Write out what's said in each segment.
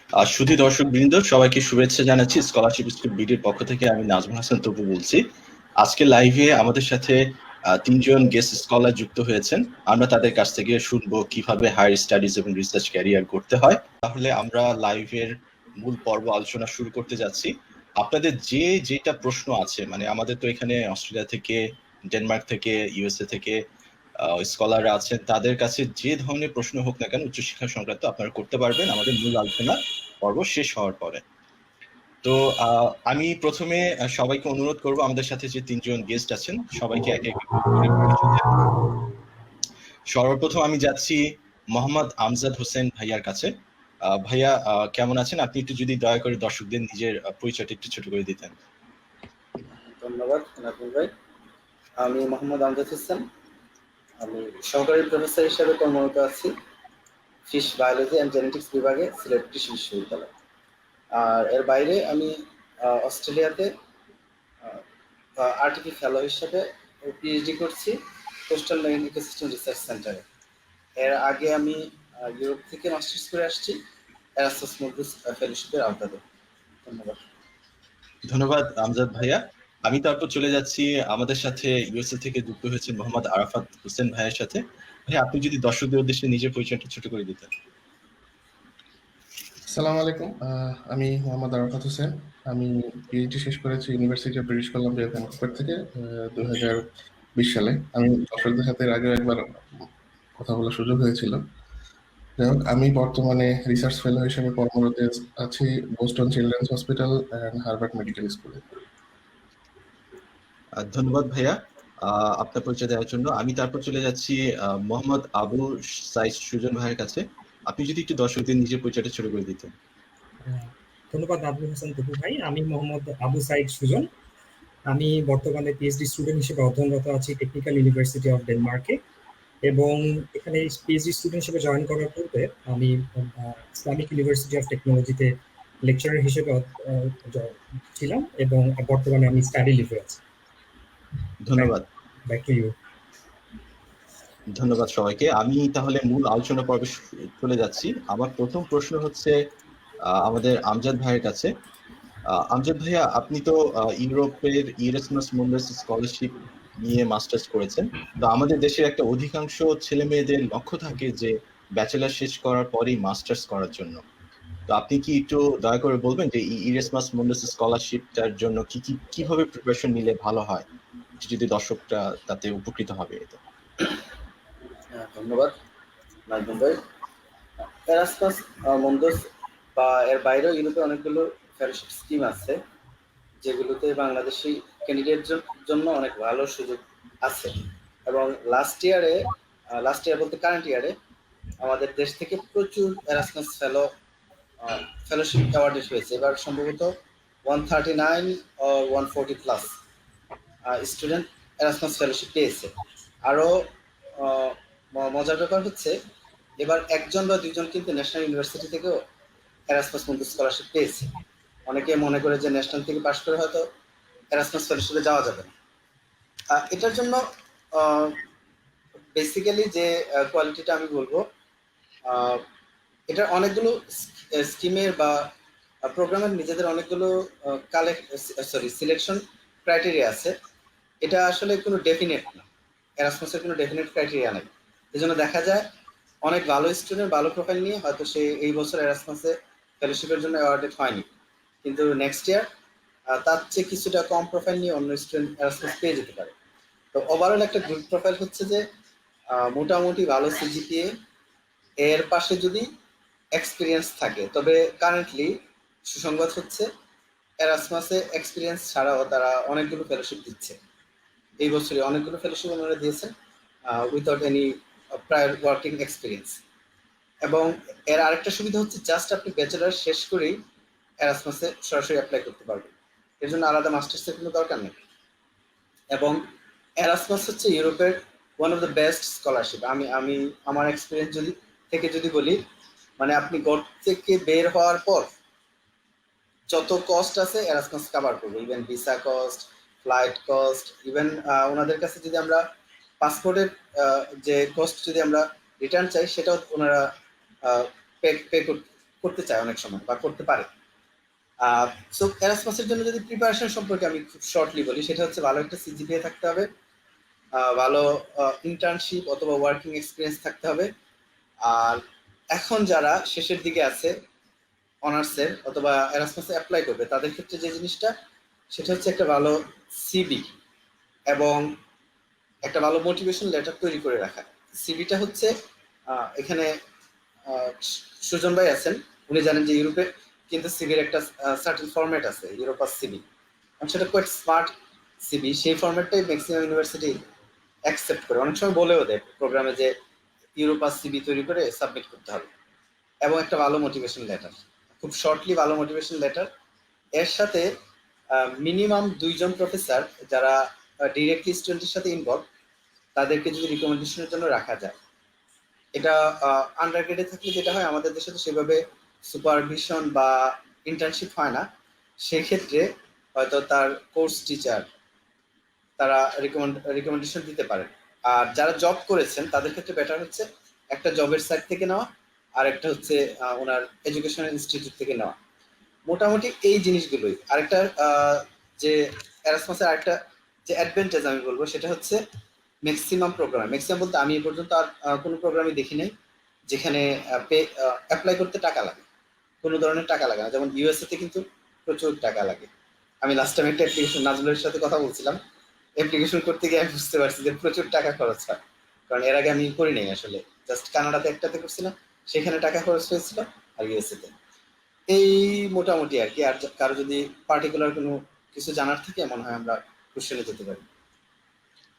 সুধী দর্শক বৃন্দ, সবাইকে শুভেচ্ছা জানাচ্ছি। স্কলারশিপ স্কুল বিডির পক্ষ থেকে আমি নাজমুল হাসান তপু বলছি। আজকে লাইভে আমাদের সাথে তিনজন গেস্ট স্কলার যুক্ত হয়েছেন। আমরা তাদের কাছ থেকে শুনবো কিভাবে হায়ার স্টাডিজ এবং রিসার্চ ক্যারিয়ার করতে হয়। তাহলে আমরা লাইভের মূল পর্ব আলোচনা শুরু করতে যাচ্ছি। আপনাদের যে যেটা প্রশ্ন আছে, মানে আমাদের তো এখানে অস্ট্রেলিয়া থেকে, ডেনমার্ক থেকে, ইউএসএ থেকে স্কলাররা আছেন, তাদের কাছে যে ধরনের প্রশ্ন হোক না কেন উচ্চশিক্ষা সংক্রান্ত আপনারা করতে পারবেন আমাদের মূল আলোচনা পর্ব শেষ হওয়ার পরে। তো আমি প্রথমে সবাইকে অনুরোধ করব, আমাদের সাথে যে তিনজন গেস্ট আছেন সবাইকে একে একে করে পরিচয় দেব। সর্বপ্রথম আমি যাচ্ছি মোহাম্মদ আমজাদ হোসেন ভাইয়ার কাছে। ভাইয়া কেমন আছেন? আপনি একটু যদি দয়া করে দর্শকদের নিজের পরিচয়টা একটু ছোট করে দিতেন। ধন্যবাদ নাজমুল ভাই। আমি মোহাম্মদ আমজাদ হোসেন। আমি সহকারী প্রফেসর হিসেবে কর্মরত আছি ফিশ বায়োলজি অ্যান্ড জেনেটিক্স বিভাগে, সিলেট কৃষি বিশ্ববিদ্যালয়। আর এর বাইরে আমি অস্ট্রেলিয়াতে আরটিপি ফেলো হিসেবে পিএইচডি করছি কোস্টাল মেরিন ইকোসিস্টেম রিসার্চ সেন্টারে। এর আগে আমি ইউরোপ থেকে মাস্টার্স করে আসছি এরাসমাস মুন্ডাস ফেলোশিপের আওতাতে। ধন্যবাদ। ধন্যবাদ আমজাদ ভাইয়া। আমি তারপর চলে যাচ্ছি আমাদের সাথে ইউএসএ থেকে যুক্ত হয়েছেন মোহাম্মদ আরাফাত হোসেন ভাইয়ের সাথে। ভাই, আপনি যদি দর্শকদের উদ্দেশ্যে নিজের পরিচয়টা ছোট করে দিতেন। আসসালামু আলাইকুম। আমি মোহাম্মদ আরাফাত হোসেন। আমি পিএইচডি শেষ করেছি university of British Columbia Vancouver থেকে 2020 সালে। আমি দর্শকদের সাথে এর আগেও একবার কথা বলার সুযোগ হয়েছিল। যাই হোক, আমি বর্তমানে রিসার্চ ফেলো হিসেবে কর্মরত আছি Boston children's hospital and Harvard medical স্কুলে। ধন্যবাদ ভাইয়া আপনার পরিচয় দেওয়ার জন্য। আমি তারপর চলে যাচ্ছি মোহাম্মদ আবু সাইদ সুজন ভাইয়ের কাছে। আপনি যদি একটু দর্শকদের নিজের পরিচয়টা ছোট করে দিতেন। ধন্যবাদ নাজমুল হাসান তপু ভাই। আমি মোহাম্মদ আবু সাইদ সুজন। আমি বর্তমানে পিএইচডি স্টুডেন্ট হিসেবে অধ্যয়নরত আছি টেকনিক্যাল ইউনিভার্সিটি অফ ডেনমার্কে, এবং এখানে পিএইচডি স্টুডেন্ট হিসেবে জয়েন করার পূর্বে আমি ইসলামিক ইউনিভার্সিটি অফ টেকনোলজিতে লেকচারার হিসেবে ছিলাম, এবং বর্তমানে আমি স্টাডি লিভে আছি। ধন্যবাদ। Back to you. ধন্যবাদ সবাইকে। আমি তাহলে মূল আলোচনা পর্বে চলে যাচ্ছি। আমার প্রথম প্রশ্ন হচ্ছে আমাদের আমজাদ ভাইয়ের কাছে। আমজাদ ভাইয়া, আপনি তো ইউরোপের ইরাসমাস মুন্ডাস স্কলারশিপ নিয়ে মাস্টার্স করেছেন। তো আমাদের দেশের একটা অধিকাংশ ছেলে মেয়েদের লক্ষ্য থাকে যে ব্যাচেলার শেষ করার পরেই মাস্টার্স করার জন্য। তো আপনি কি একটু দয়া করে বলবেন যে ইরাসমাস মুন্ডাস স্কলারশিপটার জন্য কিভাবে প্রিপারেশন নিলে ভালো হয়, যদি দর্শকরা তাতে উপকৃত হবে? এটা ধন্যবাদ নাজমুল ভাই। এরাসমাস মুন্ডাস বা এর বাইরেও ইউরোপে অনেকগুলো ফেলোশিপ স্কিম আছে, যেগুলোতে বাংলাদেশি ক্যান্ডিডেট জন্য অনেক ভালো সুযোগ আছে। এবং লাস্ট ইয়ার বলতে কারেন্ট ইয়ারে আমাদের দেশ থেকে প্রচুর এরাসমাস ফেলোশিপ অ্যাওয়ার্ড হয়েছে। এবার সম্ভবত 139 ও 140 প্লাস স্টুডেন্ট এরাসমাস ফেলোশিপ পেয়েছে। আরও মজার ব্যাপার হচ্ছে, এবার একজন বা দুইজন কিন্তু ন্যাশনাল ইউনিভার্সিটি থেকেও এরাসমাস মুন্ডাস স্কলারশিপ পেয়েছে। অনেকে মনে করে যে ন্যাশনাল থেকে পাশ করে হয়তো এরাসমাস ফেলোশিপে যাওয়া যাবে না। এটার জন্য বেসিক্যালি যে কোয়ালিটিটা আমি বলবো, এটার অনেকগুলো স্কিমের বা প্রোগ্রামের নিজেদের অনেকগুলো সিলেকশন ক্রাইটেরিয়া আছে। এটা আসলে কোনো ডেফিনেট না, এরাসমাসের কোনো ডেফিনেট ক্রাইটেরিয়া নেই। এই জন্য দেখা যায় অনেক ভালো স্টুডেন্ট ভালো প্রোফাইল নিয়ে হয়তো সে এই বছর এরাসমাসে ফেলোশিপের জন্য অ্যাওয়ার্ডেড হয়নি, কিন্তু নেক্সট ইয়ার তার চেয়ে কিছুটা কম প্রোফাইল নিয়ে অন্য স্টুডেন্ট এরাসমাস পেয়ে যেতে পারে। তো ওভারঅল একটা গুড প্রোফাইল হচ্ছে যে মোটামুটি ভালো সিজিপিএ, এর পাশে যদি এক্সপিরিয়েন্স থাকে। তবে কারেন্টলি সুসংবাদ হচ্ছে এরাসমাসে এক্সপিরিয়েন্স ছাড়াও তারা অনেকগুলো ফেলোশিপ দিচ্ছে। এই বছরে অনেকগুলো ফেলোশিপ ওনারা দিয়েছেন without any prior working experience. এবং এর আরেকটা সুবিধা হচ্ছে জাস্ট আপনি ব্যাচেলার শেষ করেই এরাসমাসে সরাসরি অ্যাপ্লাই করতে পারবেন, এর জন্য আলাদা মাস্টার্সের কোনো দরকার নেই। এবং এরাসমাস হচ্ছে ইউরোপের one of the best scholarship. আমি আমার এক্সপিরিয়েন্স যদি বলি, মানে আপনি ঘর থেকে বের হওয়ার পর যত কস্ট আছে এরাসমাস কভার করবে, even visa cost, flight cost, even ওনাদের কাছে যদি আমরা পাসপোর্টের যে কস্ট যদি আমরা রিটার্ন চাই সেটাও ওনারা পে করতে চায় অনেক সময় বা করতে পারে। সো এরাসমাসের জন্য যদি প্রিপারেশন সম্পর্কে আমি খুব শর্টলি বলি, সেটা হচ্ছে ভালো একটা সিজিপিএ থাকতে হবে, ভালো ইন্টার্নশিপ অথবা ওয়ার্কিং এক্সপিরিয়েন্স থাকতে হবে। আর এখন যারা শেষের দিকে আছে অনার্সের অথবা এরাসমাসে অ্যাপ্লাই করবে, তাদের ক্ষেত্রে যে জিনিসটা সেটা হচ্ছে একটা ভালো সিভি এবং একটা ভালো মোটিভেশন লেটার তৈরি করে রাখা। সিভিটা হচ্ছে এখানে সুজন ভাই আছেন, উনি জানেন যে ইউরোপে কিন্তু সিভির একটা সার্টেন ফরম্যাট আছে, ইউরোপাস সিভি, সেটা কোয়াইট স্মার্ট সিভি। সেই ফরম্যাটটাই ম্যাক্সিমাম ইউনিভার্সিটি অ্যাকসেপ্ট করে, অনেক সময় বলেও দেয় প্রোগ্রামে যে ইউরোপাস সিভি তৈরি করে সাবমিট করতে হবে, এবং একটা ভালো মোটিভেশন লেটার, খুব শর্টলি ভালো মোটিভেশন লেটার। এর সাথে মিনিমাম 2 জন প্রফেসর যারা ডিরেক্টলি স্টুডেন্টের সাথে ইনভলভ, তাদেরকে যদি রিকমেন্ডেশনের জন্য রাখা যায়। এটা আন্ডারগ্রেডে থাকলে যেটা হয়, আমাদের দেশে তো সেভাবে সুপারভিশন বা ইন্টার্নশিপ হয় না, সেক্ষেত্রে হয়তো তার কোর্স টিচার তারা রিকমেন্ডেশন দিতে পারেন। আর যারা জব করেছেন তাদের ক্ষেত্রে বেটার হচ্ছে একটা জবের সাইট থেকে নেওয়া, আর একটা হচ্ছে ওনার এডুকেশনাল ইনস্টিটিউট থেকে নেওয়া। মোটামুটি এই জিনিসগুলোই। আরেকটা যে এরাসমাসের আরেকটা যে অ্যাডভান্টেজ আমি বলবো, সেটা হচ্ছে ম্যাক্সিমাম প্রোগ্রাম, ম্যাক্সিমাম বলতে আমি এ পর্যন্ত আর কোনো প্রোগ্রামই দেখি নাই যেখানে অ্যাপ্লাই করতে টাকা লাগে, কোনো ধরনের টাকা লাগে না। যেমন ইউএসএ তে কিন্তু প্রচুর টাকা লাগে। আমি লাস্ট টাইম একটা অ্যাপ্লিকেশন, নাজমুলের সাথে কথা বলছিলাম, অ্যাপ্লিকেশন করতে গিয়ে আমি বুঝতে পারছি যে প্রচুর টাকা খরচ হয়, কারণ এর আগে আমি করি নাই আসলে, জাস্ট কানাডাতে একটাতে করছিলাম, সেখানে টাকা খরচ হয়েছিল, আর ইউএসএ তে। এই মোটামুটি আর কি। আর কারো যদি পার্টিকুলার কোনো কিছু জানার থাকে, মনে হয় আমরা কোশ্চেনে যেতে পারি।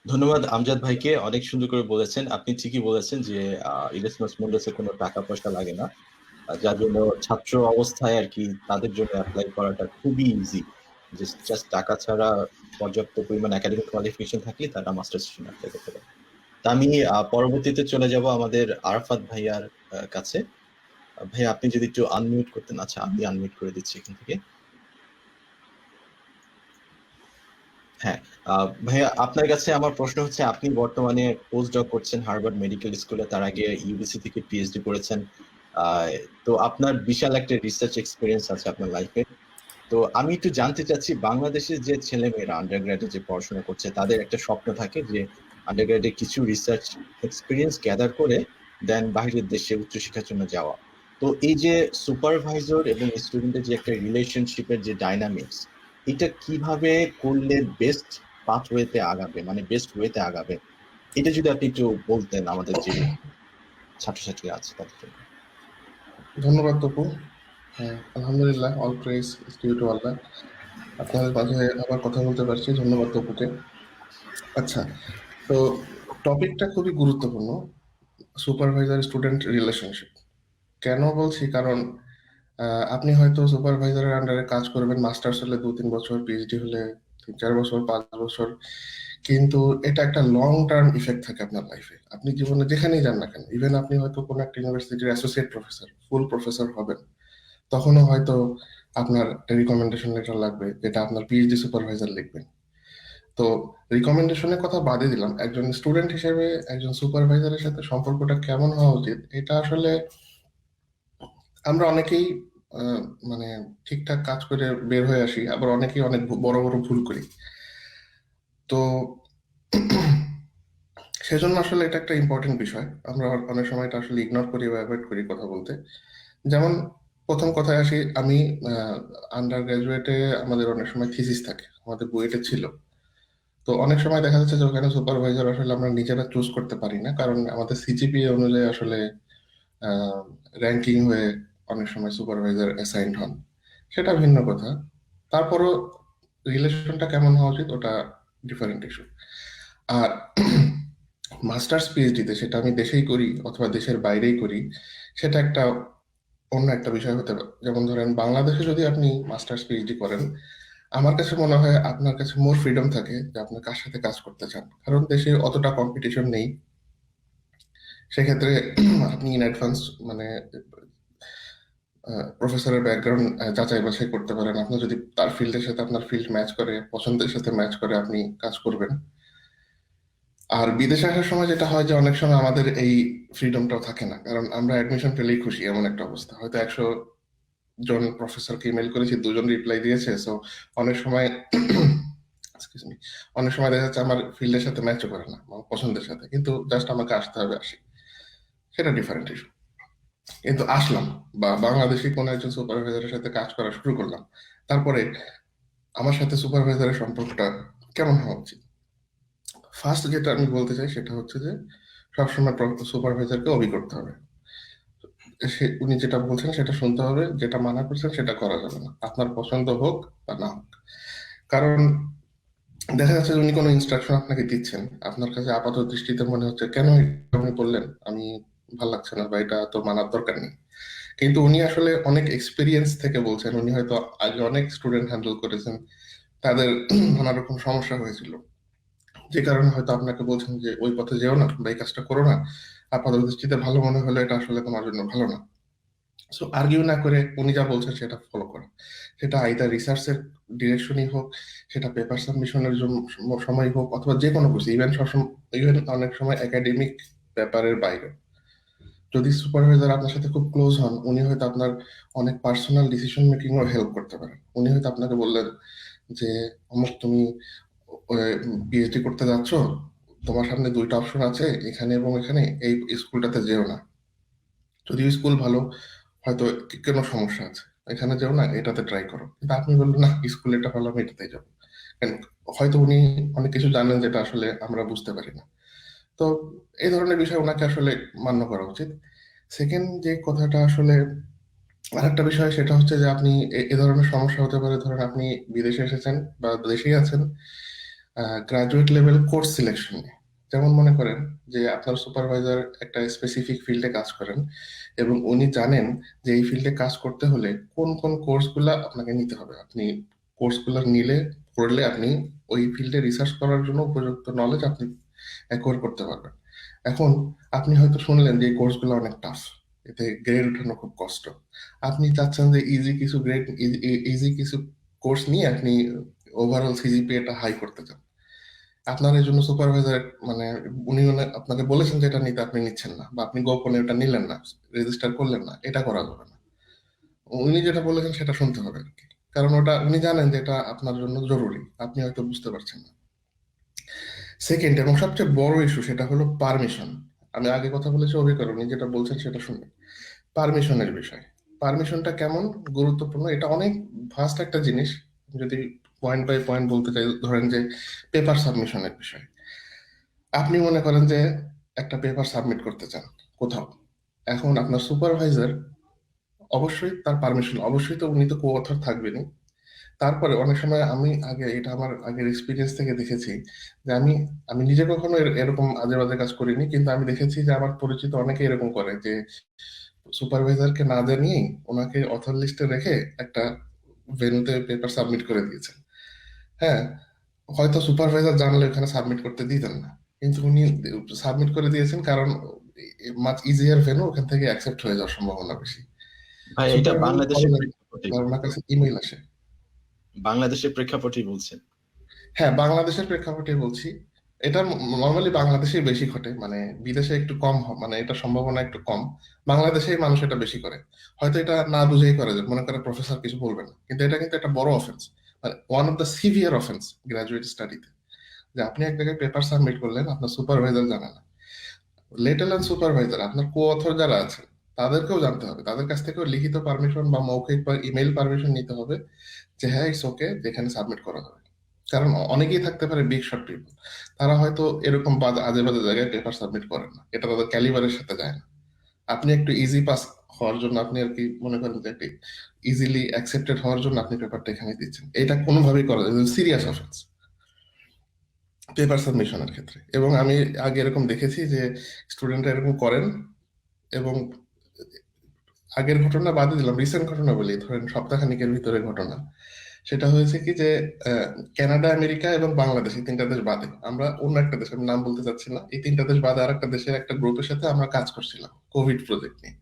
ধন্যবাদ আমজাদ ভাইকে, অনেক সুন্দর করে বলেছেন। আপনি ঠিকই বলেছেন যে ইরাসমাস মুন্ডাসে কোনো টাকা পয়সা লাগে না, যার জন্য ছাত্র অবস্থায় আর কি তাদের জন্য অ্যাপ্লাই করাটা খুবই ইজি। জাস্ট টাকা ছাড়া পর্যাপ্ত পরিমাণ একাডেমিক কোয়ালিফিকেশন থাকলে তারা মাস্টার্স সেশন অ্যাপ্লাই করতে পারে। তা আমি পরবর্তীতে চলে যাব আমাদের আরাফাত ভাইয়ার কাছে। ভাই আপনি যদি একটু আনমিউট করতেন। আচ্ছা, আমি আনমিউট করে দিচ্ছি এখান থেকে। হ্যাঁ, ভাইয়া আপনার কাছে আমার প্রশ্ন হচ্ছে, আপনি বর্তমানে পোস্ট ডক করছেন হার্ভার্ড মেডিকেল স্কুলে, তার আগে ইউবিসি থেকে পিএইচডি করেছেন। তো আপনার বিশাল একটা রিসার্চ এক্সপিরিয়েন্স আছে আপনার লাইফে। তো আমি একটু জানতে চাচ্ছি, বাংলাদেশের যে ছেলে মেয়েরা আন্ডারগ্রেডে যে পড়াশোনা করছে, তাদের একটা স্বপ্ন থাকে যে আন্ডারগ্রেডে কিছু রিসার্চ এক্সপিরিয়েন্স গ্যাদার করে দেন বাইরের দেশে উচ্চশিক্ষার জন্য যাওয়া। তো এই যে সুপারভাইজার এবং স্টুডেন্টের যে একটা রিলেশনশিপের যে ডাইনামিক্স, এটা কিভাবে করলে বেস্ট পাথওয়েতে আগাবে, মানে বেস্ট ওয়েতে আগাবে, এটা যদি আপনি একটু বলতেন আমাদের যে ছাত্রছাত্রীরা আছে তাদের জন্য। ধন্যবাদ তপু। আলহামদুলিল্লাহ, অল প্রেজ ডিউ টু আল্লাহ। আপনাদের মাঝে আবার কথা বলতে পারছি, ধন্যবাদ তপুকে। আচ্ছা, তো টপিকটা খুবই গুরুত্বপূর্ণ, সুপারভাইজার স্টুডেন্ট রিলেশনশিপ। কেন বলছি, কারণ আপনি হয়তো সুপারভাইজারের আন্ডারে কাজ করবেন, মাস্টার্স হলে 2-3 বছর, পিএইচডি হলে 3-4 বছর, 5 বছর, কিন্তু এটা একটা লং টার্ম ইফেক্ট থাকে আপনার লাইফে। আপনি জীবনে যেখানেই যান না কেন, ইভেন আপনি হয়তো কোনো একটা ইউনিভার্সিটির অ্যাসোসিয়েট প্রফেসর, ফুল প্রফেসর হবেন, তখনও হয়তো আপনার রিকমেন্ডেশন লেটার লাগবে, যেটা আপনার পিএইচডি সুপারভাইজার লিখবেন। তো রিকমেন্ডেশনের কথা বাদে দিলাম, একজন স্টুডেন্ট হিসেবে একজন সুপারভাইজারের সাথে সম্পর্কটা কেমন হওয়া উচিত, এটা আসলে আমরা অনেকেই মানে ঠিকঠাক কাজ করে বের হয়ে আসি, আবার অনেকেই অনেক বড় বড় ভুল করি। তো সেজন্য আসলে এটা একটা ইম্পর্টেন্ট বিষয়, আমরা অনেক সময় এটা আসলে ইগনোর করি বা অ্যাভয়েড করি কথা বলতে। যেমন প্রথম কথায় আসি, আমি আন্ডার গ্রাজুয়েটে আমাদের অনেক সময় থিসিস থাকে, আমাদের বুয়েটে ছিল। তো অনেক সময় দেখা যাচ্ছে যে ওখানে সুপারভাইজার আসলে আমরা নিজেরা চুজ করতে পারি না, কারণ আমাদের সিজিপিএ অনুযায়ী আসলে র্যাঙ্কিং হয়ে অনেক সময় সুপারভাইজার অ্যাসাইন্ড হন, সেটা ভিন্ন কথা। তারপরও রিলেশনটা কেমন হওয়া উচিত ওটা ডিফারেন্ট ইস্যু। আর মাস্টার্স পিএইচডিতে, সেটা আমি দেশেই করি অথবা দেশের বাইরেই করি, সেটা একটা অন্য একটা বিষয় হতে পারে। যেমন ধরেন, বাংলাদেশে যদি আপনি মাস্টার্স পিএইচডি করেন, আমার কাছে মনে হয় আপনার কাছে মোর ফ্রিডম থাকে যে আপনি কার সাথে কাজ করতে চান, কারণ দেশে অতটা কম্পিটিশন নেই। সেক্ষেত্রে আপনি ইন অ্যাডভান্স মানে প্রফেসরের ব্যাকগ্রাউন্ড যাচাই বাছাই করতে পারেন। আপনার যদি তার ফিল্ডের সাথে আপনার ফিল্ড ম্যাচ করে, পছন্দের সাথে ম্যাচ করে, আপনি কাজ করবেন। আর বিদেশে আসার সময় যেটা হয় যে অনেক সময় আমাদের এই ফ্রিডমটাও থাকে না, কারণ আমরা অ্যাডমিশন পেলেই খুশি, এমন একটা অবস্থা। হয়তো জন প্রফেসরকে ইমেল করেছি, 2জন রিপ্লাই দিয়েছে। সো অনেক সময় excuse me, অনেক সময় দেখা যাচ্ছে আমার ফিল্ডের সাথে ম্যাচও করে না, আমার পছন্দের সাথে, কিন্তু জাস্ট আমাকে আসতে হবে, আসি, সেটা ডিফারেন্ট ইস্যু। কিন্তু আসলাম বা বাংলাদেশি কোনো একজন সুপারভাইজারের সাথে কাজ করা শুরু করলাম, তারপরে আমার সাথে সুপারভাইজারের সম্পর্কটা কেমন হওয়া উচিত? ফার্স্ট যেটা আমি বলতে চাই সেটা হচ্ছে যে সবসময় সুপারভাইজারকে অবি করতে হবে। উনি যেটা বলছেন সেটা শুনতে হবে, যেটা মানা করছেন সেটা করা যাবে না, আপনার পছন্দ হোক বা না হোক। কারণ দেখা যাচ্ছে যে উনি কোনো ইনস্ট্রাকশন আপনাকে দিচ্ছেন, আপনার কাছে আপাত দৃষ্টিতে মনে হচ্ছে কেন এটা আপনি বললেন, আমি ভাল লাগছে না বা এটা তো মানার দরকার নেই, কিন্তু উনি আসলে অনেক এক্সপিরিয়েন্স থেকে বলছেন। উনি হয়তো আগে অনেক স্টুডেন্ট হ্যান্ডেল করেছেন, তাদের নানা রকম সমস্যা হয়েছিল, যে কারণে হয়তো আপনাকে বলছেন যে ওই পথে যেও না বা এই কাজটা করো না, আপাত দৃষ্টিতে ভালো মনে হলে এটা আসলে তোমার জন্য ভালো না। সো আর্গিউ না করে উনি যা বলছেন সেটা ফলো করা, সেটা আইদার রিসার্চের ডিরেকশনই হোক, সেটা পেপার সাবমিশনের জন্য সময় হোক, অথবা যে কোনো কিছু, ইভেন সবসময়, ইভেন অনেক সময় একাডেমিক ব্যাপারের বাইরে। যদি সুপারভাইজার আপনার সাথে খুব ক্লোজ হন, উনি হয়তো আপনার অনেক পার্সোনাল ডিসিশন মেকিং ও হেল্প করতে পারেন। উনি হয়তো আপনাকে বললেন যে অমুক, তুমি পিএইচডি করতে যাচ্ছ, তোমার সামনে 2টা অপশন আছে, এখানে এবং এখানে, এই স্কুলটাতে যেও না, যদি স্কুল ভালো, হয়তো কোনো সমস্যা আছে, এখানে যেও না, এটাতে ট্রাই করো। কিন্তু আপনি বললেন না, স্কুল এটা ভালো, আমি এটাতেই যাবো। কেন? হয়তো উনি অনেক কিছু জানেন যেটা আসলে আমরা বুঝতে পারি না। তো এই ধরনের বিষয় ওনাকে আসলে মান্য করা উচিত। সেকেন্ড যে কথাটা আসলে আরেকটা বিষয়, সেটা হচ্ছে যে আপনি এ ধরনের সমস্যা হতে পারে, ধরেন আপনি বিদেশে এসেছেন বা দেশেই আছেন, গ্রাজুয়েট লেভেল কোর্স সিলেকশন নিয়ে। যেমন মনে করেন যে আপনার সুপারভাইজার একটা স্পেসিফিক ফিল্ডে কাজ করেন এবং উনি জানেন যে এই ফিল্ডে কাজ করতে হলে কোন কোন কোর্সগুলা আপনাকে নিতে হবে। আপনি কোর্সগুলো নিলে, পড়লে আপনি ওই ফিল্ডে রিসার্চ করার জন্য উপযুক্ত নলেজ আপনি অ্যাকোয়ার করতে পারবেন। এখন আপনি হয়তো শুনলেন যে এই কোর্সগুলো অনেক টাফ, এতে গ্রেড উঠানো খুব কষ্ট। আপনি চাচ্ছেন যে ইজি কিছু কোর্স নিয়ে আপনি ওভারঅল সিজিপিএটা হাই করতে চান। আপনার এই জন্য সুপারভাইজার, মানে আপনাকে বলেছেন যে এটা নিতে, আপনি নিচ্ছেন না, বা আপনি গোপনে এটা নিলেন না, রেজিস্টার করলেন না, এটা করা যাবে না। উনি যেটা বলেছেন সেটা শুনতে হবে আর কি। কারণ ওটা উনি জানেন যে এটা আপনার জন্য জরুরি, আপনি হয়তো বুঝতে পারছেন না। সেকেন্ড এবং সবচেয়ে বড় ইস্যু সেটা হলো পারমিশন। আমি আগে কথা বলেছি, অভিকরণ, উনি যেটা বলছেন সেটা শুনবেন। পারমিশনের বিষয়, পারমিশনটা কেমন গুরুত্বপূর্ণ, এটা অনেক ভাস্ট একটা জিনিস। যদি পয়েন্ট বাই পয়েন্ট বলতে চাই, ধরেন যে পেপার সাবমিশনের বিষয়। আপনি মনে করেন যে একটা পেপার সাবমিট করতে চান কোথাও, এখন আপনার সুপারভাইজার অবশ্যই তার পারমিশন, অবশ্যই তো উনি তো কো অথর থাকবেনই। তারপরে অনেক সময় আমি আগে, এটা আমার আগের এক্সপিরিয়েন্স থেকে দেখেছি যে আমি আমি নিজে কখনো এরকম আজে বাজে কাজ করিনি, কিন্তু আমি দেখেছি যে আমার পরিচিত অনেকে এরকম করে যে সুপারভাইজারকে না জানিয়েই ওনাকে অথর লিস্টে রেখে একটা ভেন্যুতে পেপার সাবমিট করে দিয়েছেন। হ্যাঁ, হয়তো সুপারভাইজার জানলে ওখানে সাবমিট করতে দিতেন না, কিন্তু উনি সাবমিট করে দিয়েছেন, কারণ মাচ ইজিয়ার ভেন্যু, ওখান থেকে অ্যাকসেপ্ট হয়ে যাওয়ার সম্ভাবনা বেশি। ভাই এটা সুপারভাইজার বাংলাদেশের বলেন, প্রেক্ষাপটে, কারণ ওনার কাছে ইমেইল আসে। বাংলাদেশের প্রেক্ষাপটেই বলছেন। হ্যাঁ, বাংলাদেশের প্রেক্ষাপটে বলছি। এটা নর্মালি বাংলাদেশেই বেশি ঘটে, মানে বিদেশে একটু কম মানে এটা সম্ভাবনা একটু কম। বাংলাদেশেই মানুষ এটা বেশি করে, হয়তো এটা না বুঝেই করে, যে মনে করে প্রফেসর কিছু বলবে না, কিন্তু এটা কিন্তু একটা বড় অফেন্স, মানে one of the severe offence graduate স্টাডিতে, যে আপনি এক জায়গায় পেপার সাবমিট করলেন, আপনার সুপারভাইজার জানে না। লেট অ্যালোন সুপারভাইজার, আপনার কো অথর যারা আছেন তাদেরকেও জানতে হবে, তাদের কাছ থেকেও লিখিত পারমিশন বা মৌখিক বা ইমেইল পারমিশন নিতে হবে যে হ্যাঁ ইটস ওকে, যেখানে সাবমিট করা হবে। কারণ অনেকেই থাকতে পারে বিগ শট পিপল, তারা হয়তো এরকম আজে বাজে জায়গায় পেপার সাবমিট করেন না, এটা তাদের ক্যালিবারের সাথে যায় না। আপনি একটু ইজি পাস হওয়ার জন্য, আপনি আর কি মনে করেন যে একটি ইজিলি অ্যাকসেপ্টেড হওয়ার জন্য আপনি পেপারটা এখানে দিচ্ছেন, এটা কোনোভাবেই করা যায় সিরিয়াস অফেন্স পেপার সাবমিশনের ক্ষেত্রে। এবং আমি আগে এরকম দেখেছি যে স্টুডেন্টরা এরকম করেন। এবং আগের ঘটনা বাদে দিলাম, রিসেন্ট ঘটনা বলি, ধরেন সপ্তাহখানিকের ভিতরে ঘটনা, সেটা হয়েছে কি যে কানাডা, আমেরিকা এবং বাংলাদেশ, এই 3টা দেশ বাদে, আমরা অন্য একটা দেশ, আমি নাম বলতে চাচ্ছি না, এই 3টা দেশ বাদে আর একটা দেশের একটা গ্রুপের সাথে আমরা কাজ করছিলাম কোভিড প্রজেক্ট নিয়ে।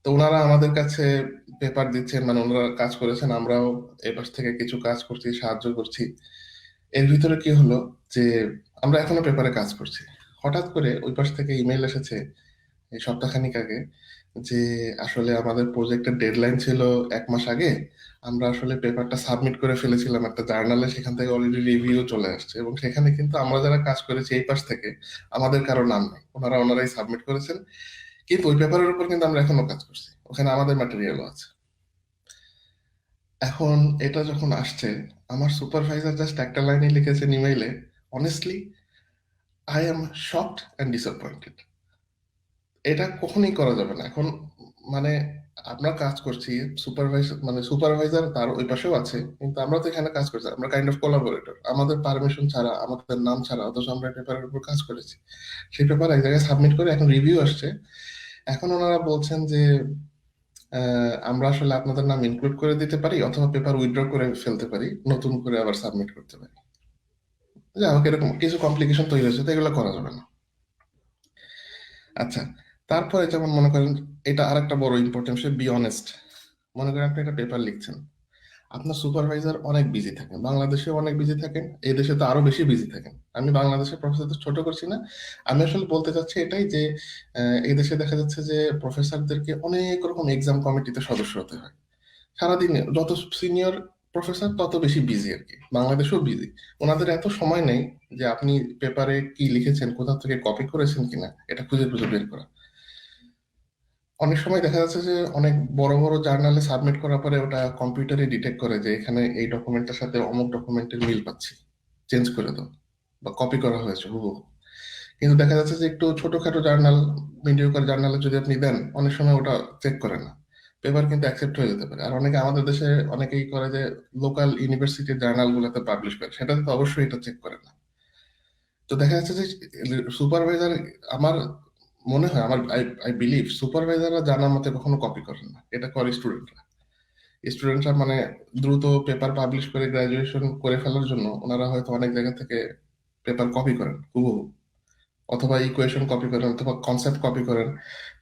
তো ওনারা আমাদের কাছে পেপার দিচ্ছেন, মানে ওনারা কাজ করেছেন, আমরাও এপাশ থেকে কিছু কাজ করছি, সাহায্য করছি। এর ভিতরে কি হলো যে আমরা এখনো পেপারে কাজ করছি, হঠাৎ করে ওই পাশ থেকে ইমেল এসেছে এই সপ্তাহখানিক আগে যে আসলে আমাদের প্রজেক্টের ডেডলাইন ছিল 1 মাস আগে, আমরা আসলে পেপারটা সাবমিট করে ফেলেছিলাম একটা জার্নালে, সেখান থেকে অলরেডি রিভিউ চলে আসছে, এবং সেখানে কিন্তু আমরা যারা কাজ করেছি এই পাশ থেকে আমাদের কারো নাম নেই, ওনারাই সাবমিট করেছেন। কিন্তু ওই পেপারের উপর কিন্তু আমরা এখনো কাজ করছি, ওখানে আমাদের ম্যাটেরিয়ালও আছে। এখন এটা যখন আসছে, আমার সুপারভাইজার জাস্ট একটা লাইনে লিখেছেন ইমেইলে, honestly I am shocked and disappointed. এটা কখনোই করা যাবে না। এখন মানে আমরা কাজ করছি, সুপারভাইজার তার ওই পাশেও আছে, কিন্তু আমরা তো এখানে কাজ করছি, আমরা কাইন্ড অফ কোলাবোরেটর, আমাদের পারমিশন ছাড়া, আমাদের নাম ছাড়া, অথচ আমরা পেপারের উপর কাজ করেছি। সেই পেপার এক জায়গায় সাবমিট করে এখন রিভিউ আসছে। এখন ওনারা বলছেন যে আমরা আসলে আপনাদের নাম ইনক্লুড করে দিতে পারি, অথবা পেপার উইথড্র করে ফেলতে পারি, নতুন করে আবার সাবমিট করতে পারি। যাই হোক, এরকম কিছু কমপ্লিকেশন তৈরি হয়েছে, তো এগুলো করা যাবে না। আচ্ছা, তারপরে যেমন মনে করেন, এটা আরেকটা বড় ইম্পর্টেন্ট বিষয়, বি অনেস্ট। মনে করেন আপনি একটা পেপার লিখছেন, আপনার সুপারভাইজার অনেক বিজি থাকেন, বাংলাদেশে অনেক বিজি থাকেন, এই দেশে তো আরো বেশি বিজি থাকেন। আমি বাংলাদেশের প্রফেসরদের ছোট করছি না, আমি আসলে বলতে চাচ্ছি এটাই যে এই দেশে দেখা যাচ্ছে যে প্রফেসরদেরকে অনেক রকম এক্সাম কমিটিতে সদস্য হতে হয়। সারাদিনে যত সিনিয়র প্রফেসর তত বেশি বিজি আর কি, বাংলাদেশেও বিজি। ওনাদের এত সময় নেই যে আপনি পেপারে কি লিখেছেন, কোথা থেকে কপি করেছেন কিনা এটা খুঁজে খুঁজে বের করা। অনেক সময় দেখা যাচ্ছে যে অনেক বড় বড় জার্নালে সাবমিট করার পরে ওটা কম্পিউটারে ডিটেক্ট করে যে এখানে এই ডকুমেন্টের সাথে অমুক ডকুমেন্টের মিল পাচ্ছি, চেঞ্জ করে দাও, বা কপি করা হয়েছে হুবহু। কিন্তু দেখা যাচ্ছে যে একটু ছোটখাটো জার্নাল, মিডিওকার জার্নালে যদি আপনি দেন, অনেক সময় ওটা চেক করে না, পেপার কিন্তু অ্যাকসেপ্ট হয়ে যেতে পারে। আর অনেকে আমাদের দেশে অনেকেই করে যে লোকাল ইউনিভার্সিটির জার্নাল গুলোতে পাবলিশ করে, সেটাতে তো অবশ্যই এটা চেক করে না। তো দেখা যাচ্ছে যে সুপারভাইজার, আমার মনে হয়, আমার আই বিলিভ সুপারভাইজাররা জানার মতে কখনো কপি করেন না, এটা করে স্টুডেন্টরা। স্টুডেন্টরা মানে দ্রুত পেপার পাবলিশ করে গ্রাজুয়েশন করে ফেলার জন্য ওনারা হয়তো অনেক জায়গা থেকে পেপার কপি করেন হুবহু, অথবা ইকুয়েশন কপি করেন, অথবা কনসেপ্ট কপি করেন।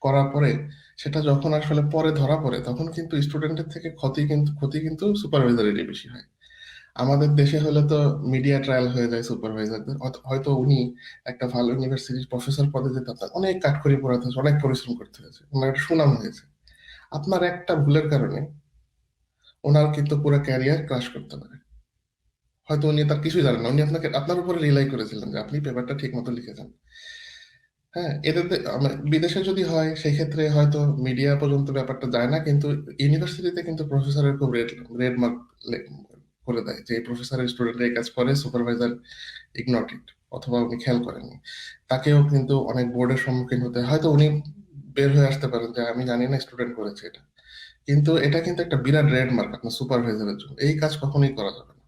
করার পরে সেটা যখন আসলে পরে ধরা পড়ে, তখন কিন্তু স্টুডেন্টের থেকে ক্ষতি কিন্তু সুপারভাইজারেরই বেশি হয়। আমাদের দেশে হলে তো মিডিয়া ট্রায়াল হয়ে যায় সুপারভাইজারদের, হয়তো উনি একটা ভালো ইউনিভার্সিটির প্রফেসর পদে যেতে আপনার অনেক কাঠখড়ি পোড়াতে হয়েছে, অনেক পরিশ্রম করতে হয়েছে, ওনার একটা সুনাম হয়েছে। আপনার একটা ভুলের কারণে ওনার কিন্তু পুরো ক্যারিয়ার ক্রাশ করতে পারে। হয়তো উনি তার কিছুই জানেন না, উনি আপনার উপরে রিলাই করেছিলেন যে আপনি পেপারটা ঠিক মতো লিখেছেন। হ্যাঁ, বিদেশে যদি হয় সেই ক্ষেত্রে হয়তো মিডিয়া পর্যন্ত ব্যাপারটা যায় না, কিন্তু ইউনিভার্সিটিতে কিন্তু প্রফেসরের খুব রেড রেড মার্ক করে দেয় যে এই প্রফেসরের স্টুডেন্ট এই কাজ করে, সুপারভাইজার ইগনোর ইট, অথবা উনি খেয়াল করেননি। তাকেও কিন্তু অনেক বোর্ডের সম্মুখীন হতে হয়। হয়তো উনি বের হয়ে আসতে পারেন যে আমি জানি না স্টুডেন্ট করেছে এটা, কিন্তু এটা কিন্তু একটা বিরাট রেড মার্ক আপনার সুপারভাইজারের জন্য, এই কাজ কখনোই করা যাবে না।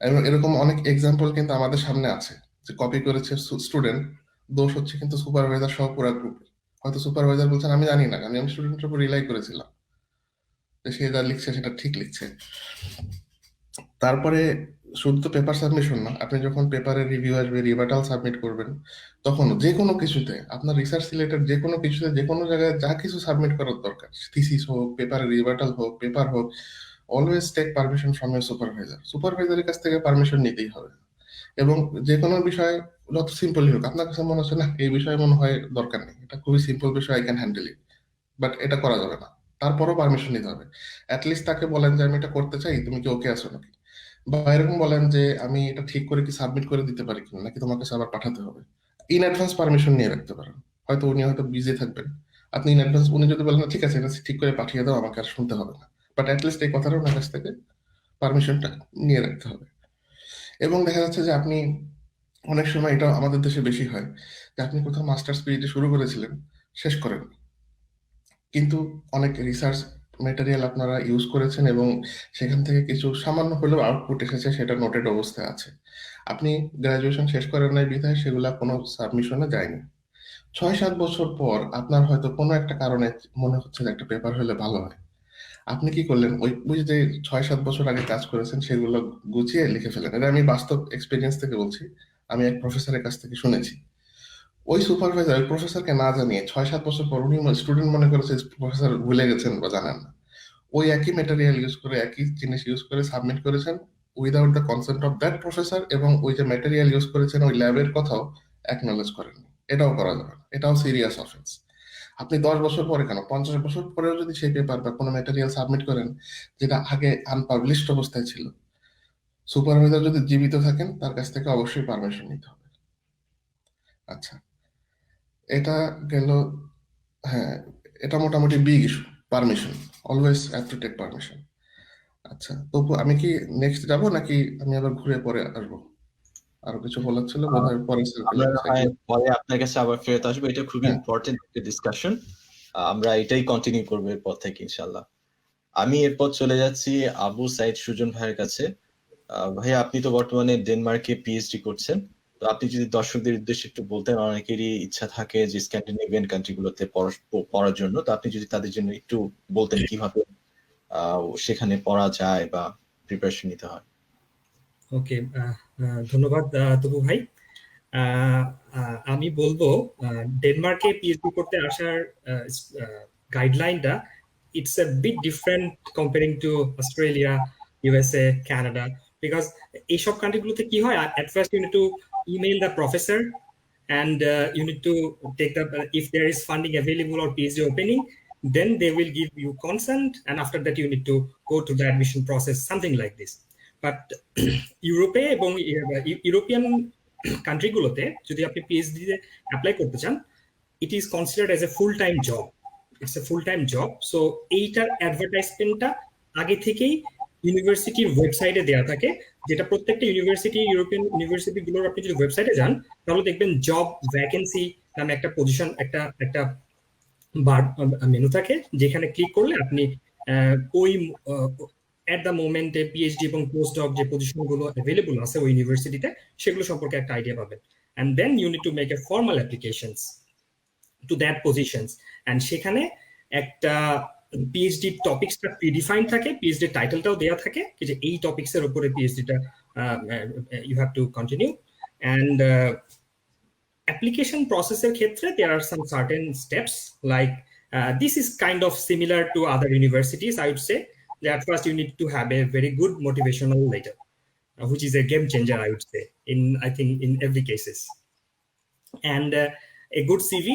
এবং এরকম অনেক এক্সাম্পল কিন্তু আমাদের সামনে আছে, যে কপি করেছে স্টুডেন্ট, দোষ হচ্ছে কিন্তু সুপারভাইজার সহ পুরো গ্রুপের। হয়তো সুপারভাইজার বলছেন আমি জানি না, আমি স্টুডেন্টের উপর রিলাই করেছিলাম যে সে যা লিখছে সেটা ঠিক লিখছে। তারপরে শুধু তো পেপার সাবমিশন না, আপনি যখন পেপারের রিভিউ আসবে, রিবাটাল সাবমিট করবেন, তখন যে কোনো কিছুতে, আপনার রিসার্চ রিলেটেড যে কোনো কিছুতে, যে কোনো জায়গায় যা কিছু সাবমিট করার দরকার, থিসিস হোক, পেপারের রিবাটাল হোক, পেপার হোক, always take permission from your supervisor. সুপারভাইজারের কাছ থেকে পারমিশন নিতেই হবে। এবং যে কোনো বিষয় যত সিম্পলই হোক, আপনার কাছে মনে হচ্ছে না এই বিষয়ে মনে হয় দরকার নেই, এটা খুবই সিম্পল বিষয়, I can handle it, but এটা করা যাবে না, তারপরও পারমিশন নিতে হবে। অ্যাটলিস্ট তাকে বলেন যে আমি এটা করতে চাই, তুমি কি ওকে আছো নাকি, বা এরকম বলেন যে আমি এটা ঠিক করে কি সাবমিট করে দিতে পারি কিনা, নাকি তোমাকে আবার পাঠাতে হবে। ইন অ্যাডভান্স পারমিশন নিয়ে রাখতে পারেন। হয়তো বিজি থাকবেন, আপনি ইন অ্যাডভান্স, উনি যদি বলেন ঠিক আছে এটা ঠিক করে পাঠিয়ে দাও, আমাকে আর শুনতে হবে না, বাট অ্যাটলিস্ট এই কথাটা ওনার কাছ থেকে পারমিশনটা নিয়ে রাখতে হবে। এবং দেখা যাচ্ছে যে আপনি অনেক সময়, এটা আমাদের দেশে বেশি হয়, যে আপনি কোথাও মাস্টার্স পিএইচডি শুরু করেছিলেন, শেষ করেন, কিন্তু অনেক রিসার্চ ম্যাটেরিয়াল আপনারা ইউজ করেছেন এবং সেখান থেকে কিছু সামান্য হলেও আউটপুট এসেছে, সেটা নোটেড অবস্থায় আছে। আপনি গ্রাজুয়েশন শেষ করেন নাই বিধায় সেগুলা কোনো সাবমিশনে যায়নি। 6-7 বছর পর আপনার হয়তো কোনো একটা কারণে মনে হচ্ছে যে একটা পেপার হলে ভালো হয়। আপনি কি করলেন, ওই যে 6-7 বছর আগে কাজ করেছেন সেগুলো গুছিয়ে লিখে ফেলেন। এটা আমি বাস্তব এক্সপিরিয়েন্স থেকে বলছি, আমি এক প্রফেসরের কাছ থেকে শুনেছি। ওই সুপারভাইজার ওই প্রফেসরকে না জানিয়ে 6-7 বছর পর উনি স্টুডেন্ট মনে করেছে প্রফেসর ভুলে গেছেন বা জানেন না, ওই একই ম্যাটেরিয়াল ইউজ করে, একই জিনিস ইউজ করে সাবমিট করেছেন without the consent of that professor, এবং ওই যে ম্যাটেরিয়াল ইউজ করেছেন ওই ল্যাবের কথাও অ্যাকনলেজ করেননি। এটাও করা যাবে না, এটাও সিরিয়াস অফেন্স। আপনি 10 বছর পরে কেন 50 বছর পরেও যদি সেই পেপার বা কোনো ম্যাটেরিয়াল সাবমিট করেন যেটা আগে আনপাবলিশড অবস্থায় ছিল, সুপারভাইজার যদি জীবিত থাকেন তার কাছ থেকে অবশ্যই পারমিশন নিতে হবে। আচ্ছা, এটা গেল। হ্যাঁ, এটা মোটামুটি big issue, permission, always have to take permission. আচ্ছা তবু আমি কি নেক্সট যাব নাকি আমি আবার ঘুরে পরে আসবো? আরো কিছু বলার ছিল আহ, বোধহয় পরে আমরা না হয় সাইকেল। পরে আপনার কাছে আবার ফেরত আসবো, এটা খুবই হ্যাঁ, ইম্পর্টেন্ট একটা ডিসকাশন। আমরা এটাই কন্টিনিউ করবো এরপর থেকে ইনশাল্লাহ। আমি এরপর চলে যাচ্ছি আবু সাইদ সুজন ভাইয়ের কাছে। ভাইয়া, আপনি তো বর্তমানে ডেনমার্কে পিএইচডি করছেন, তো আপনি যদি দর্শকদের উদ্দেশ্যে একটু বলতেন, অনেকেরই ইচ্ছা থাকে যে স্ক্যান্ডিনেভিয়ান কান্ট্রিগুলোতে পড়ার জন্য, তো আপনি যদি তাদের জন্য একটু বলতেন কিভাবে সেখানে পড়া যায় বা প্রিপারেশন নিতে হয়। ওকে, ধন্যবাদ তবু ভাই। আমি বলবো ডেনমার্কে পিএইচডি করতে আসার গাইডলাইনটা it's a bit different comparing to Australia, USA, Canada, because এইসব কান্ট্রিগুলোতে কি হয়, at first you need to email the professor and you need to take the if there is funding available or PhD opening, then they will give you consent, and after that you need to go to the admission process, something like this. But ইউরোপে এবং European কান্ট্রিগুলোতে যদি আপনি PhD তে apply করতে চান, it is considered as a full time job. It's a full time job. So এইটার অ্যাডভার্টাইজমেন্টটা আগে থেকেই ইউনিভার্সিটির ওয়েবসাইটে দেওয়া থাকে, যেটা প্রত্যেকটা ইউনিভার্সিটি, ইউরোপিয়ান ইউনিভার্সিটি গুলোর আপনি যদি ওয়েবসাইটে যান তাহলে দেখবেন জব ভ্যাকেন্সি নামে একটা পজিশন, একটা একটা মেনু থাকে, যেখানে ক্লিক করলে আপনি ওই এট দ্য মোমেন্টে পিএইচডি এবং পোস্ট ডক যে পজিশনগুলো অ্যাভেলেবল আছে ওই ইউনিভার্সিটিতে, সেগুলো সম্পর্কে একটা আইডিয়া পাবেন। And then you need to make a formal applications to that positions. And সেখানে একটা পিএইচডি টপিক্সটা প্রিডিফাইন্ড থাকে, পিএইচডি টাইটেলটাও দেওয়া থাকে যে এই টপিক্সের উপরে পিএইচডিটা you have to continue. And application processor ক্ষেত্রে there are some certain steps, like this is kind of similar to other universities. I would say that first you need to have a very good motivational letter, which is a game changer, I would say, in I think in every cases. And a good CV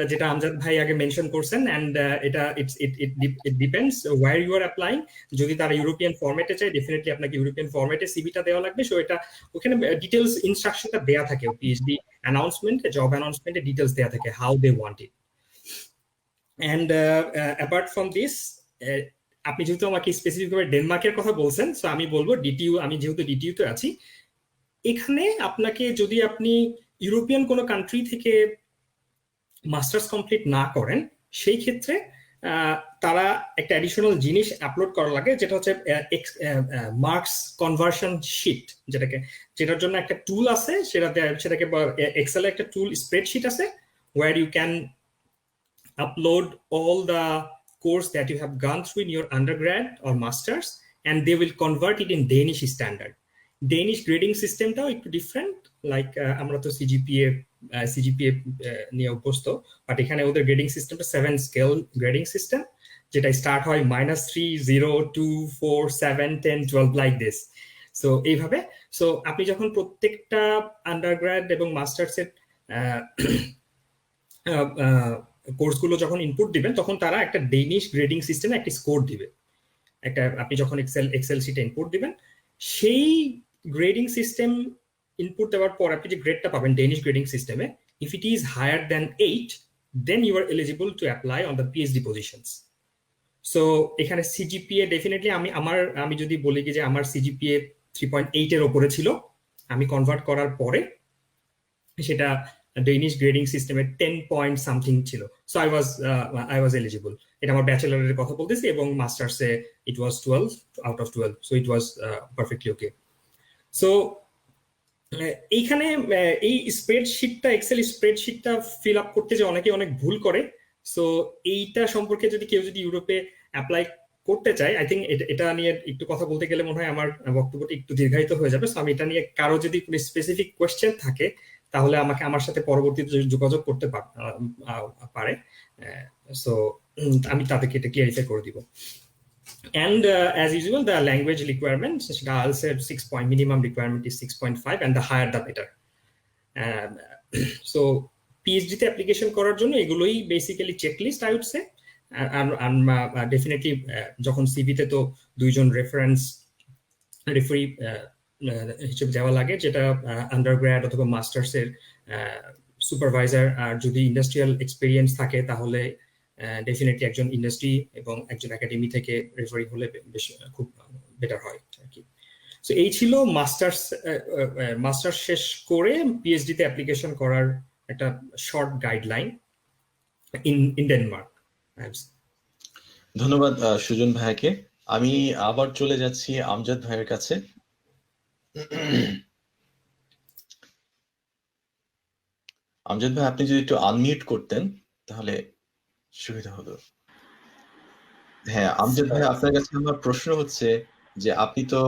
যেটা আমজাদ ভাই আগে mention করছেন, and এটা it depends where you are applying. যদি তারা European ফরম্যাটে চায়, definitely আপনাকে ইউরোপিয়ান ফরম্যাটে সিভিটা দেওয়া লাগবে। সো এটা ওখানে ডিটেলস ইনস্ট্রাকশনটা দেয়া থাকে, পিএইচডি অ্যানাউন্সমেন্ট, জব অ্যানাউন্সমেন্টে ডিটেলস দেয়া থাকে how they want it. And apart from this, আপনি যেহেতু আমাকে স্পেসিফিকভাবে ডেনমার্কের কথা বলছেন, সো আমি বলবো ডিটিইউ, আমি যেহেতু ডিটিইউতে আছি, এখানে আপনাকে যদি আপনি ইউরোপিয়ান কোনো কান্ট্রি থেকে মাস্টার্স কমপ্লিট না করেন, সেই ক্ষেত্রে তারা একটা অ্যাডিশনাল জিনিস আপলোড করা লাগে, যেটা হচ্ছে মার্কস কনভার্সন শিট, যেটার জন্য একটা টুল আছে, সেটাকে এক্সেল একটা টুল স্প্রেডশিট আছে, where you can upload all the course that you have gone through in your undergrad or masters, and they will convert it in Danish standard. Danish grading সিস্টেমটাও একটু different, like আমরা তো CGPA নিয়ে অভ্যস্ত, but এখানে ওদের grading সিস্টেমটা 7 scale grading system, যেটা স্টার্ট হয় -3, 0, 2, 4, 7, 10, 12 লাইক দিস। সো এইভাবে, সো আপনি যখন প্রত্যেকটা আন্ডারগ্র্যাড এবং মাস্টার্সের কোর্সগুলো যখন ইনপুট দিবেন, তখন তারা একটা ডেনিশ গ্রেডিং সিস্টেমে একটা স্কোর দিবে। একটা আপনি যখন এক্সেল শিটে ইনপুট দিবেন, সেই গ্রেডিং সিস্টেম ইনপুট দেওয়ার পর আপনি যে গ্রেডটা পাবেন ডেনিশ গ্রেডিং সিস্টেমে, if it is higher than 8, then you are eligible to apply on the PhD positions. So এখানে সিজিপিএ ডেফিনেটলি আমি যদি বলি যে আমার সিজিপিএ 3.8 এর ওপরে ছিল, আমি কনভার্ট করার পরে সেটা ডেনিশ গ্রেডিং সিস্টেমে 10 পয়েন্ট সামথিং ছিল। So I was eligible. এটা আমার ব্যাচেলারের কথা বলতেছি, এবং মাস্টার্সে ইট ওয়াজ 12 out of 12, so it was perfectly okay. So এইখানে এই স্প্রেডশিটটা, এক্সেল স্প্রেডশিটটা ফিল আপ করতে যে অনেকে অনেক ভুল করে। সো এইটা সম্পর্কে যদি কেউ যদি ইউরোপে অ্যাপ্লাই করতে চায়, আই থিঙ্ক এটা নিয়ে একটু কথা বলতে গেলে মনে হয় আমার বক্তব্যটা একটু দীর্ঘায়িত হয়ে যাবে। সো আমি এটা নিয়ে কারো যদি কোনো স্পেসিফিক কোয়েশ্চেন থাকে, তাহলে আমার সাথে পরবর্তীতে যোগাযোগ করতে পারে। সো আমি তাদেরকে এটা ক্লিয়ারিফাই করে দিব। And as usual, the language requirements, I'll say 6 point minimum requirement is 6.5, and the higher the better. So পিএইচডিতে অ্যাপ্লিকেশন করার জন্য এগুলোই basically checklist I would say. Definitely যখন সিভিতে তো দুইজন রেফারি হিসেবে দেওয়া লাগে, যেটা আন্ডারগ্র্যাড অথবা মাস্টার্স এর সুপারভাইজার। আর যদি ইন্ডাস্ট্রিয়াল এক্সপিরিয়েন্স থাকে তাহলে ডেফিনেটলি একজন ইন্ডাস্ট্রি এবং একজন একাডেমি থেকে রেফারি হলে বেশ খুব বেটার হয় আর কি। সো এই ছিল মাস্টার্স শেষ করে পিএইচডিতে অ্যাপ্লিকেশন করার একটা শর্ট গাইডলাইন ইন ডেনমার্ক। ধন্যবাদ সুজন ভাইকে। আমি আবার চলে যাচ্ছি আমজাদ ভাইয়ের কাছে। আমজাদ ভাই, আপনি যদি একটু আনমিউট করতেন তাহলে সুবিধা হতো। হ্যাঁ আমজাদ ভাই, আপনার কাছে আমার প্রশ্ন হচ্ছে যে আপনি তো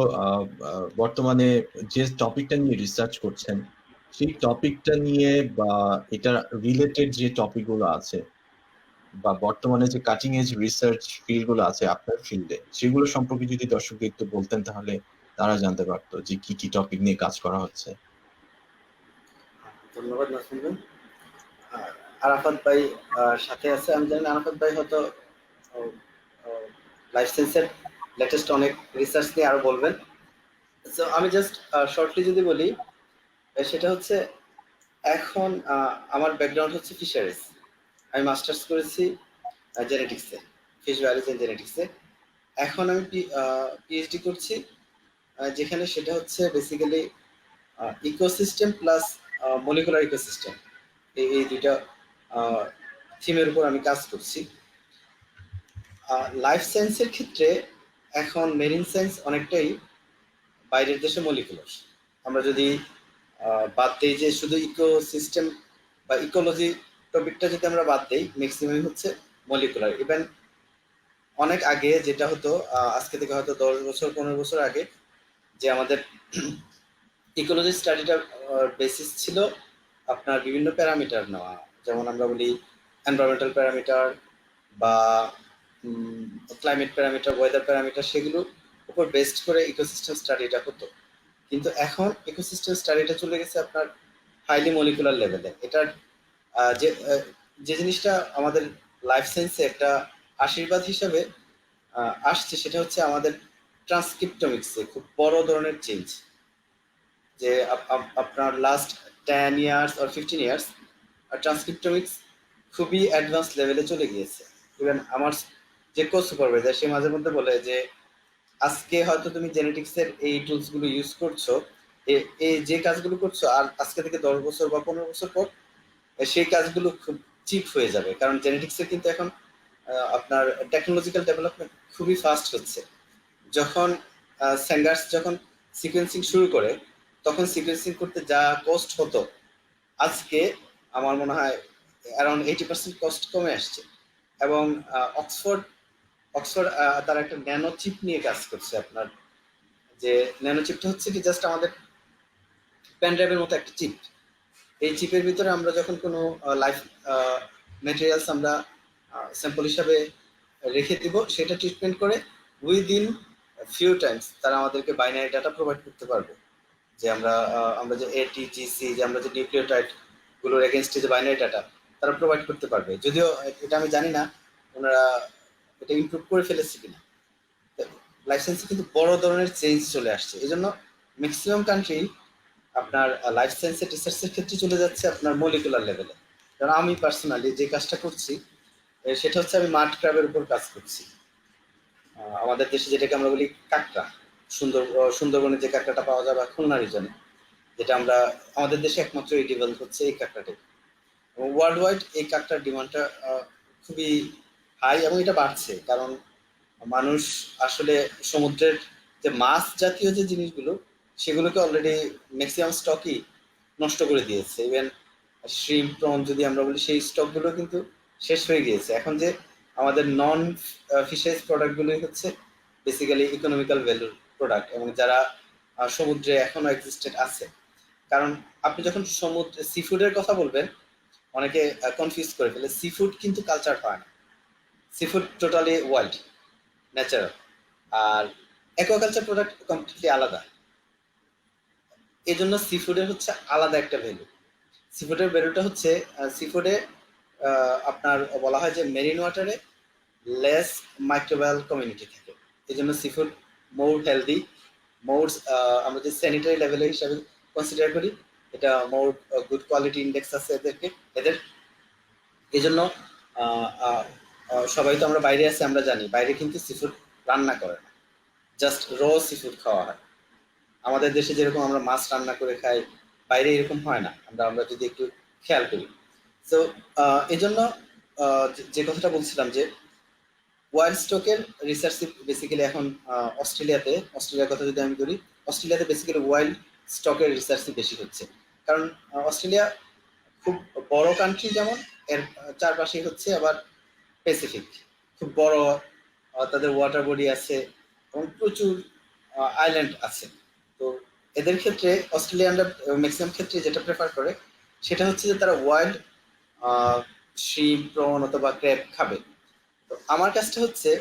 বর্তমানে যে টপিকটা নিয়ে রিসার্চ করছেন সেই টপিকটা নিয়ে বা এটা রিলেটেড যে টপিকগুলো আছে বা বর্তমানে যে কাটিং এজ রিসার্চ ফিল্ড গুলো আছে আপনার ফিল্ডে, সেগুলো সম্পর্কে যদি দর্শকদের একটু বলতেন তাহলে তারা জানতে পারতো যে কি কি টপিক নিয়ে কাজ করা হচ্ছে। ধন্যবাদ নাসিম ভাই। আরাফাত ভাই সাথে আছে, আমি জানি আরাফাত ভাই হয়তো লাইফ সায়েন্সের লেটেস্ট অনেক রিসার্চ নিয়ে আরো বলবেন। তো আমি জাস্ট শর্টলি যদি বলি, সেটা হচ্ছে এখন আমার ব্যাকগ্রাউন্ড হচ্ছে ফিশারিজ। আমি মাস্টার্স করেছি জেনেটিক্সে, ফিশ বায়োলজি এন্ড জেনেটিক্সে। এখন আমি পিএইচডি করছি যেখানে সেটা হচ্ছে basically ecosystem plus molecular ecosystem, এই দুইটা থিমের উপর আমি কাজ করছি। লাইফ সায়েন্সের ক্ষেত্রে এখন মেরিন সায়েন্স অনেকটাই বাইরের দেশে মলিকুলার। আমরা যদি বাদ দিই যে শুধু ইকোসিস্টেম বা ইকোলজি টপিকটা যদি আমরা বাদ দিই, ম্যাক্সিমাম হচ্ছে মলিকুলার। ইভেন অনেক আগে যেটা হতো, আজকে থেকে হয়তো 10 বছর 15 বছর আগে, যে আমাদের ইকোলজি স্টাডিটার বেসিস ছিল আপনার বিভিন্ন প্যারামিটার নেওয়া, যেমন আমরা বলি এনভায়রনমেন্টাল প্যারামিটার বা ক্লাইমেট প্যারামিটার, ওয়েদার প্যারামিটার, সেগুলোর উপর বেসড করে ইকোসিস্টেম স্টাডিটা হতো। কিন্তু এখন ইকোসিস্টেম স্টাডিটা চলে গেছে আপনার হাইলি মলিকুলার লেভেলে। এটার যে জিনিসটা আমাদের লাইফ সায়েন্সে একটা আশীর্বাদ হিসাবে আসছে, সেটা হচ্ছে আমাদের ট্রান্সক্রিপ্টোমিক্সে খুব বড় ধরনের চেঞ্জ। যে আপনার লাস্ট 10 ইয়ার্স আর 15 ইয়ার্স ট্রান্সক্রিপ্টোমিক্স খুবই অ্যাডভান্স লেভেলে চলে গিয়েছে। ইভেন আমার যে কো সুপারভাইজার সে মাঝে মধ্যে বলে যে আজকে হয়তো তুমি জেনেটিক্সের এই টুলসগুলো ইউজ করছো, এই যে কাজগুলো করছো, আর আজকে থেকে 10 বছর বা 15 বছর পর সেই কাজগুলো খুব চিপ হয়ে যাবে। কারণ জেনেটিক্সে কিন্তু এখন আপনার টেকনোলজিক্যাল ডেভেলপমেন্ট খুবই ফাস্ট হচ্ছে। যখন স্যাঙ্গার্স যখন সিকোয়েন্সিং শুরু করে, তখন সিকোয়েন্সিং করতে যা কস্ট হতো, আজকে আমার মনে হয় অ্যারাউন্ড 80% কস্ট কমে আসছে। এবং অক্সফোর্ড তারা একটা ন্যানো চিপ নিয়ে কাজ করছে। আপনার যে ন্যানো চিপটা হচ্ছে কি জাস্ট আমাদের পেন ড্রাইভের মতো একটা চিপ। এই চিপের ভিতরে আমরা যখন কোনো লাইফ ম্যাটেরিয়ালস আমরা স্যাম্পল হিসাবে রেখে দিব, সেটা ট্রিটমেন্ট করে উইদিন ফিউ টাইমস তারা আমাদেরকে বাইনারি ডাটা প্রোভাইড করতে পারবে। যে আমরা যে এটিজিসি, যে আমরা যে নিউক্লিওটাইড গুলোর এগেনস্টে যে বাইনারি ডাটা তারা প্রোভাইড করতে পারবে। যদিও এটা আমি জানি না ওনারা এটা ইমপ্রুভ করে ফেলেছে কিনা। লাইফ সায়েন্সে কিন্তু বড় ধরনের চেঞ্জ চলে আসছে। এই জন্য ম্যাক্সিমাম কান্ট্রি আপনার লাইফ সায়েন্সের রিসার্চের ক্ষেত্রে চলে যাচ্ছে আপনার মলিকুলার লেভেলে। কারণ আমি পার্সোনালি যে কাজটা করছি সেটা হচ্ছে আমি মাড ক্র্যাবের উপর কাজ করছি। আমাদের দেশে যেটাকে আমরা বলি কাঁকড়া, সুন্দরবনে যে কাঁকড়াটা পাওয়া যায় বা খুলনা রিজনে, যেটা আমরা আমাদের দেশে একমাত্র এই ডেভেলপ হচ্ছে এই কাঁকড়াটাই। এবং ওয়ার্ল্ড ওয়াইড এই কাঁকড়ার ডিমান্ডটা খুবই হাই এবং এটা বাড়ছে। কারণ মানুষ আসলে সমুদ্রের যে মাছ জাতীয় যে জিনিসগুলো, সেগুলোকে অলরেডি ম্যাক্সিমাম স্টকই নষ্ট করে দিয়েছে। ইভেন শ্রিম প্রন যদি আমরা বলি, সেই স্টকগুলো কিন্তু শেষ হয়ে গিয়েছে। এখন যে আমাদের নন ফিশারিজ প্রোডাক্টগুলোই হচ্ছে বেসিক্যালি ইকোনমিক্যাল ভ্যালুর প্রোডাক্ট, এবং যারা সমুদ্রে এখনো এক্সিস্টেড আছে। কারণ আপনি যখন সমুদ্রে সি ফুডের কথা বলবেন, অনেকে কনফিউজ করে ফেলে। সি ফুড কিন্তু কালচার পায় না, seafood totally wild, natural. আর অ্যাকোয়াকালচার প্রোডাক্ট কমপ্লিটলি আলাদা। এই জন্য সি ফুডের হচ্ছে আলাদা একটা ভ্যালু। সিফুডের ভ্যালুটা হচ্ছে সিফুডে আপনার বলা হয় যে মেরিন ওয়াটারে লেস মাইক্রোবায়াল কমিউনিটি থাকে, এই জন্য সিফুড মোর হেলদি, মোর আমরা যে স্যানিটারি লেভেলের হিসাবে কনসিডার করি, এটা মোর গুড কোয়ালিটি ইন্ডেক্স আছে এদের। এই জন্য সবাই তো আমরা বাইরে আছি, আমরা জানি বাইরে কিন্তু সিফুড রান্না করে না, জাস্ট র সিফুড খাওয়া হয়। আমাদের দেশে যেরকম আমরা মাছ রান্না করে খাই, বাইরে এরকম হয় না, আমরা যদি একটু খেয়াল করি। তো এই জন্য যে কথাটা বলছিলাম যে ওয়াইল্ড স্টকের রিসার্চ বেসিক্যালি এখন অস্ট্রেলিয়ার কথা যদি আমি করি, অস্ট্রেলিয়াতে বেসিক্যালি ওয়াইল্ড স্টকের রিসার্চ বেশি হচ্ছে, কারণ অস্ট্রেলিয়া খুব বড় কান্ট্রি, যেমন এর চারপাশে হচ্ছে আবার প্যাসিফিক, খুব বড় তাদের ওয়াটার বডি আছে এবং প্রচুর আইল্যান্ড আছে। তো এদের ক্ষেত্রে অস্ট্রেলিয়ানরা ম্যাক্সিমাম ক্ষেত্রে যেটা প্রেফার করে সেটা হচ্ছে যে তারা ওয়াইল্ড শ্রিম্প, প্রন অথবা ক্র্যাব খাবে। তো আমার কাজটা হচ্ছে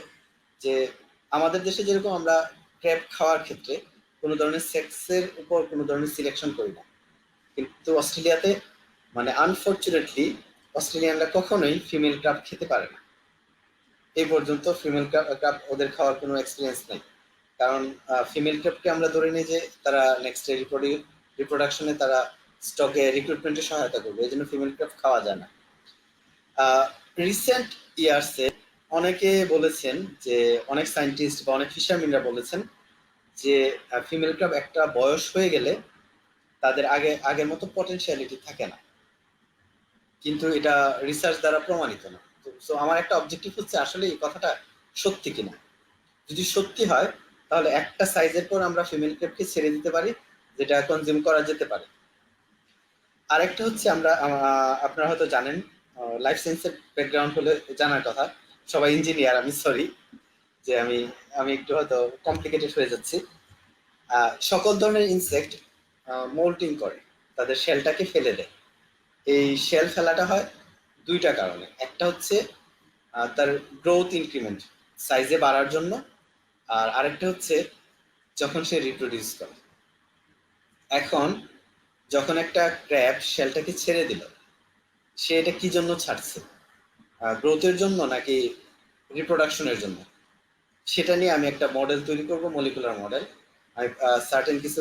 যে আমাদের দেশে যেরকম আমরা ক্র্যাব খাওয়ার ক্ষেত্রে কোনো ধরনের সেক্সের উপর কোনো ধরনের সিলেকশন করি না, কিন্তু অস্ট্রেলিয়াতে মানে আনফর্চুনেটলি অস্ট্রেলিয়ানরা কখনোই ফিমেল ক্র্যাব খেতে পারে না। এই পর্যন্ত ফিমেল ক্র্যাব ওদের খাওয়ার কোনো এক্সপিরিয়েন্স নেই, কারণ ফিমেল ক্র্যাবকে আমরা ধরে নিই যে তারা নেক্সট রিপ্রোডাকশনে তারা স্টকে রিক্রুটমেন্টে সহায়তা করবে, এই জন্য ফিমেল ক্র্যাব খাওয়া যায় না। রিসেন্ট ইয়ার্সে অনেকে বলেছেন যে, অনেক সায়েন্টিস্ট বা অনেক ফিশারম্যানরা বলেছেন যে ফিমেল ক্র্যাব একটা বয়স হয়ে গেলে তাদের আগের মতো পটেনশিয়ালিটি থাকে না, কিন্তু এটা রিসার্চ দ্বারা প্রমাণিত না। তো আমার একটা অবজেক্টিভ হচ্ছে আসলে এই কথাটা সত্যি কিনা। যদি সত্যি হয় তাহলে একটা সাইজের পর আমরা ফিমেল ক্র্যাবকে ছেড়ে দিতে পারি, যেটা কনজিউম করা যেতে পারে। আরেকটা হচ্ছে আপনারা হয়তো জানেন, লাইফ সায়েন্সের ব্যাকগ্রাউন্ড হলে জানার কথা, সবাই ইঞ্জিনিয়ার, আমি সরি যে আমি একটু হয়তো কমপ্লিকেটেড হয়ে যাচ্ছি। সকল ধরনের ইনসেক্ট মোল্টিং করে, তাদের শেলটাকে ফেলে দেয়। এই শেল ফেলাটা হয় দুইটা কারণে, একটা হচ্ছে তার গ্রোথ ইনক্রিমেন্ট, সাইজে বাড়ার জন্য, আর আরেকটা হচ্ছে যখন সে রিপ্রোডিউস করে। এখন যখন একটা ক্র্যাব শেলটাকে ছেড়ে দিল, সে এটা কি জন্য ছাড়ছে, গ্রোথের জন্য নাকি রিপ্রোডাকশনের জন্য, সেটা নিয়ে আমি একটা মডেল তৈরি করব, মলিকুলার মডেল। আমি সার্টেন কিছু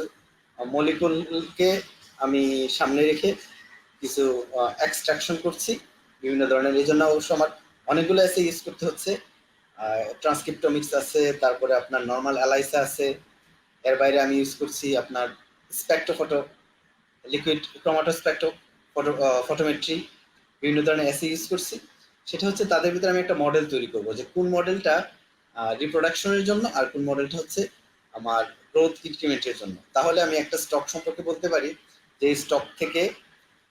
মলিকুলকে আমি সামনে রেখে কিছু এক্সট্রাকশন করছি বিভিন্ন ধরনের, এই জন্য অবশ্য আমার অনেকগুলো এসে ইউজ করতে হচ্ছে। ট্রান্সক্রিপ্টোমিক্স আছে, তারপরে আপনার নর্মাল অ্যালাইসা আছে, এর বাইরে আমি ইউজ করছি আপনার স্পেকট্রোফটো, লিকুইড ক্রোমাটোস্পেক্টো ফটোমেট্রি, বিভিন্ন ধরনের এসে ইউজ করছি। সেটা হচ্ছে তাদের ভিতরে আমি একটা মডেল তৈরি করব যে কোন মডেলটা রিপ্রোডাকশনের জন্য আর কোন মডেলটা হচ্ছে আমার গ্রোথ ইনক্রিমেন্টের জন্য। তাহলে আমি একটা স্টক সম্পর্কে বলতে পারি যে এই স্টক থেকে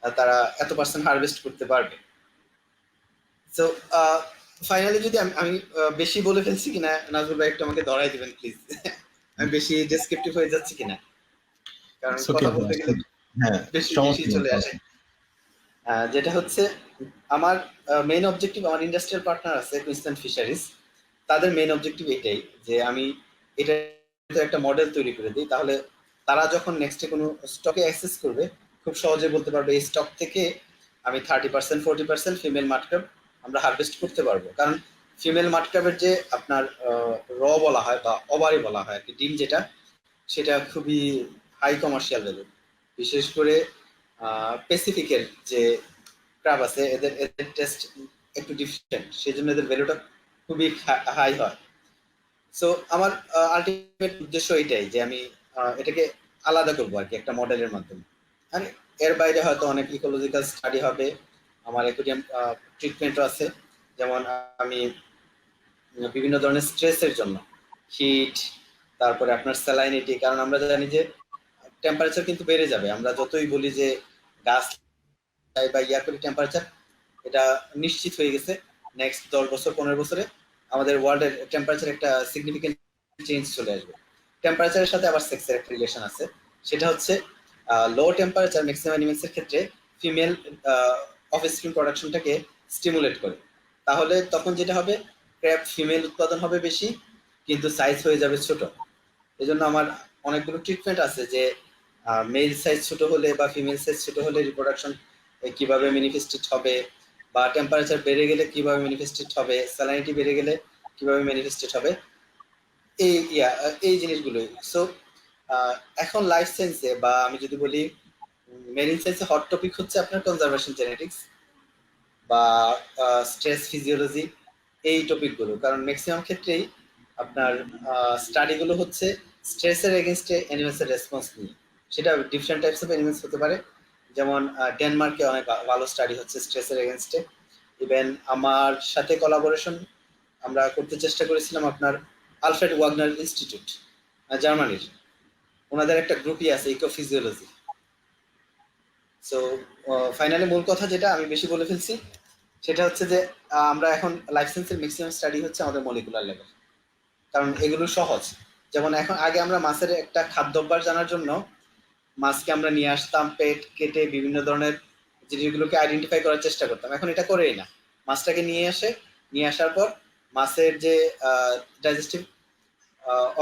তারা এত পার্সেন্ট হারভেস্ট করতে পারবে। সো ফাইনালি যদি আমি বেশি বলে ফেলছি কিনা নাজমুল ভাই একটু আমাকে ধরাই দিবেন প্লিজ, আমি বেশি ডেসক্রিপটিভ হয়ে যাচ্ছি কিনা, কারণ কথা বলতে গেলে বেশি বেশি চলে আসে। যেটা হচ্ছে আমার মেইন অবজেক্টিভ, আমার ইন্ডাস্ট্রিয়াল পার্টনার আছে কুইন্সল্যান্ড ফিশারিজ, তাদের মেইন অবজেক্টিভ এটাই যে আমি এটা একটা মডেল তৈরি করে দিই, তাহলে তারা যখন নেক্সটে কোনো স্টকে অ্যাক্সেস করবে খুব সহজে বলতে পারবে এই স্টক থেকে আমি 30% 40% ফিমেল মাটক্রাব আমরা হারভেস্ট করতে পারবো। কারণ ফিমেল মাটক্রাবের যে আপনার র বলা হয় বা ওভারি বলা হয় আর কি, ডিম যেটা, সেটা খুবই হাই কমার্শিয়াল ভ্যালু। বিশেষ করে প্যাসিফিকের যে ক্রাব আছে এদের টেস্ট একটু ডিফারেন্ট, সেই জন্য এদের ভ্যালুটা খুবই হাই হয়। সো আমার আলটিমেট উদ্দেশ্য এটাই যে আমি এটাকে আলাদা করবো আর কি একটা মডেলের মাধ্যমে। আর এর বাইরে হয়তো অনেক ইকোলজিক্যাল স্টাডি হবে, আমার অ্যাকুয়ারিয়াম ট্রিটমেন্টও আছে, যেমন আমি বিভিন্ন ধরনের স্ট্রেসের জন্য হিট, তারপরে আপনার স্যালাইনিটি, কারণ আমরা জানি যে টেম্পারেচার কিন্তু বেড়ে যাবে, আমরা যতই বলি যে গাছ বা ইয়া করি টেম্পারেচার, এটা নিশ্চিত হয়ে গেছে নেক্সট 10 বছর 15 বছরে আমাদের ওয়ার্ল্ডের টেম্পারেচার একটা সিগনিফিকেন্ট চেঞ্জ চলে আসবে। টেম্পারেচারের সাথে আবার সেক্সের একটা রিলেশন আছে, সেটা হচ্ছে লো টেম্পারেচার ম্যাক্সিমাম অ্যানিমেলসের ক্ষেত্রে ফিমেল অফস্প্রিং প্রোডাকশনটাকে স্টিমুলেট করে, তাহলে তখন যেটা হবে ক্র্যাব ফিমেল উৎপাদন হবে বেশি কিন্তু সাইজ হয়ে যাবে ছোট। এই জন্য আমার অনেকগুলো ট্রিটমেন্ট আছে যে মেল সাইজ ছোট হলে বা ফিমেল সাইজ ছোট হলে রিপ্রোডাকশন কিভাবে ম্যানিফেস্টেড হবে, বা টেম্পারেচার বেড়ে গেলে কিভাবে ম্যানিফেস্টেড হবে, স্যালাইনিটি বেড়ে গেলে কিভাবে ম্যানিফেস্টেড হবে, এই জিনিসগুলোই। সো এখন লাইফ সায়েন্সে, বা আমি যদি বলি মেরিন সায়েন্সে, হট টপিক হচ্ছে আপনার কনজারভেশন জেনেটিক্স বা স্ট্রেস ফিজিওলজি, এই টপিকগুলো। কারণ ম্যাক্সিমাম ক্ষেত্রেই আপনার স্টাডিগুলো হচ্ছে স্ট্রেসের এগেনস্টে অ্যানিমেলসের রেসপন্স নিয়ে। সেটা ডিফারেন্ট টাইপস অফ অ্যানিমেলস হতে পারে, যেমন ডেনমার্কে অনেক ভালো স্টাডি হচ্ছে স্ট্রেসের এগেনস্টে। ইভেন আমার সাথে কোলাবোরেশন আমরা করতে চেষ্টা করেছিলাম আপনার আলফ্রেড ওয়াগনার ইনস্টিটিউট, জার্মানির, ওনাদের একটা গ্রুপই আছে ইকোফিজিওলজি। সো ফাইনালি মূল কথা যেটা আমি বেশি বলে ফেলছি, সেটা হচ্ছে যে আমরা এখন লাইফ সায়েন্সের ম্যাক্সিমাম স্টাডি হচ্ছে আমাদের মলিকুলার লেভেল, কারণ এগুলো সহজ। যেমন এখন আগে আমরা মাছের একটা খাদ্যাভ্যাস জানার জন্য মাছকে আমরা নিয়ে আসতাম, পেট কেটে বিভিন্ন ধরনের জিনিসগুলোকে আইডেন্টিফাই করার চেষ্টা করতাম। এখন এটা করেই না, মাছটাকে নিয়ে আসার পর মাছের যে ডাইজেস্টিভ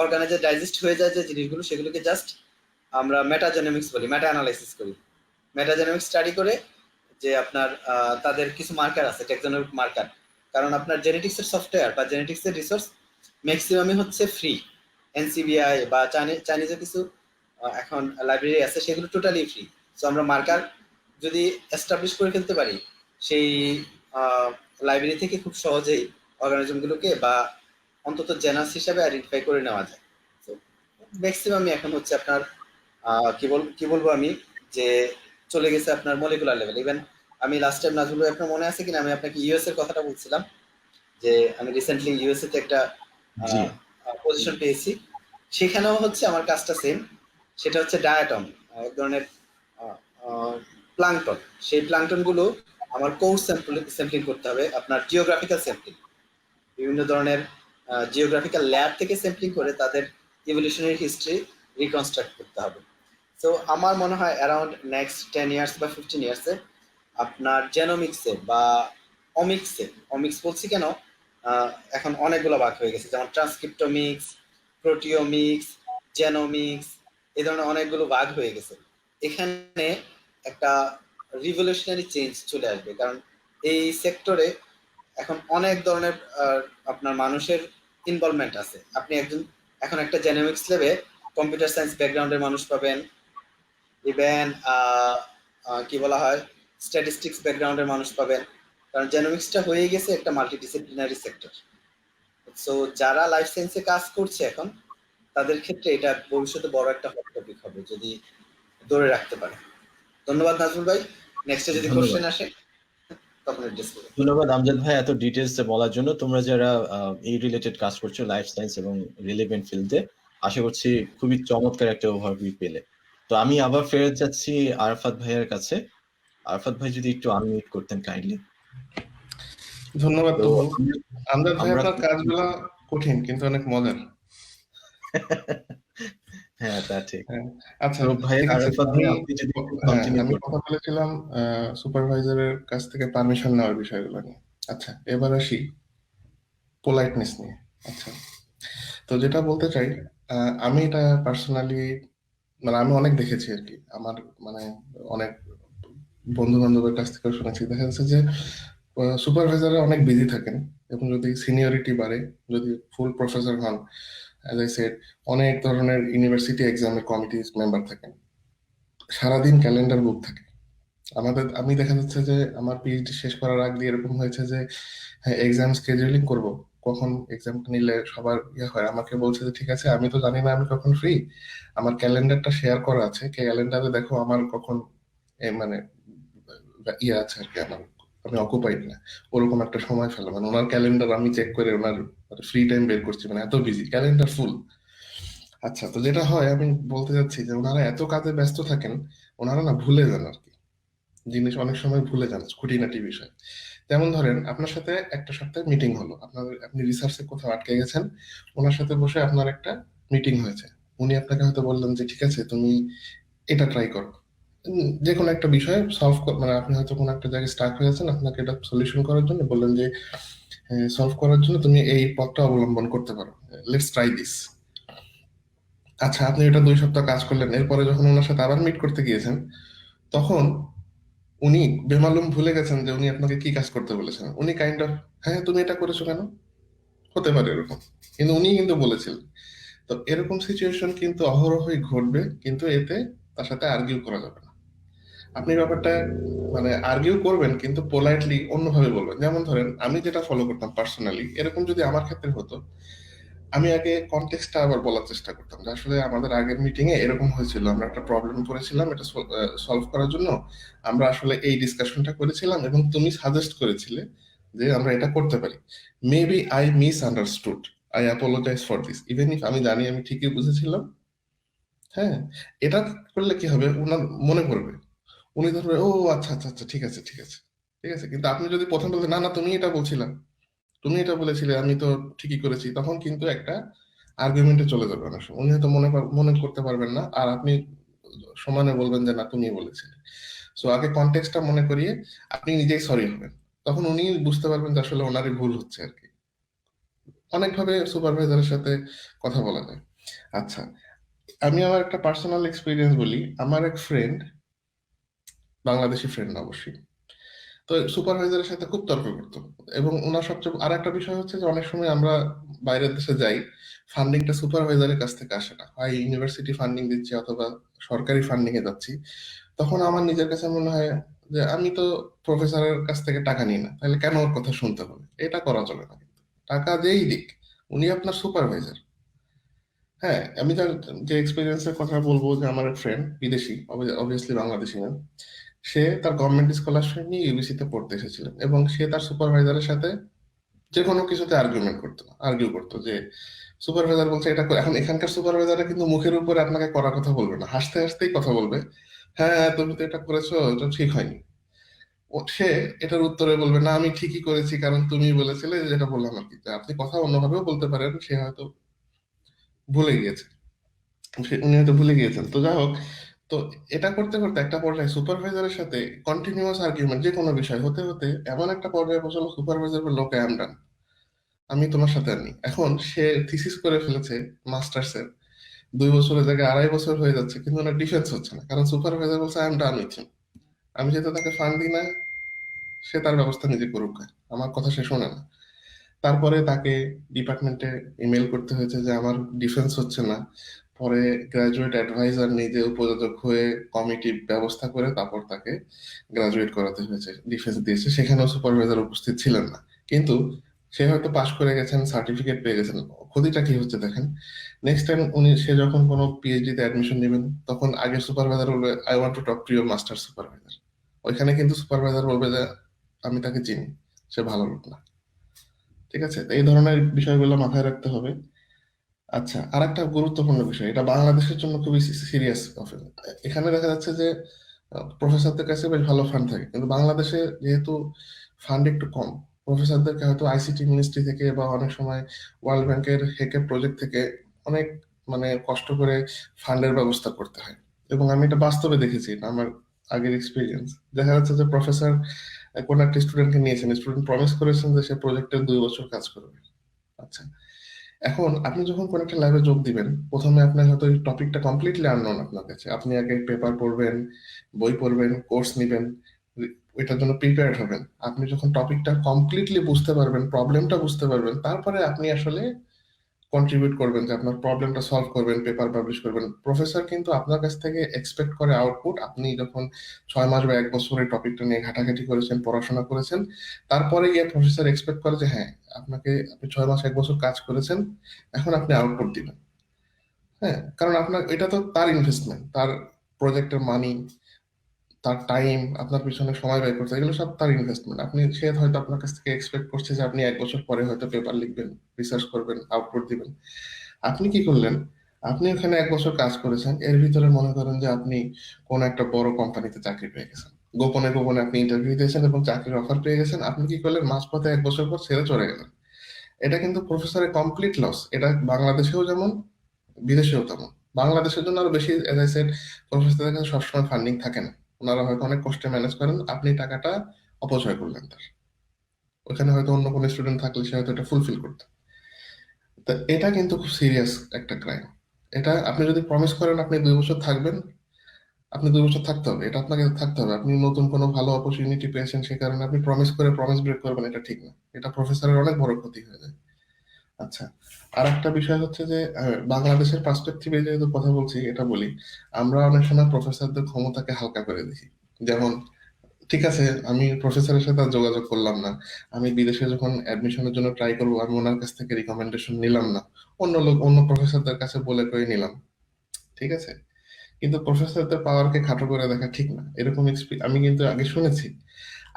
অর্গানে যে ডাইজেস্ট হয়ে যায় যে জিনিসগুলো, সেগুলোকে জাস্ট আমরা মেটাজেনোমিক্স বলি, মেটা অ্যানালাইসিস করি। মেটাজেনোমিক্স স্টাডি করে যে আপনার তাদের কিছু মার্কার আছে, টেক্সোনমিক মার্কার। কারণ আপনার জেনেটিক্সের সফটওয়্যার বা জেনেটিক্সের রিসোর্স ম্যাক্সিমামই হচ্ছে ফ্রি। এনসিবিআই বা চাইনিজের কিছু এখন লাইব্রেরি আছে, সেগুলো টোটালি ফ্রি। সো আমরা মার্কার যদি এস্টাবলিশ করে ফেলতে পারি, সেই লাইব্রেরি থেকে খুব সহজেই অর্গানিজমগুলোকে বা অন্তত জেনাস হিসাবে আইডেন্টিফাই করে নেওয়া যায়। তো ম্যাক্সিমামই এখন হচ্ছে আপনার কি বলবো আমি, যে চলে গেছে আপনার মলিকুলার লেভেল। ইভেন আমি লাস্ট টাইম নাজমুল ভাই, আপনার মনে আছে কিনা, আমি আপনাকে ইউএস এর কথাটা বলছিলাম যে আমি রিসেন্টলি ইউএসএ তে একটা জি পজিশন পেয়েছি। সেখানেও হচ্ছে আমার কাজটা সেম। সেটা হচ্ছে ডায়াটম, এক ধরনের প্লাঙ্কটন। সেই প্লাঙ্কটন গুলো আমার কোর্স স্যাম্পলিং করতে হবে, আপনার জিওগ্রাফিক্যাল স্যাম্পলিং, বিভিন্ন ধরনের জিওগ্রাফিক্যাল ল্যাব থেকে স্যাম্পলিং করে তাদের ইভলিউশনারি হিস্ট্রি রিকনস্ট্রাক্ট করতে হবে। তো আমার মনে হয় অ্যারাউন্ড নেক্সট 10 ইয়ার্স বা 15 ইয়ার্সে আপনার জেনোমিক্সে বা অমিক্স বলছি কেন, এখন অনেকগুলো ভাগ হয়ে গেছে, যেমন ট্রান্সক্রিপ্টোমিক্স, প্রোটিওমিক্স, জেনোমিক্স, এই ধরনের অনেকগুলো ভাগ হয়ে গেছে। এখানে একটা রিভলিউশনারি চেঞ্জ চলে আসবে, কারণ এই সেক্টরে এখন অনেক ধরনের আপনার মানুষের ইনভলভমেন্ট আছে। আপনি এখন একটা জেনোমিক্স ল্যাবে কম্পিউটার সায়েন্স ব্যাকগ্রাউন্ডের মানুষ পাবেন, ইভেন কি বলা হয় স্ট্যাটিস্টিক্স ব্যাকগ্রাউন্ডের মানুষ পাবেন, কারণ জেনোমিক্সটা হয়ে গেছে একটা মাল্টিডিসিপ্লিনারি সেক্টর। সো যারা লাইফ সায়েন্সে কাজ করছে এখন, তাদের ক্ষেত্রে এটা ভবিষ্যতে বড় একটা হট টপিক হবে যদি ধরে রাখতে পারে। ধন্যবাদ নাজমুল ভাই। নেক্সটে যদি ধন্যবাদ। কোশ্চেন আসে তখন অ্যাড্রেস করবেন। ধন্যবাদ আমজাদ ভাই এত ডিটেলসে বলার জন্য। তোমরা যারা এই রিলেটেড কাজ করছো লাইফ সায়েন্স এবং রিলেভেন্ট ফিল্ডে, আশা করছি খুবই চমৎকার একটা ওভারভিউ পেলে। তো আমি আবার ফেরত যাচ্ছি আরাফাত ভাইয়ের কাছে। আরাফাত ভাই যদি একটু আনমিউট করতেন কাইন্ডলি। ধন্যবাদ তো তপু। আমজাদ ভাই, আমরা আপনার কাজগুলো কঠিন কিন্তু অনেক মজার। হ্যাঁ তা ঠিক। হ্যাঁ, আচ্ছা তো ভাই ঠিক আছে। আরাফাত ভাই আপনি যদি কন্টিনিউ আমি করতেন। কথা বলেছিলাম সুপারভাইজারের কাছ থেকে পারমিশন নেওয়ার বিষয়গুলো নিয়ে। আচ্ছা, এবার আসি পোলাইটনেস নিয়ে। আচ্ছা, তো যেটা বলতে চাই, আমি এটা পার্সোনালি, মানে আমি অনেক দেখেছি আর কি, আমার মানে অনেক বন্ধু বান্ধবের কাছ থেকে শুনেছি। দেখা যাচ্ছে যে সুপারভাইজাররা অনেক বিজি থাকেন, এবং যদি সিনিয়রিটি বাড়ে, যদি ফুল প্রফেসর হন, অ্যাজ আই সেড, অনেক ধরনের ইউনিভার্সিটি এক্সামের কমিটি মেম্বার থাকেন, সারাদিন ক্যালেন্ডার বুক থাকে। আমি দেখা যাচ্ছে যে আমার পিএইচডি শেষ করার আগ দিয়ে এরকম হয়েছে যে হ্যাঁ, এক্সাম স্কেজুলিং করব, কখন এক্সামটা নিলে সবার ইয়ে হয়, আমাকে বলছে যে ঠিক আছে, আমি তো জানি না আমি কখন ফ্রি, আমার ক্যালেন্ডারটা শেয়ার করা আছে, ক্যালেন্ডারে দেখো আমার কখন মানে ইয়ে আছে আর কি, আমি অকুপাইড না, ওরকম একটা সময় ফেলা, মানে ওনার ক্যালেন্ডার আমি চেক করে ওনার ফ্রি টাইম বের করছি, মানে এত বিজি, ক্যালেন্ডার ফুল। আচ্ছা, তো যেটা হয়, আমি বলতে চাচ্ছি যে ওনারা এত কাজে ব্যস্ত থাকেন, ওনারা না ভুলে যান আর কি, জিনিস অনেক সময় ভুলে যান, খুঁটিনাটি বিষয়। যেমন ধরেন, আপনার সাথে একটা সপ্তাহে মিটিং হলো, আপনি রিসার্চে কোথাও আটকে গেছেন, ওনার সাথে বসে আপনার একটা মিটিং হয়েছে, উনি আপনাকে হয়তো বললেন যে ঠিক আছে, তুমি এটা ট্রাই করো, যে কোনো একটা বিষয় সলভ, মানে আপনি হয়তো কোনো একটা জায়গায় স্টাক হয়ে আছেন, আপনাকে এটা সলিউশন করার জন্য বললেন যে সলভ করার জন্য তুমি এই পথটা অবলম্বন করতে পারো, লেটস ট্রাই দিস। আচ্ছা, আপনি এটা 2 সপ্তাহ কাজ করলেন, এরপরে যখন ওনার সাথে আবার মিট করতে গিয়েছেন, তখন উনি বেমালুম ভুলে গেছেন যে উনি আপনাকে কি কাজ করতে বলেছেন। উনি কাইন্ড অফ, হ্যাঁ তুমি এটা করেছো কেন, হতে পারে এরকম, কিন্তু উনি কিন্তু বলেছিলেন। তো এরকম সিচুয়েশন কিন্তু অহরহই ঘটবে, কিন্তু এতে তার সাথে আর্গিউ করা যাবে না। আপনি ব্যাপারটা মানে আর্গিউ করবেন, কিন্তু পোলাইটলি অন্যভাবে বলবেন। যেমন ধরেন আমি যেটা ফলো করতাম পার্সোনালি, এরকম যদি আমার ক্ষেত্রে হতো, আমি আগে কনটেক্সটটা আবার বলার চেষ্টা করতাম যে আসলে আমাদের আগের মিটিং এ এরকম হয়েছিল, আমরা একটা প্রবলেম করেছিলাম, এটা সলভ করার জন্য আমরা আসলে এই ডিসকাশনটা করেছিলাম এবং তুমি সাজেস্ট করেছিলে যে আমরা এটা করতে পারি। Maybe I misunderstood, I apologise for this, even if আমি জানি আমি ঠিকই বুঝেছিলাম। হ্যাঁ, এটা করলে কি হবে, ওনার মনে পড়বে, উনি ধরবে ও আচ্ছা আচ্ছা আচ্ছা, ঠিক আছে ঠিক আছে ঠিক আছে। কিন্তু আপনি যদি প্রথম বলতে না না তুমি এটা বলছিলা, তুমি এটা বলেছিলে, আমি তো ঠিকই করেছি, তখন কিন্তু একটা আর্গুমেন্টে চলে যাবে অনেক সময়। উনি হয়তো মনে করতে পারবেন না, আর আপনি সমানে বলবেন যে না তুমি বলেছিলে। সো আগে কনটেক্সটটা মনে করিয়ে আপনি নিজেই সরি হবেন, তখন উনি বুঝতে পারবেন যে আসলে ওনারই ভুল হচ্ছে আর কি। অনেকভাবে সুপারভাইজারের সাথে কথা বলা যায়। আচ্ছা, আমি আমার একটা পার্সোনাল এক্সপিরিয়েন্স বলি। আমার এক ফ্রেন্ড, বাংলাদেশি ফ্রেন্ড অবশ্যই, তো সুপারভাইজারের সাথে খুব তর্ক করতো। এবং ওনার সবচেয়ে আর একটা বিষয় হচ্ছে যে অনেক সময় আমরা বাইরের দেশে যাই, ফান্ডিংটা সুপারভাইজারের কাছ থেকে আসে না, হয় ইউনিভার্সিটি ফান্ডিং দিচ্ছে অথবা সরকারি ফান্ডিং এ যাচ্ছি। তখন আমার নিজের কাছে মনে হয় যে আমি তো প্রফেসরের কাছ থেকে টাকা নিই না, তাহলে কেন ওর কথা শুনতে হবে? এটা করা চলে না কিন্তু। টাকা যেই দিক, উনি আপনার সুপারভাইজার। হ্যাঁ, আমি তার যে এক্সপিরিয়েন্সের কথা বলবো, যে আমার এক ফ্রেন্ড বিদেশি, অবভিয়াসলি বাংলাদেশি না, সে তার গভর্নমেন্ট স্কলারশিপ নিয়ে ইউবিসি তে পড়তে এসেছিলেন এবং সে তার সুপারভাইজারের সাথে যে কোনো কিছুতে আর্গুমেন্ট করতো যে সুপারভাইজার বলছে এটা এখন এখানকার সুপারভাইজাররা কিন্তু মুখের উপরে আপনাকে করার কথা বলবে না, হাসতে হাসতেই কথা বলবে। হ্যাঁ তুমি তো এটা করেছো, এটা ঠিক হয়নি। সে এটার উত্তরে বলবে না আমি ঠিকই করেছি, কারণ তুমি বলেছিলে, যেটা বললাম আর কি, যে আপনি কথা অন্যভাবেও বলতে পারেন, সে হয়তো ভুলে গিয়েছে, উনি হয়তো ভুলে গিয়েছেন। তো যাই হোক, তো এটা করতে করতে একটা পর্যায়ে সুপারভাইজারের সাথে কন্টিনিউয়াস আর্গুমেন্ট যে কোনো বিষয় হতে হতে এমন একটা পর্যায়ে পৌঁছালো, সুপারভাইজার বলল ওকে আই এম ডান, আমি তোমার সাথে আর নেই। এখন সে থিসিস করে ফেলেছে মাস্টার্স এর, 2 বছরের জায়গায় 2.5 বছর হয়ে যাচ্ছে, কিন্তু ওনার ডিফেন্স হচ্ছে না, কারণ সুপারভাইজার বলছে I am done with him. আমি যেহেতু তাকে ফান্ড দিই না, সে তার ব্যবস্থা নিজে করুক, আমার কথা সে শোনে না। তারপরে তাকে ডিপার্টমেন্টে ইমেল করতে হয়েছে যে আমার ডিফেন্স হচ্ছে না। পরে গ্রাজুয়েট অ্যাডভাইজার নিজে উপযোজক হয়ে কমিটি ব্যবস্থা করে তারপর তাকে গ্রাজুয়েট করাতে হয়েছে, ডিফেন্স দিয়েছে, সেখানেও সুপারভাইজার উপস্থিত ছিলেন না। কিন্তু সে হয়তো পাশ করে গেছেন, সার্টিফিকেট পেয়ে গেছেন। ক্ষতিটা কি হচ্ছে দেখেন, নেক্সট টাইম সে যখন কোনো পিএইচডি তে অ্যাডমিশন নেবেন, তখন আগে সুপারভাইজার বলবে I want to talk to your master supervisor. ওইখানে কিন্তু সুপারভাইজার বলবে যে আমি তাকে চিনি, সে ভালো লোক না। ঠিক আছে, তো এই ধরনের বিষয়গুলো মাথায় রাখতে হবে। আচ্ছা, আর একটা গুরুত্বপূর্ণ বিষয়, এটা বাংলাদেশের জন্য খুবই সিরিয়াস অফেন্স। এখানে দেখা যাচ্ছে যে প্রফেসরদের কাছে বেশ ভালো ফান্ড থাকে, কিন্তু বাংলাদেশে যেহেতু ফান্ড একটু কম, প্রফেসরদেরকে হয়তো আইসিটি মিনিস্ট্রি থেকে বা অনেক সময় ওয়ার্ল্ড ব্যাংকের হেকে প্রজেক্ট থেকে অনেক মানে কষ্ট করে ফান্ডের ব্যবস্থা করতে হয়। এবং আমি এটা বাস্তবে দেখেছি, এটা আমার আগের এক্সপিরিয়েন্স। দেখা যাচ্ছে যে প্রফেসর কোন একটা স্টুডেন্টকে নিয়েছেন, স্টুডেন্ট প্রমিস করেছেন যে সে প্রজেক্টের 2 বছর কাজ করবে। আচ্ছা, এখন আপনি যখন কোন একটা ল্যাবে যোগ দিবেন, প্রথমে আপনার হয়তো এই টপিকটা কমপ্লিটলি আননোন আপনার কাছে, আপনি আগে পেপার পড়বেন, বই পড়বেন, কোর্স নিবেন, ওইটার জন্য প্রিপেয়ার্ড হবেন। আপনি যখন টপিকটা কমপ্লিটলি বুঝতে পারবেন, প্রবলেমটা বুঝতে পারবেন, তারপরে আপনি আসলে কন্ট্রিবিউট করবেন, যে আপনার প্রবলেমটা সলভ করবেন, পেপার পাবলিশ করবেন। প্রফেসর কিন্তু আপনার কাছ থেকে এক্সপেক্ট করে আউটপুট, আপনি যখন 6 মাস বা 1 বছর এই টপিকটা নিয়ে ঘাটাঘাটি করেছেন, পড়াশোনা করেছেন, তারপরে গিয়ে প্রফেসর এক্সপেক্ট করে যে হ্যাঁ আপনি 6 মাস 1 বছর কাজ করেছেন, এখন আপনি আউটপুট দিবেন। হ্যাঁ, কারণ আপনার এটা তো তার ইনভেস্টমেন্ট, তার প্রজেক্টের মানি, তার টাইম, আপনার পিছনে সময় ব্যয় করছে, এগুলো সব তার ইনভেস্টমেন্ট। সে হয়তো আপনার কাছ থেকে এক্সপেক্ট করছে যে আপনি 1 বছর পরে হয়তো পেপার লিখবেন, রিসার্চ করবেন, আউটপুট দিবেন। আপনি কি করলেন, আপনি ওখানে 1 বছর কাজ করেছেন, এর ভিতরে মনে করেন যে আপনি কোন একটা বড় কোম্পানিতে চাকরি পেয়ে গেছেন, গোপনে গোপনে আপনি ইন্টারভিউ দিয়েছেন এবং চাকরির অফার পেয়ে গেছেন। আপনি কি করলেন, মাঝপথে 1 বছর পর ছেড়ে চলে গেলেন। এটা কিন্তু প্রফেসরের কমপ্লিট লস। এটা বাংলাদেশেও যেমন, বিদেশেও তেমন। বাংলাদেশের জন্য আরো বেশি, এজ আই সেড, প্রফেসরদের কাছে সবসময় ফান্ডিং থাকে না, ওনারা হয়তো অনেক কষ্টে ম্যানেজ করেন, আপনি টাকাটা অপচয় করলেন তার। ওখানে হয়তো অন্য কোনো স্টুডেন্ট থাকলে সে হয়তো এটা ফুলফিল করতো। তা এটা কিন্তু খুব সিরিয়াস একটা ক্রাইম। এটা আপনি যদি প্রমিস করেন আপনি 2 বছর থাকবেন, আপনি 2 বছর থাকতে হবে, এটা আপনাকে থাকতে হবে। আপনি নতুন কোনো ভালো অপরচুনিটি পেয়েছেন, সে কারণে আপনি প্রমিস ব্রেক করবেন, এটা ঠিক না। এটা প্রফেসরের অনেক বড় ক্ষতি হয়ে যায়। আচ্ছা, আর একটা বিষয় হচ্ছে যে বাংলাদেশের পার্সপেক্টিভে যেহেতু কথা বলছি, এটা বলি, আমরা অনেক সময় প্রফেসরদের ক্ষমতাকে হালকা করে দেখি। যেমন, ঠিক আছে, আমি প্রফেসরের সাথে আর যোগাযোগ করলাম না, আমি বিদেশে যখন অ্যাডমিশনের জন্য ট্রাই করবো, আমি ওনার কাছ থেকে রিকমেন্ডেশন নিলাম না, অন্য প্রফেসরদের কাছে বলে করে নিলাম, ঠিক আছে। কিন্তু প্রফেসরদের পাওয়ারকে খাটো করে দেখা ঠিক না। এরকম আমি কিন্তু আগে শুনেছি।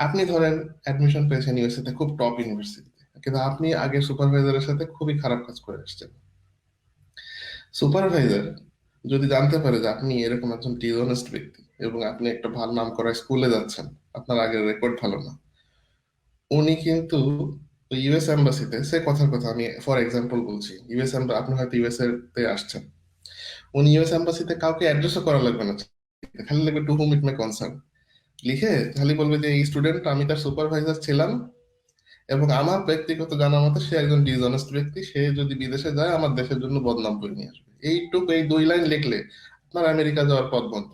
আপনি ধরেন অ্যাডমিশন পেয়েছেন ইউএসএ তে, খুব টপ ইউনিভার্সিটিতে, কিন্তু আপনি আগে সুপারভাইজারের সাথে খুবই খারাপ কাজ করে আসছেন। সুপারভাইজার যদি জানতে পারে যে আপনি এরকম একজন ডিসঅনেস্ট ব্যক্তি এবং আপনি একটা ভালো নাম করা স্কুলে যাচ্ছেন, আপনার আগের রেকর্ড ভালো না, উনি কিন্তু ইউএস এম্বাসিতে, সে কথার কথা আমি ফর এক্সাম্পল বলছি, আপনি হয়তো ইউএসএ তে আসছেন, উনি ইউএস এম্বাসিতে কাউকে অ্যাড্রেসও করা লাগবে না, খালি লাগবে টু হুম ইট মে কনসার্ন লিখে খালি বলবে যে এই স্টুডেন্ট, আমি তার সুপারভাইজার ছিলাম এবং আমার ব্যক্তিগত জানা মতে সে একজন ডিসঅনেস্ট ব্যক্তি, সে যদি বিদেশে যায় আমার দেশের জন্য বদনাম করে নিয়ে আসবে। এই 2 লাইন লিখলে আপনার আমেরিকা যাওয়ার পথ বন্ধ,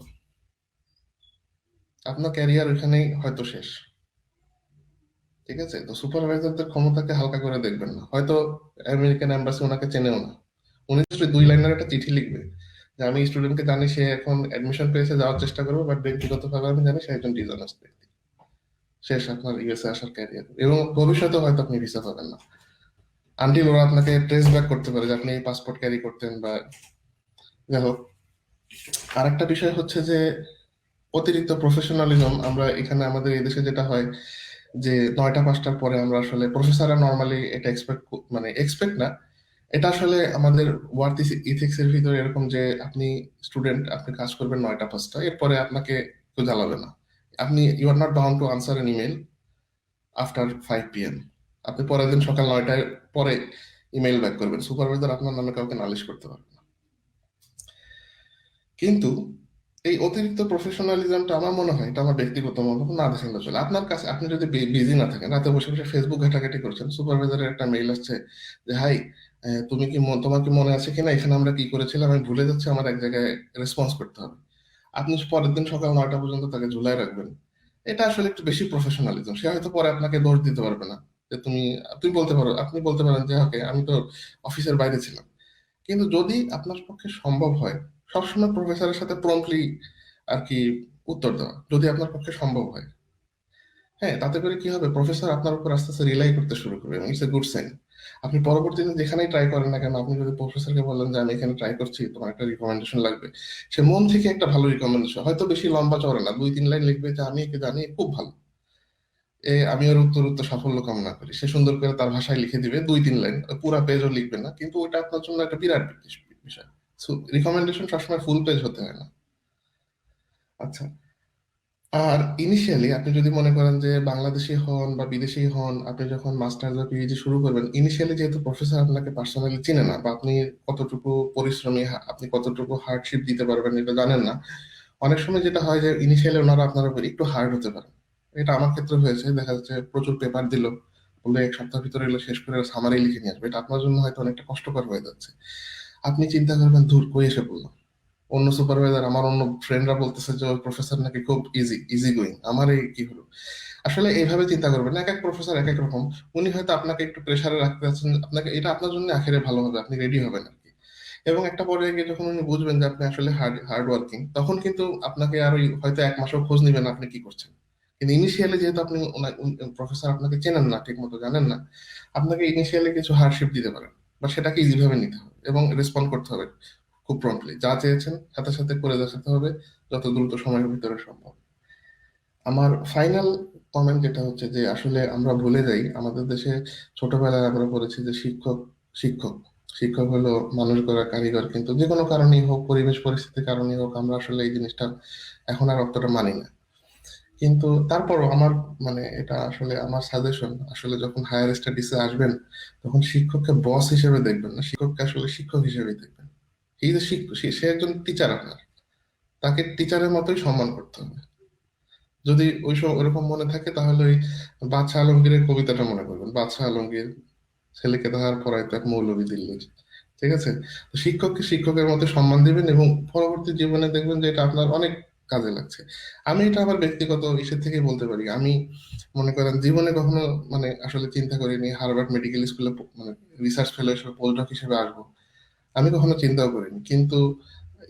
আপনার ক্যারিয়ার ওখানেই হয়তো শেষ। ঠিক আছে, তো সুপারভাইজারদের ক্ষমতাকে হালকা করে দেখবেন না। হয়তো আমেরিকান এম্বাসি ওনাকে চেনেও না, উনি শুধু 2 লাইনের একটা চিঠি লিখবে যে আমি স্টুডেন্টকে জানি সে এখন অ্যাডমিশন পেয়েছে, যাওয়ার চেষ্টা করবো, বাট ব্যক্তিগতভাবে আমি জানি সে একজন ডিসঅনেস্ট ব্যক্তি। শেষ আপনার ইউএসএ আসার ক্যারিয়ার, এবং ভবিষ্যতে হয়তো আপনি ভিসা পাবেন না আনটিল ওরা আপনাকে ট্রেস ব্যাক করতে পারে যে আপনি এই পাসপোর্ট ক্যারি করতেন বা যাই হোক। আর একটা বিষয় হচ্ছে যে অতিরিক্ত প্রফেশনালিজম। আমরা এখানে আমাদের এই দেশে যেটা হয় যে 9টা 5টার পরে আমরা আসলে প্রফেসররা নর্মালি এটা এক্সপেক্ট না, এটা আসলে আমাদের ওয়ার্ক ইথিক্স এর ভিতরে এরকম যে আপনি স্টুডেন্ট, আপনি কাজ করবেন 9টা 5টা, এরপরে আপনাকে কেউ জ্বালাবে না। You are not bound to answer an email after 5 PM। আপনি পরের দিন সকাল 9টায় পরে ইমেল ব্যাক করবেন, সুপারভাইজার আপনার নামে কাউকে নালিশ করতে পারবে না। কিন্তু এই অতিরিক্ত প্রফেশনালিজমটা আমার মনে হয়, এটা আমার ব্যক্তিগত মতামত, না দেখেন না চলে। আপনার কাছে আপনি যদি বিজি না থাকেন, রাতে বসে বসে ফেসবুক ঘাটাঘাটি করছেন, সুপারভাইজারের একটা মেইল আসছে যে হাই, তোমার কি মনে আছে কিনা এখানে আমরা কি করেছিলাম, আমি ভুলে যাচ্ছি, আমার এক জায়গায় রেসপন্স করতে হবে। আপনি পরের দিন সকাল 9টা পর্যন্ত তাকে ঝুলাই রাখবেন, এটা আসলে একটু বেশি প্রফেশনালিজম। সে হয়তো পরে আপনাকে দোষ দিতে পারবে না যে আপনি বলতে পারেন যে ওকে, আমি তো অফিসের বাইরে ছিলাম। কিন্তু যদি আপনার পক্ষে সম্ভব হয়, সবসময় প্রফেসরের সাথে প্রম্পটলি আর কি উত্তর দেওয়া, যদি আপনার পক্ষে সম্ভব হয়, হ্যাঁ, তাতে করে কি হবে, প্রফেসর আপনার উপর আস্তে আস্তে রিলাই করতে শুরু করবে, এবং ইটস এ গুড সাইন। আপনি পরবর্তীতে যেখানেই ট্রাই করেন না কেন, আপনি যদি প্রফেসরকে বলেন যে আমি এখানে ট্রাই করছি, তোমার একটা রিকমেন্ডেশন লাগবে, সে মন থেকে একটা ভালো রিকমেন্ডেশন, হয়তো বেশি লম্বা চড়ে না, 2-3 লাইন লিখবে যে আমি একে জানি, খুব ভালো, আমি ওর উত্তর সাফল্য কামনা করি, সে সুন্দর করে তার ভাষায় লিখে দিবে 2-3 লাইন, পুরা পেজও লিখবে না, কিন্তু ওটা আপনার জন্য একটা বিরাট বিষয়। রিকমেন্ডেশন সবসময় ফুল পেজ হতে হয় না। আচ্ছা, আর ইনিশিয়ালি আপনি যদি মনে করেন যে বাংলাদেশি হন বা বিদেশি হন, আপনি যখন মাস্টার্স বা পিএইচডি শুরু করবেন, ইনিশিয়ালি যেহেতু প্রফেসর আপনাকে পার্সোনালি চিনে না, বা আপনি কতটুকু পরিশ্রমী, আপনি কতটুকু হার্ডশিপ দিতে পারবেন এটা জানেন না, অনেক সময় যেটা হয় যে ইনিশিয়ালি ওনারা আপনার উপর একটু হার্ড হতে পারে। এটা আমার ক্ষেত্রে হয়েছে, দেখা যাচ্ছে প্রচুর পেপার দিল, বললো 1 সপ্তাহ ভিতরে এগুলো শেষ করে সামারি লিখে নিয়ে আসবে, এটা আপনার জন্য হয়তো অনেকটা কষ্টকর হয়ে যাচ্ছে। আপনি চিন্তা করবেন, ধুর, কই এসে পড়লাম। অন্য সুপারভাইজার, আমার অন্য ফ্রেন্ডরা বলতেছে যে ওই প্রফেসর নাকি খুব ইজি গোয়িং, আমার এই কি হলো। আসলে এইভাবে চিন্তা করবেন না, এক এক প্রফেসর এক এক রকম। উনি হয়তো আপনাকে একটু প্রেসারে রাখতে চাচ্ছেন, আপনাকে, এটা আপনার জন্য আখেরে ভালো হবে, আপনি রেডি হবেন আর কি। এবং একটা পর্যায়ে গিয়ে যখন উনি বুঝবেন যে আপনি আসলে হার্ড ওয়ার্কিং, তখন কিন্তু আপনাকে আর ওই হয়তো 1 মাসও খোঁজ নিবেন আপনি কি করছেন। কিন্তু ইনিশিয়ালি যেহেতু আপনি প্রফেসর আপনাকে চেনেন না, ঠিক মতো জানেন না, আপনাকে ইনিশিয়ালি কিছু হার্ডশিপ দিতে পারেন, বা সেটাকে ইজিভাবে নিতে হবে এবং রেসপন্ড করতে হবে খুব প্রম্পটলি। যা চেয়েছেন সাথে সাথে করে দেখাতে হবে, যত দ্রুত সময়ের ভিতরে সম্ভব। আমার ফাইনাল কমেন্ট যেটা হচ্ছে যে আসলে আমরা ভুলে যাই, আমাদের দেশে ছোটবেলায় আমরা পড়েছি যে শিক্ষক শিক্ষক হলো মানুষ গড়া কারিগর, কিন্তু যে কোনো কারণেই হোক, পরিবেশ পরিস্থিতির কারণেই হোক, আমরা আসলে এই জিনিসটা এখন আর অতটা মানি না। কিন্তু তারপরও আমার, এটা আসলে আমার সাজেশন, আসলে যখন হায়ার স্টাডিজে আসবেন, তখন শিক্ষককে বস হিসেবে দেখবেন না, শিক্ষককে আসলে শিক্ষক হিসেবে দেখবেন। এই যে সে একজন টিচার আপনার, তাকে টিচারের মতোই সম্মান করতে হবে। যদি ওইরকম মনে থাকে, তাহলে ওই বাদশাহ আলমগীরের কবিতাটা মনে করবেন, বাদশাহ আলমগীর ছেলেকে তাহার পড়াইতো এক মৌলভী দিল্লির। ঠিক আছে, তো শিক্ষককে শিক্ষকের মতো সম্মান দিবেন, এবং পরবর্তী জীবনে দেখবেন যে এটা আপনার অনেক কাজে লাগছে। আমি এটা আবার ব্যক্তিগত ইসের থেকে বলতে পারি, আমি মনে করেন জীবনে কখনো মানে আসলে চিন্তা করিনি হার্ভার্ড মেডিকেল স্কুলে মানে রিসার্চ ফেলো হিসেবে পোস্টডক হিসেবে আসবো, আমি কখনো চিন্তাও করিনি। কিন্তু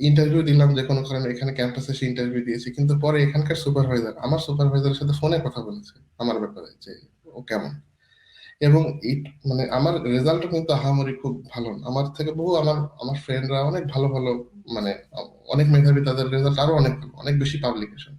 ইন্টারভিউ দিলাম যে কোনো কারণে, এখানে ক্যাম্পাসে এসে ইন্টারভিউ দিয়েছি, কিন্তু পরে এখানকার সুপারভাইজার আমার সুপারভাইজারের সাথে ফোনে কথা বলেছে আমার ব্যাপারে যে ও কেমন। এবং মানে আমার রেজাল্টও কিন্তু আহামরি খুব ভালো না, আমার থেকে বহু আমার আমার ফ্রেন্ডরা অনেক ভালো ভালো, মানে অনেক মেধাবী, তাদের রেজাল্ট আরো অনেক ভালো, অনেক বেশি পাবলিকেশন।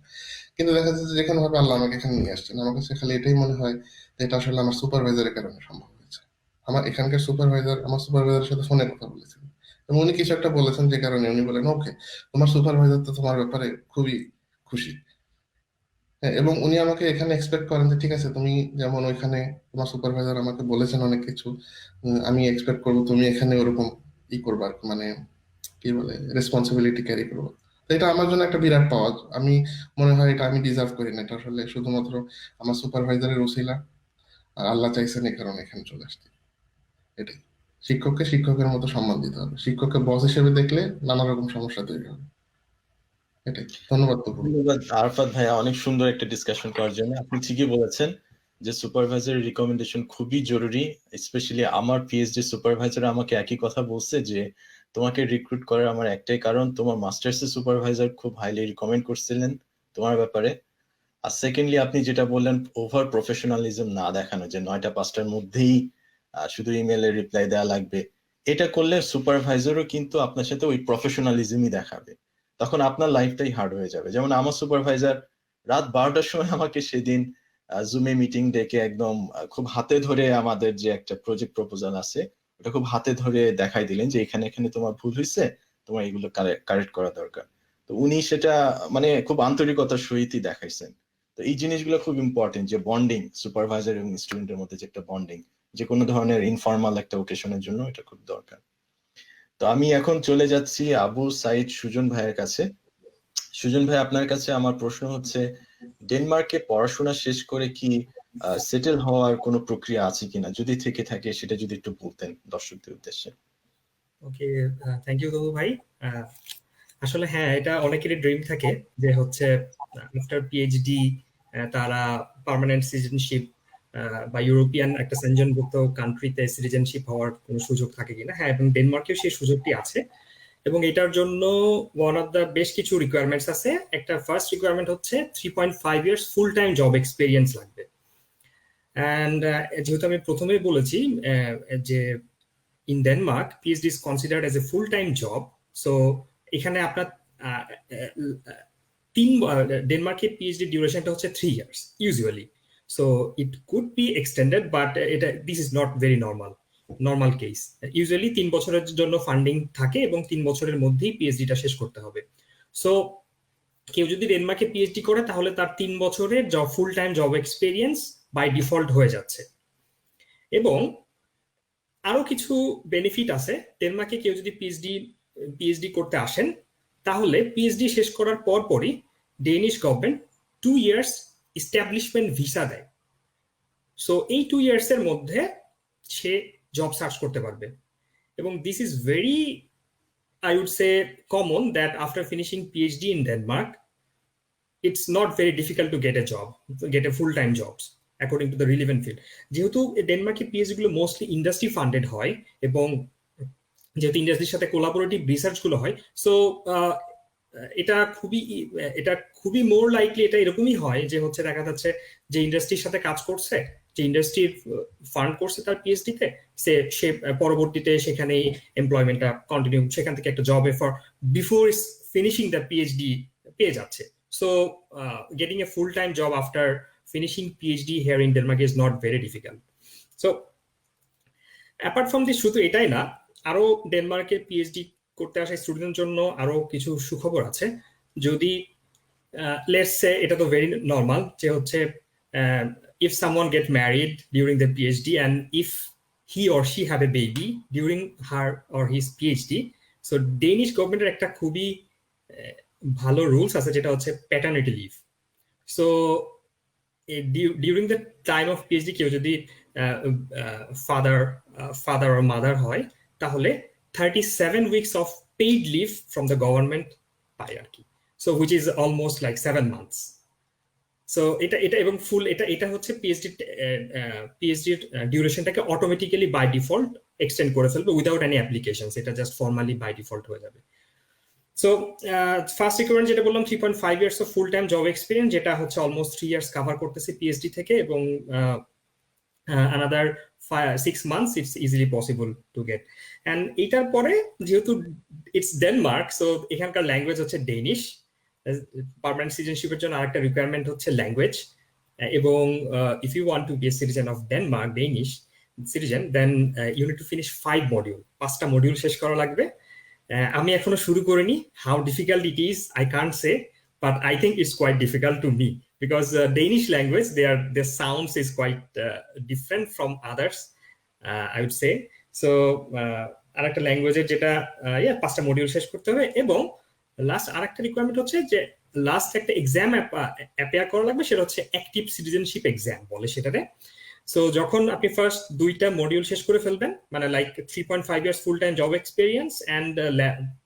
কিন্তু দেখা যাচ্ছে যে যেখানে ভাবে আল্লাহ আমাকে এখানে নিয়ে আসছেন, আমার কাছে খালি এটাই মনে হয় যে এটা আসলে আমার সুপারভাইজারের কারণে সম্ভব হয়েছে। আমার এখানকার সুপারভাইজার আমার সুপারভাইজারের সাথে ফোনে কথা বলেছেন এবং উনি কিছু একটা বলেছেন, যে কারণে উনি বলেন ওকে তোমার সুপারভাইজার তো তোমার ব্যাপারে খুবই খুশি। হ্যাঁ, এবং উনি আমাকে এখানে এক্সপেক্ট করেন যে ঠিক আছে, তুমি যেমন ওইখানে তোমার সুপারভাইজার আমাকে বলেছেন অনেক কিছু, আমি এক্সপেক্ট করবো তুমি এখানে ওরকম ই করবা আর কি, মানে কি বলে রেসপন্সিবিলিটি ক্যারি করবো। তো এটা আমার জন্য একটা বিরাট পাওয়া। আমি মনে হয় এটা আমি ডিজার্ভ করি না, এটা আসলে শুধুমাত্র আমার সুপারভাইজারের উসিলা, আর আল্লাহ চাইছেন এই কারণে এখানে চলে আসতে। এটাই, শিক্ষককে শিক্ষকের মতো সম্মান দিতে হবে, শিক্ষককে বস হিসেবে দেখলে নানা রকম সমস্যা তৈরি হবে। এটাই, ধন্যবাদ তপু। ধন্যবাদ আরফাত ভাইয়া, অনেক সুন্দর একটা ডিসকাশন করার জন্য। আপনি ঠিকই বলেছেন যে সুপারভাইজারের রিকমেন্ডেশন খুবই জরুরি। স্পেশালি আমার পিএইচডি সুপারভাইজার আমাকে একই কথা বলছে যে তোমাকে রিক্রুট করার আমার একটাই কারণ, তোমার মাস্টার্স এর সুপারভাইজার খুব হাইলি রিকমেন্ড করছিলেন তোমার ব্যাপারে। আর সেকেন্ডলি আপনি যেটা বললেন ওভার প্রফেশনালিজম না দেখানো, যে 9টা 5টার মধ্যেই শুধু ইমেলের রিপ্লাই দেওয়া লাগবে, এটা করলে সুপারভাইজারও কিন্তু আপনার সাথে ওই প্রফেশনালিজমই দেখাবে, তখন আপনার লাইফটাই হার্ড হয়ে যাবে। যেমন আমার সুপারভাইজার রাত 12টার সময় আমাকে সেদিন জুমে মিটিং ডেকে একদম খুব হাতে ধরে আমাদের যে একটা প্রজেক্ট প্রপোজাল আছে ওটা খুব হাতে ধরে দেখাই দিলেন যে এখানে এখানে তোমার ভুল হয়েছে, তোমার এগুলো কারেক্ট করা দরকার। তো উনি সেটা মানে খুব আন্তরিকতার সহিতই দেখাইছেন। তো এই জিনিসগুলো খুব ইম্পর্টেন্ট, যে বন্ডিং সুপারভাইজার এবং স্টুডেন্টের মধ্যে যে একটা বন্ডিং, যে কোনো ধরনের ইনফর্মাল একটা ওকেশনের জন্য এটা খুব দরকার। তো আমি এখন চলে যাচ্ছি আবু সাইদ সুজন ভাইয়ের কাছে। সুজন ভাই, আপনার কাছে আমার প্রশ্ন হচ্ছে, ডেনমার্কে পড়াশোনা শেষ করে কি সেটেল হওয়ার কোনো প্রক্রিয়া আছে কিনা, যদি থেকে থাকে সেটা যদি একটু বলতেন দর্শকদের উদ্দেশ্যে। ওকে, থ্যাংক ইউ তবু ভাই। আসলে হ্যাঁ, এটা অনেকেরই ড্রিম থাকে যে হচ্ছে আফটার পিএইচডি তারা পার্মানেন্ট সিটিজেনশিপ বা ইউরোপিয়ান একটা সেনজনভুক্ত কান্ট্রিতে সিটিজেনশিপ হওয়ার কোনো সুযোগ থাকে কিনা। হ্যাঁ, এবং ডেনমার্কেও সেই সুযোগটি আছে, এবং এটার জন্য ওয়ান অফ দ্য বেশ কিছু রিকোয়ারমেন্টস আছে। একটা ফার্স্ট রিকোয়ারমেন্ট হচ্ছে 3.5 years full time job experience লাগবে। অ্যান্ড যেহেতু আমি প্রথমেই বলেছি যে in Denmark, PhD is considered as a full-time job. So এখানে আপনার ডেনমার্কের পিএইচডি ডিউরেশনটা হচ্ছে 3 years usually. So it could B extended, but this is not very normal case. Usually 3 বছরের জন্য ফান্ডিং থাকে এবং 3 বছরের মধ্যেই পিএইচডিটা শেষ করতে হবে। সো কেউ যদি ডেনমার্কে পিএইচডি করে তাহলে তার 3 বছরের full time job experience by default হয়ে যাচ্ছে। এবং আরো কিছু বেনিফিট আছে। ডেনমার্কে কেউ যদি পিএইচডি করতে আসেন তাহলে পিএইচডি শেষ করার পরই Danish government 2 years establishment visa দেয়। সো এই 2 ইয়ার্স এর মধ্যে সে জব সার্চ করতে পারবে। এবং this is very, I would say, common that after finishing PhD in Denmark, it's not very difficult to get a full-time jobs according to the relevant field. যেহেতু ডেনমার্কে PhD গুলো mostly industry funded হয় এবং যেহেতু ইন্ডাস্ট্রির সাথে collaborative research গুলো হয়, so এটা খুবই মোর লাইকলি এটা এরকমই হয় যে হচ্ছে দেখা যাচ্ছে যে ইন্ডাস্ট্রির সাথে কাজ করছে, যে ইন্ডাস্ট্রির ফান্ড করছে তার পিএইচডি তে, সে পরবর্তীতে সেখানেই এমপ্লয়মেন্টটা কন্টিনিউ, সেখান থেকে একটা job offer before finishing the PhD পেয়ে যাচ্ছে। So getting a full-time job after finishing PhD here in Denmark is not very difficult. So apart from this, শুধু এটাই না, আরো ডেনমার্কের পিএইচডি করতে আসা স্টুডেন্টের জন্য আরো কিছু সুখবর আছে। যদি লেটস সে, এটা তো ভেরি নর্মাল যে হচ্ছে if someone get married during the PhD and if he or she have a baby during her or his PhD, so Danish গভর্নমেন্টের একটা খুবই ভালো রুলস আছে যেটা হচ্ছে paternity leave. So during the time of PhD কেউ যদি father or mother হয় তাহলে 37 weeks of paid leave from the government পায় আর কি। so which is almost like 7 months. So এটা এবং ফুল এটা হচ্ছে পিএইচডি ডিউরেশনটাকে অটোমেটিক্যালি বাই ডিফল্ট এক্সটেন্ড করে ফেলবে উইদাউট এনি অ্যাপ্লিকেশনস, এটা জাস্ট ফর্মালি বাই ডিফল্ট হয়ে যাবে। সো ফার্স্ট রিকোয়ারমেন্ট যেটা বললাম 3.5 years of full time job experience, যেটা হচ্ছে অলমোস্ট 3 ইয়ার্স কভার করতেছে পিএইচডি থেকে, এবং another 6 months it's easily possible to get. And এটার পরে যেহেতু ইটস ডেনমার্ক, সো এখানকার ল্যাঙ্গুয়েজ হচ্ছে ডেনিশ। পার্মানেন্ট সিটিজেনশিপের জন্য আরেকটা রিকোয়ারমেন্ট হচ্ছে ল্যাঙ্গুয়েজ, এবং if you want to be a citizen of Denmark, Danish citizen, then you need to finish 5 module, 5টা মডিউল শেষ করা লাগবে। আমি এখনো শুরু করিনি, how difficult it is I can't say, but I think it's quite difficult to me, because Danish language, their sounds is quite different from others, I would say. So আরেকটা ল্যাঙ্গুয়েজের যেটা 5টা মডিউল শেষ করতে হবে, এবং লাস্ট আরেকটা requirement হচ্ছে যে লাস্ট একটা এক্সাম অ্যাপিয়ার করা লাগবে, সেটা হচ্ছে অ্যাক্টিভ সিটিজেনশিপ এক্সাম বলে সেটাতে। সো যখন আপনি ফার্স্ট 2টা মডিউল শেষ করে ফেলবেন, মানে like 3.5 years full time job experience and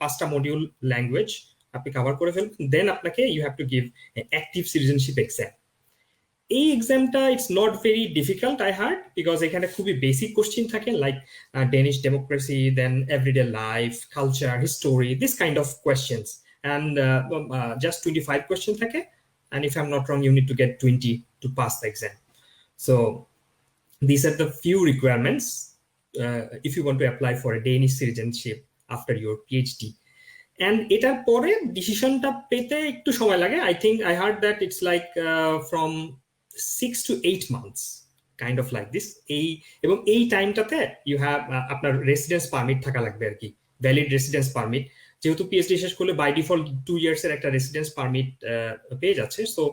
5টা মডিউল ল্যাঙ্গুয়েজ আপনি কভার করে ফেলবেন, দেন আপনাকে you have to give active citizenship exam. এই এক্সামটা it's not very difficult I heard, because এখানে খুবই বেসিক কোশ্চেন থাকে, like Danish democracy, then everyday life, culture, history, this kind of questions, and just 25 question থাকে, and if I'm not wrong you need to get 20 to pass the exam. So these are the few requirements if you want to apply for a Danish citizenship after your PhD. And এটার পরে ডিসিশনটা পেতে একটু সময় লাগে, I think I hard that it's like from 6 to 8 months kind of like this. এবং এই টাইমটাতে ইউ হ্যাভ আপনার রেসিডেন্স পারমিট থাকা লাগবে আর কি, ভ্যালিড রেসিডেন্স পারমিট, যেহেতু পিএইচডি শেষ করলে বাই ডিফল্ট 2 ইয়ার্স এর একটা রেসিডেন্স পারমিট পেয়ে যাচ্ছে। সো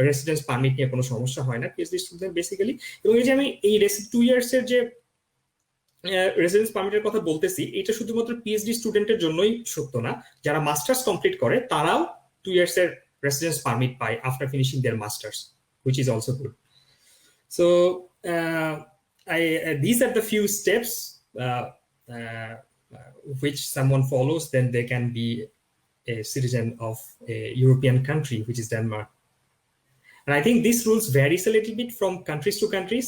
রেসিডেন্স পারমিট নিয়ে কোনো সমস্যা হয় না পিএইচডি স্টুডেন্ট বেসিক্যালি। এবং এই যে আমি এই 2 ইয়ার্স এর যে রেসিডেন্স পারমিটের কথা বলতেছি, এটা শুধুমাত্র পিএইচডি স্টুডেন্টের জন্যই সত্য না, যারা মাস্টার্স কমপ্লিট করে তারাও 2 ইয়ার্স এর রেসিডেন্স পারমিট পায় after finishing their masters, which is also good. So these are the few steps which someone follows, then they can be a citizen of a European country, which is Denmark. And I think these rules varies a little bit from countries to countries.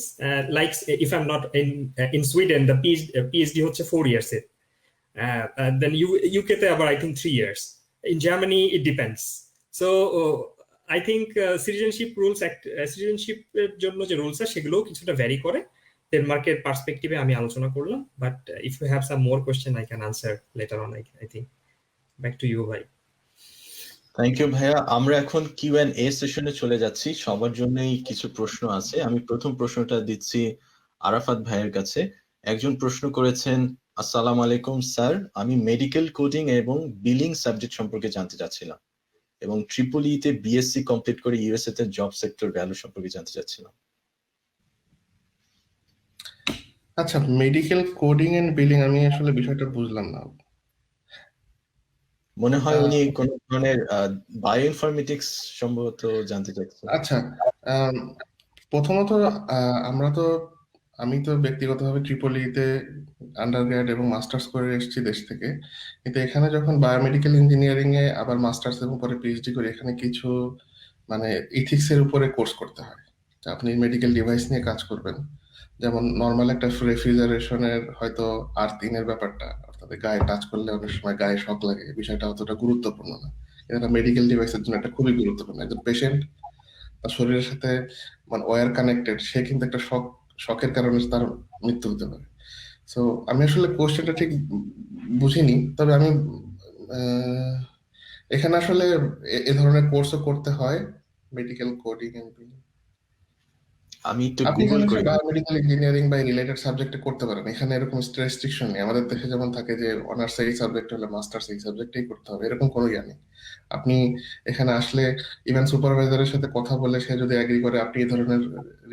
Like if I'm not in Sweden, the PhD হচ্ছে 4 years. Then UK তে আবার I think 3 years. In Germany, it depends. So I think citizenship এর জন্য যে rules আছে সেগুলো কিছুটা vary করে। ডেনমার্কের পার্সপেক্টিভে আমি আলোচনা করলাম, but if you have some more question I can answer later on. I think back to you ভাই। থ্যাংক ইউ ভাইয়া। আমরা এখন Q&A সেশনে চলে যাচ্ছি, সবার জন্যই কিছু প্রশ্ন আছে। আমি প্রথম প্রশ্নটা দিচ্ছি আরাফাত ভাইয়ের কাছে। একজন প্রশ্ন করেছেন, আসসালামু আলাইকুম স্যার, আমি মেডিকেল কোডিং এবং বিলিং সাবজেক্ট সম্পর্কে জানতে চাচ্ছিলাম, এবং ট্রিপলিতে বিএসসি কমপ্লিট করে ইউএসএ তে জব সেক্টর ভ্যালু সম্পর্কে জানতে চাচ্ছিলাম। আচ্ছা, মেডিকেল কোডিং এন্ড বিলিং আমি আসলে বিষয়টা বুঝলাম না। মনে হয় উনি কোন ধরনের বায়োইনফরমেটিক্স সম্ভবত জানতে চাচ্ছেন। আচ্ছা, প্রথমত আমি তো ব্যক্তিগতভাবে ট্রিপলিতে আন্ডারগ্রেড এবং মাস্টার্স করে এসেছি দেশ থেকে, কিন্তু এখানে যখন বায়োমেডিক্যাল ইঞ্জিনিয়ারিং এ আবার মাস্টার্স এবং পরে পিএইচডি করি, এখানে কিছু মানে ইথিক্স এর উপরে কোর্স করতে হয়। আপনি মেডিকেল ডিভাইস নিয়ে কাজ করবেন, যেমন নর্মাল একটা রেফ্রিজারেশনের হয়তো আর্থিংয়ের ব্যাপারটা, অর্থাৎ গায়ে টাচ করলে অনেক সময় গায়ে শক লাগে, বিষয়টা অতটা গুরুত্বপূর্ণ না। এটা মেডিকেল ডিভাইসের জন্য একটা খুবই গুরুত্বপূর্ণ। একজন পেশেন্ট তার শরীরের সাথে মানে ওয়্যার কানেক্টেড, সে কিন্তু একটা শকের কারণে তার মৃত্যু হতে পারে। সো আমি আসলে কোশ্চেনটা ঠিক বুঝিনি, তবে আমি এখানে আসলে এ ধরনের কোর্সও করতে হয়, মেডিকেল কোডিং এন্ড বিলিং। আমি একটু আপনি গুগল করি। বায়োমেডিক্যাল ইঞ্জিনিয়ারিং বা রিলেটেড সাবজেক্টে করতে পারেন, এখানে এরকম রেস্ট্রিকশন নেই। আমাদের দেশে যেমন থাকে যে অনার্স এই সাবজেক্ট হলে মাস্টার্স এই সাবজেক্টেই করতে হবে, এরকম কোনো ইয়া নেই। আপনি এখানে আসলে ইভেন সুপারভাইজারের সাথে কথা বলে সে যদি এগ্রি করে, আপনি এই ধরনের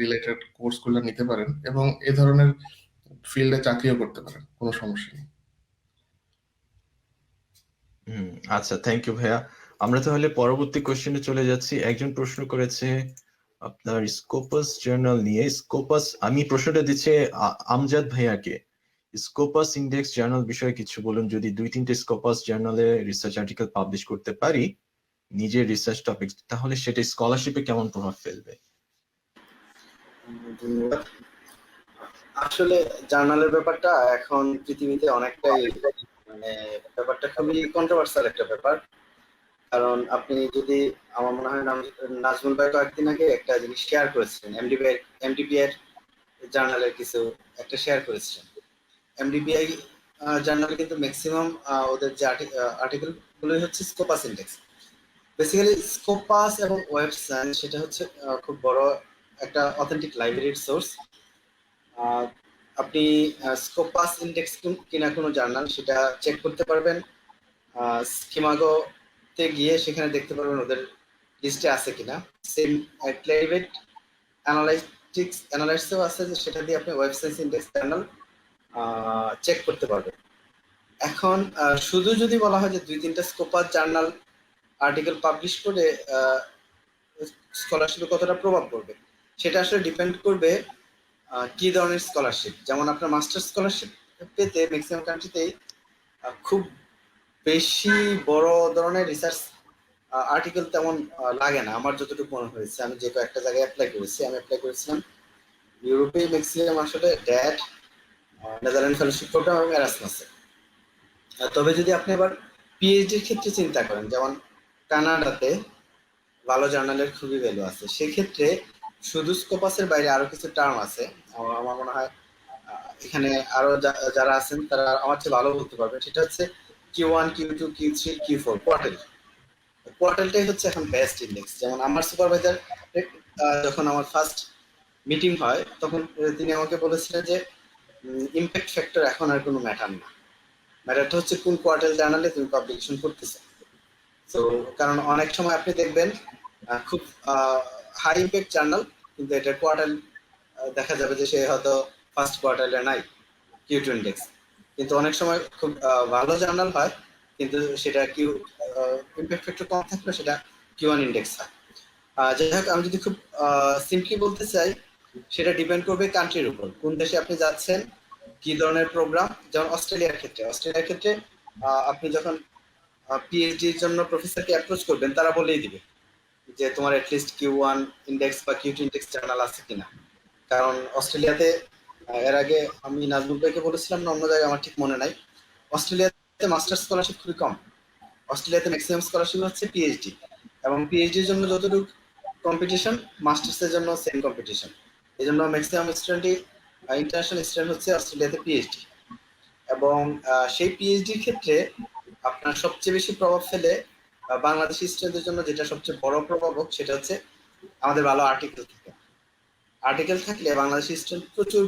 রিলেটেড কোর্সগুলো নিতে পারেন এবং এই ধরনের ফিল্ডে চাকরিও করতে পারেন, কোনো সমস্যা নেই। আচ্ছা, থ্যাংক ইউ ভাইয়া। আমরা তাহলে পরবর্তী কোশ্চেনে চলে যাচ্ছি। একজন প্রশ্ন করেছে আপনার স্কোপাস জার্নাল নিয়ে। স্কোপাস, আমি প্রশ্নটা দিচ্ছি আমজাদ ভাইয়াকে। স্কোপাস ইন্ডেক্স জার্নাল বিষয়ে কিছু বলুন। যদি 2-3টে স্কোপাস জার্নালে রিসার্চ আর্টিকেল পাবলিশ করতে পারি নিজের রিসার্চ টপিক, তাহলে সেটা স্কলারশিপে কেমন প্রভাব ফেলবে? ধন্যবাদ। আসলে জার্নালের ব্যাপারটা এখন পৃথিবীতে অনেকটাই মানে ব্যাপারটা খুবই কন্ট্রোভার্সাল একটা ব্যাপার। কারণ আপনি যদি, আমার মনে হয় নাজমুল ভাই কয়েকদিন আগে একটা জিনিস শেয়ার করেছিলেন, এমডিপিআই জার্নালের কিছু একটা শেয়ার করেছিলেন। এমডিপিআই জার্নালে কিন্তু ম্যাক্সিমাম ওদের যে আর্টিকেল গুলো হচ্ছে স্কোপাস ইন্ডেক্স। বেসিক্যালি স্কোপাস এবং ওয়েব সায়েন্স সেটা হচ্ছে খুব বড় একটা অথেন্টিক লাইব্রেরির সোর্স। আপনি স্কোপাস ইন্ডেক্স কিনা কোনো জার্নাল সেটা চেক করতে পারবেন স্কিমাগোতে গিয়ে, সেখানে দেখতে পারবেন ওদের লিস্টে আছে কিনা। সেম ক্লারিভেট অ্যানালাইটিক্সও আছে, যে সেটা দিয়ে আপনি web science index journal check করতে পারবেন। এখন শুধু যদি বলা হয় যে 2-3টা স্কোপাস জার্নাল আর্টিকেল পাবলিশ করে স্কলারশিপে কতটা প্রভাব পড়বে, সেটা আসলে ডিপেন্ড করবে কি ধরনের স্কলারশিপ। যেমন আপনার মাস্টার স্কলারশিপ পেতে ম্যাক্সিমাম কান্ট্রিতেই খুব বেশি বড় ধরনের রিসার্চ আর্টিকেল তেমন লাগে না, আমার যতটুকু মনে হয়েছে। আমি যে কয়েকটা জায়গায় অ্যাপ্লাই করেছি, আমি অ্যাপ্লাই করেছিলাম ইউরোপে ম্যাক্সিমাম আসলে ড্যাট, নেদারল্যান্ড ফেলোশিপ প্রোগ্রাম এবং এরাসমাসে। তবে যদি আপনি আবার পিএইচডির ক্ষেত্রে চিন্তা করেন, যেমন কানাডাতে ভালো জার্নালের খুবই ভ্যালু আছে, সেক্ষেত্রে শুধু স্কোপাসের বাইরে আরো কিছু টার্ম আছে। আমার মনে হয় এখানে আরো যারা আছেন তারা আমার চেয়ে ভালো বলতে পারবে। সেটা হচ্ছে Q1, Q2, Q3, Q4 quarter. কোয়ার্টারটাই হচ্ছে এখন বেস্ট ইন্ডেক্স। যেমন আমার সুপারভাইজার যখন আমার ফার্স্ট মিটিং হয়, তখন তিনি আমাকে বলেছিলেন যে ইমপ্যাক্ট ফ্যাক্টর এখন আর কোনো ম্যাটার না, ম্যাটারটা হচ্ছে কোন কোয়ার্টার জার্নালে তুমি পাবলিকেশন করতেছো। তো কারণ অনেক সময় আপনি দেখবেন খুব হাই ইম্প্যাক্ট জার্নাল, কিন্তু এটা কোয়ার্টার দেখা যাবে যে সে হয়তো ফার্স্ট কোয়ার্টারে নাই Q2 ইন্ডেক্স, কিন্তু অনেক সময় খুব ভালো জার্নাল হয়, কিন্তু সেটা ইমপ্যাক্ট ফ্যাক্টর কম থাকলে সেটা Q1 ইন্ডেক্স হয়। যাই হোক, আমি যদি খুব সিম্পলি বলতে চাই, সেটা ডিপেন্ড করবে কান্ট্রির উপর, কোন দেশে আপনি যাচ্ছেন, কি ধরনের প্রোগ্রাম। যেমন অস্ট্রেলিয়ার ক্ষেত্রে আপনি যখন পিএইচডির জন্য প্রফেসরকে অ্যাপ্রোচ করবেন, তারা বলেই দিবে যে তোমার অ্যাটলিস্ট Q1 ইন্ডেক্স বা Q2 ইন্ডেক্স জার্নাল আছে কিনা। কারণ অস্ট্রেলিয়াতে এর আগে আমি নাজমুল ভাইকে বলেছিলাম না অন্য জায়গায়, আমার ঠিক মনে নাই, অস্ট্রেলিয়াতে মাস্টার স্কলারশিপ খুবই কম। অস্ট্রেলিয়াতে ম্যাক্সিমাম স্কলারশিপ হচ্ছে পিএইচডি, এবং পিএইচডির জন্য যতটুকু কম্পিটিশন, মাস্টার্সের জন্য সেম কম্পিটিশন। এই জন্য ম্যাক্সিমাম স্টুডেন্টই, ইন্টারন্যাশনাল স্টুডেন্ট হচ্ছে অস্ট্রেলিয়াতে পিএইচডি। এবং সেই পিএইচডির ক্ষেত্রে আপনার সবচেয়ে বেশি প্রভাব ফেলে বাংলাদেশি স্টুডেন্টদের জন্য, যেটা সবচেয়ে বড় প্রভাবক, সেটা হচ্ছে আমাদের ভালো আর্টিকেল থাকে। আর্টিকেল থাকলে বাংলাদেশি স্টুডেন্ট প্রচুর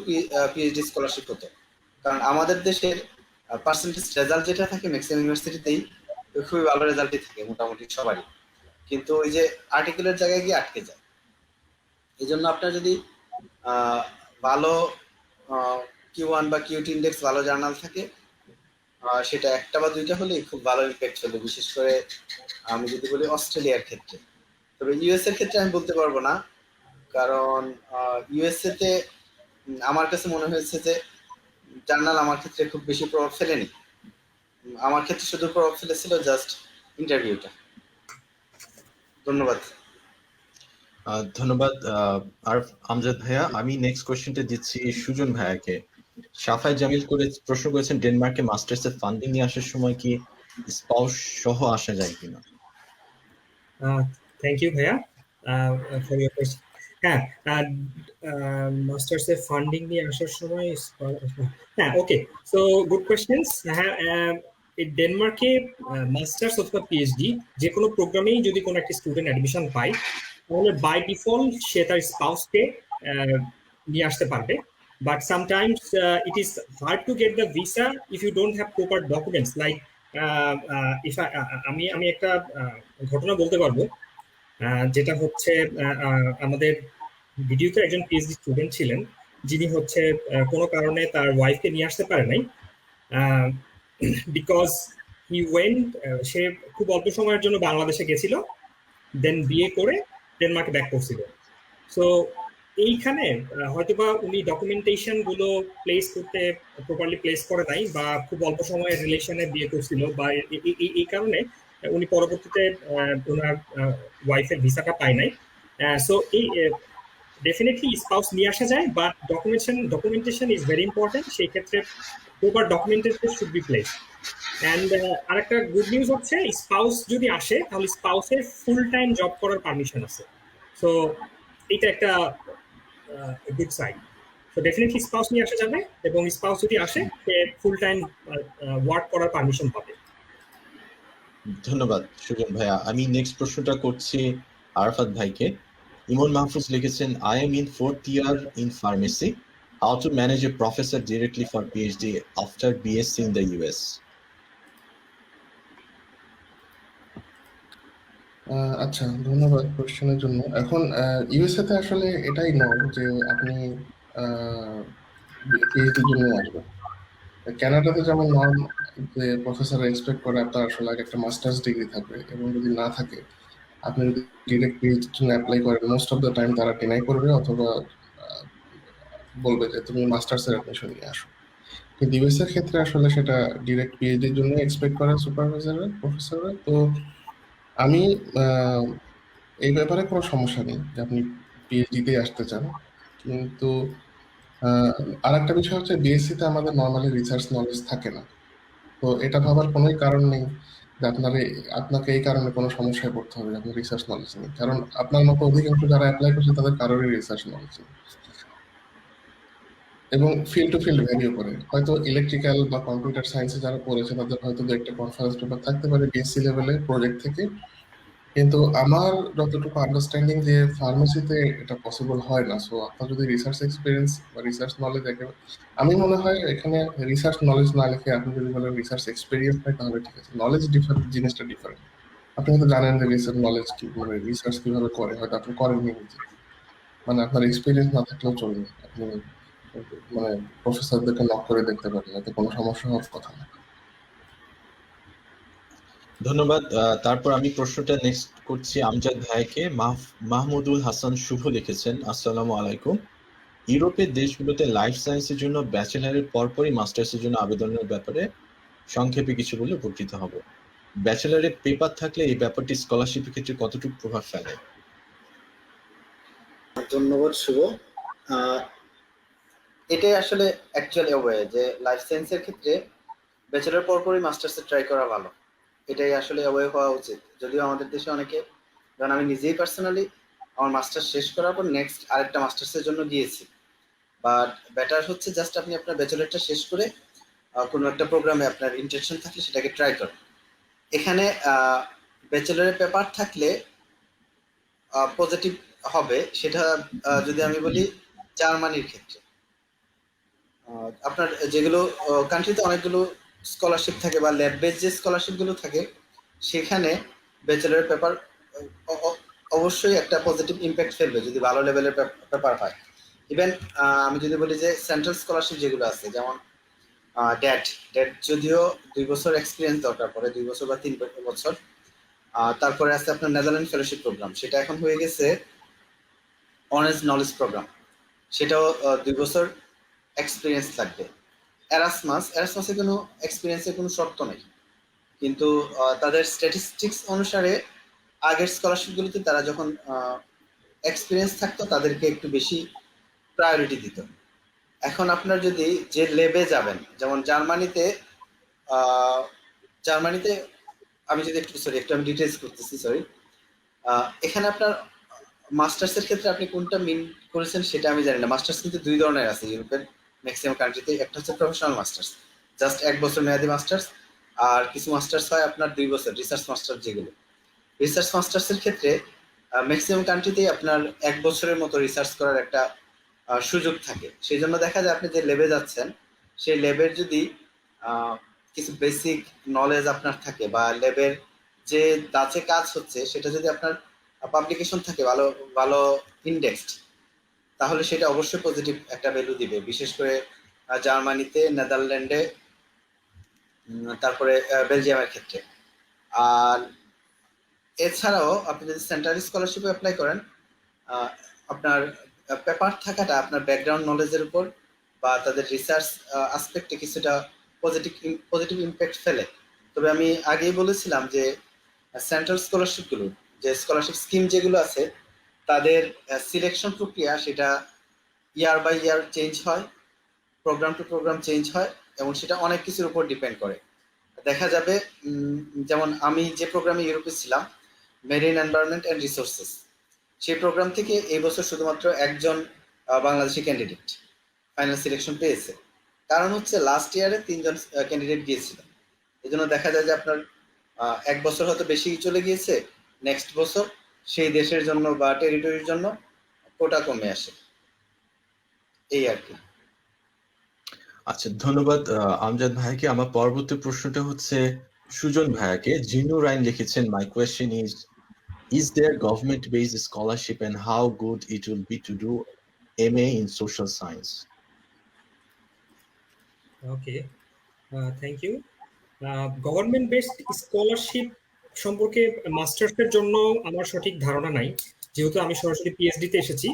পিএইচডি স্কলারশিপ হতো। কারণ আমাদের দেশের পার্সেন্টেজ রেজাল্ট যেটা থাকে ম্যাক্সিমাম ইউনিভার্সিটিতেই খুবই ভালো রেজাল্টই থাকে মোটামুটি সবারই, কিন্তু ওই যে আর্টিকেলের জায়গায় গিয়ে আটকে যায়। এই জন্য আপনার যদি ভালো Q1 বা Q2 ইন্ডেক্স ভালো জার্নাল থাকে, সেটা একটা বা দুইটা হলেই খুব ভালো ইম্প্যাক্ট ফেলবে, বিশেষ করে আমি যদি বলি অস্ট্রেলিয়ার ক্ষেত্রে। তবে ইউএস এর ক্ষেত্রে আমি বলতে পারবো না, কারণ ইউএসএ তে আমার কাছে মনে হয়েছে যে জার্নাল আমার ক্ষেত্রে খুব বেশি প্রভাব ফেলেনি। আমার ক্ষেত্রে শুধু প্রভাব ফেলেছিল জাস্ট ইন্টারভিউটা। ধন্যবাদ। ধন্যবাদ আর আমজাদ ভাইয়া। আমি নেক্সট কোয়েশ্চেনটা দিচ্ছি সুজন ভাইয়াকে। সাফাই জামিল করে প্রশ্ন করেছেন, ডেনমার্কে মাস্টার্স এর ফান্ডিং নিয়ে আসার সময় কি স্পাউস সহ আসা যায় কিনা? থ্যাংক ইউ ভাইয়া ফর ইউর কোয়েশ্চেন। হ্যাঁ, মাস্টার্স এর ফান্ডিং নিয়ে আসার সময়, হ্যাঁ, ওকে, সো গুড কোয়েশ্চেন্স। হ্যাঁ, ডেনমার্কে মাস্টার্স অথবা পিএইচডি যে কোনো প্রোগ্রামেই যদি কোনো একটা স্টুডেন্ট অ্যাডমিশন পায়, তাহলে বাই ডিফল্ট সে তার স্পাউসকে নিয়ে আসতে পারবে। But sometimes it is hard to get the visa if you don't have proper documents. Like আমি একটা ঘটনা বলতে পারবো, যেটা হচ্ছে আমাদের ভিডিওতে একজন পিএইচডি স্টুডেন্ট ছিলেন, যিনি হচ্ছে কোনো কারণে তার ওয়াইফকে নিয়ে আসতে পারে নাই, বিকজ হি ওয়েন্ট, সে খুব অল্প সময়ের জন্য বাংলাদেশে গেছিল, দেন বিয়ে করে ডেনমার্কে ব্যাক করছিল। সো এইখানে হয়তোবা উনি ডকুমেন্টেশন গুলো প্লেস করতে প্রপারলি প্লেস করে নাই, বা খুব অল্প সময়ের রিলেশনে বিয়ে করছিল, বা এই কারণে উনি পরবর্তীতে ওনার ওয়াইফের ভিসাটা পায় নাই। সো এই ডেফিনেটলি স্পাউস নিয়ে আসা যায়, but documentation is very important. সেই ক্ষেত্রে proper documentation should be place. And আরেকটা গুড নিউজ হচ্ছে, স্পাউস যদি আসে তাহলে স্পাউসের ফুল টাইম জব করার পারমিশন আছে। সো এটা একটা গুড সাইড। তো ডেফিনেটলি স্পাউস নিয়ে আসা যাবে, এবং স্পাউস যদি আসে সে ফুল টাইম ওয়ার্ক করার পারমিশন পাবে। ধন্যবাদ সুজন ভাইয়া। আমি নেক্সট প্রশ্নটা করছি আরাফাত ভাইকে। ইমন মাহফুজ লিখেছেন, I am in 4th year in pharmacy. How to manage a professor directly for PhD after BSc in the US? আচ্ছা, ধন্যবাদ কোশ্চেনের জন্য। এখন ইউএসএ তে আসলে এটাই নয় যে আপনি পিএইচডির জন্য আসবেন। কানাডাতে যেমন নর্ম যে প্রফেসর এক্সপেক্ট করে আপনার আসলে আগে একটা মাস্টার্স ডিগ্রি থাকবে, এবং যদি না থাকে আপনি যদি ডিরেক্ট পিএইচডির জন্য অ্যাপ্লাই করেন, মোস্ট অফ দ্য টাইম তারা ডিনাই করবে, অথবা বলবে যে তুমি মাস্টার্সের অ্যাডমিশন নিয়ে আসো। কিন্তু ইউএস এর ক্ষেত্রে আসলে সেটা ডিরেক্ট পিএইচডির জন্য এক্সপেক্ট করে সুপারভাইজাররা, প্রফেসররা। তো আমি এই ব্যাপারে কোনো সমস্যা নেই যে আপনি পিএইচডিতে আসতে চান। কিন্তু আরেকটা বিষয় হচ্ছে, বিএসসি তে আমাদের নর্মালি রিসার্চ নলেজ থাকে না। তো এটা ভাবার কোনোই কারণ নেই যে আপনাকে এই কারণে কোনো সমস্যায় পড়তে হবে, আপনার রিসার্চ নলেজ নেই। কারণ আপনার মতো অধিকাংশ যারা অ্যাপ্লাই করছে তাদের কারোরই রিসার্চ নলেজ নেই, এবং ফিল্ড টু ফিল্ড ভ্যারিও করে। হয়তো ইলেকট্রিক্যাল বা কম্পিউটার সায়েন্সে যারা পড়েছে তাদের হয়তো দু একটা কনফারেন্স পেপার থাকতে পারে বিএসসি লেভেলে প্রজেক্ট থেকে। কিন্তু আমার যতটুকু আন্ডারস্ট্যান্ডিং যে ফার্মেসিতে এটা পসিবল হয় না। সো আপনার যদি রিসার্চ এক্সপিরিয়েন্স বা রিসার্চ নলেজ একেবারে, আমি মনে হয় এখানে রিসার্চ নলেজ না লিখে আপনি যদি বলেন রিসার্চ এক্সপিরিয়েন্স হয় তাহলে ঠিক আছে। নলেজ ডিফারেন্ট, জিনিসটা ডিফারেন্ট। আপনি হয়তো জানেন যে রিসার্চ নলেজ কি, মানে রিসার্চ কিভাবে করে, হয়তো আপনি করেননি নিজে, মানে আপনার এক্সপিরিয়েন্স না থাকলেও চলবে, আপনি মানে প্রফেসরদেরকে নক করে দেখতে পারেন, এতে কোনো সমস্যা হওয়ার কথা না। ধন্যবাদ। তারপর আমি প্রশ্নটা নেক্সট করছি আমজাদ ভাইকে। মাহমুদুল হাসান শুভ লিখেছেন, আসসালামু আলাইকুম। ইউরোপের দেশগুলোতে লাইফ সায়েন্সের জন্য ব্যাচেলারের পরপরই মাস্টার্সের জন্য আবেদনের ব্যাপারে সংক্ষেপে কিছু বলে উপকৃত হব। ব্যাচেলারের পেপার থাকলে এই ব্যাপারটি স্কলারশিপের ক্ষেত্রে কতটুকু প্রভাব ফেলে? ধন্যবাদ শুভ। এটাই আসলে অ্যাকচুয়ালি ওয়ে যে লাইফ সায়েন্সের ক্ষেত্রে ব্যাচেলার পরপরই মাস্টার্সে ট্রাই করা ভালো। এটাই আসলে ওয়ে হওয়া উচিত। যদিও আমাদের দেশে অনেকে, কারণ আমি নিজেই পার্সোনালি আমার মাস্টার্স শেষ করার পর নেক্সট আরেকটা মাস্টার্সের জন্য গিয়েছি, বাট বেটার হচ্ছে জাস্ট আপনি আপনার ব্যাচেলারটা শেষ করে কোনো একটা প্রোগ্রামে আপনার ইন্টারেকশন থাকলে সেটাকে ট্রাই করেন। এখানে ব্যাচেলারের পেপার থাকলে পজিটিভ হবে, সেটা যদি আমি বলি জার্মানির ক্ষেত্রে। আপনার যেগুলো কান্ট্রিতে অনেকগুলো স্কলারশিপ থাকে বা ল্যাব বেস যে স্কলারশিপ গুলো থাকে, সেখানে ব্যাচেলারের পেপার অবশ্যই একটা পজিটিভ ইম্প্যাক্ট ফেলবে যদি ভালো লেভেলের পেপার হয়। ইভেন আমি যদি বলি যে সেন্ট্রাল স্কলারশিপ যেগুলো আছে, যেমন ড্যাট যদিও 2 বছর এক্সপিরিয়েন্স দরকার পড়ে, 2 বছর বা 3 বছর। তারপরে আছে আপনার নেদারল্যান্ড ফেলোশিপ প্রোগ্রাম, সেটা এখন হয়ে গেছে অনার্স নলেজ প্রোগ্রাম, সেটাও 2 বছর এক্সপিরিয়েন্স লাগবে। এরাসমাসে কোনো এক্সপিরিয়েন্সের কোনো শর্ত নেই, কিন্তু তাদের স্ট্যাটিস্টিক্স অনুসারে আগের স্কলারশিপগুলোতে তারা যখন এক্সপিরিয়েন্স থাকতো তাদেরকে একটু বেশি প্রায়োরিটি দিত। এখন আপনার যদি যে লেবে যাবেন, যেমন জার্মানিতে আমি যদি একটু আমি ডিটেলস করতেছি, সরি। এখানে আপনার মাস্টার্সের ক্ষেত্রে আপনি কোনটা মিন করেছেন সেটা আমি জানি না। মাস্টার্স কিন্তু 2 ধরনের আছে ইউরোপের ম্যাক্সিমাম কান্ট্রিতে। একটা হচ্ছে প্রফেশনাল মাস্টার্স, জাস্ট 1 বছর মেয়াদি মাস্টার্স, আর কিছু মাস্টার্স হয় আপনার 2 বছর রিসার্চ মাস্টার। যেগুলো রিসার্চ মাস্টার্সের ক্ষেত্রে ম্যাক্সিমাম কান্ট্রিতেই আপনার 1 বছরের মতো রিসার্চ করার একটা সুযোগ থাকে। সেই জন্য দেখা যায় আপনি যে লেবে যাচ্ছেন সেই লেবের যদি কিছু বেসিক নলেজ আপনার থাকে, বা লেবের যে দাঁচে কাজ হচ্ছে সেটা যদি আপনার পাবলিকেশন থাকে ভালো ভালো ইন্ডেক্সড, তাহলে সেটা অবশ্যই পজিটিভ একটা ভ্যালু দিবে, বিশেষ করে জার্মানিতে, নেদারল্যান্ডে, তারপরে বেলজিয়ামের ক্ষেত্রে। আর এছাড়াও আপনি যদি সেন্ট্রাল স্কলারশিপে অ্যাপ্লাই করেন, আপনার পেপার থাকাটা আপনার ব্যাকগ্রাউন্ড নলেজের উপর বা তাদের রিসার্চ আসপেক্টে কিছুটা পজিটিভ ইম্প্যাক্ট ফেলে। তবে আমি আগেই বলেছিলাম যে সেন্ট্রাল স্কলারশিপগুলো, যে স্কলারশিপ স্কিম যেগুলো আছে, তাদের সিলেকশন প্রক্রিয়া সেটা ইয়ার বাই ইয়ার চেঞ্জ হয়, প্রোগ্রাম টু প্রোগ্রাম চেঞ্জ হয়, এবং সেটা অনেক কিছুর উপর ডিপেন্ড করে। দেখা যাবে যেমন আমি যে প্রোগ্রামে ইউরোপে ছিলাম, মেরিন এনভায়রনমেন্ট অ্যান্ড রিসোর্সেস, সেই প্রোগ্রাম থেকে এই বছর শুধুমাত্র একজন বাংলাদেশি ক্যান্ডিডেট ফাইনাল সিলেকশন পেয়েছে। কারণ হচ্ছে লাস্ট ইয়ারে 3জন ক্যান্ডিডেট গিয়েছিল। এই জন্য দেখা যায় যে আপনার 1 বছর হয়তো বেশি চলে গিয়েছে, নেক্সট বছর সেই দেশের জন্য বা টেরিটরির জন্য কোটা কমে আসে, এই আর কি। আচ্ছা, ধন্যবাদ আমজাদ ভাইকে। আমার পরবর্তী প্রশ্নটা হচ্ছে সুজন ভাইয়াকে। জিনু রাইন লিখেছেন, my question is there government based scholarship and how good it will be to do MA in social science? Okay, thank you. Government based scholarship সম্পর্কে মাস্টার্সের জন্য আমার সঠিক ধারণা নাই, যেহেতু আমি সরাসরি পিএইচডি তে এসেছি।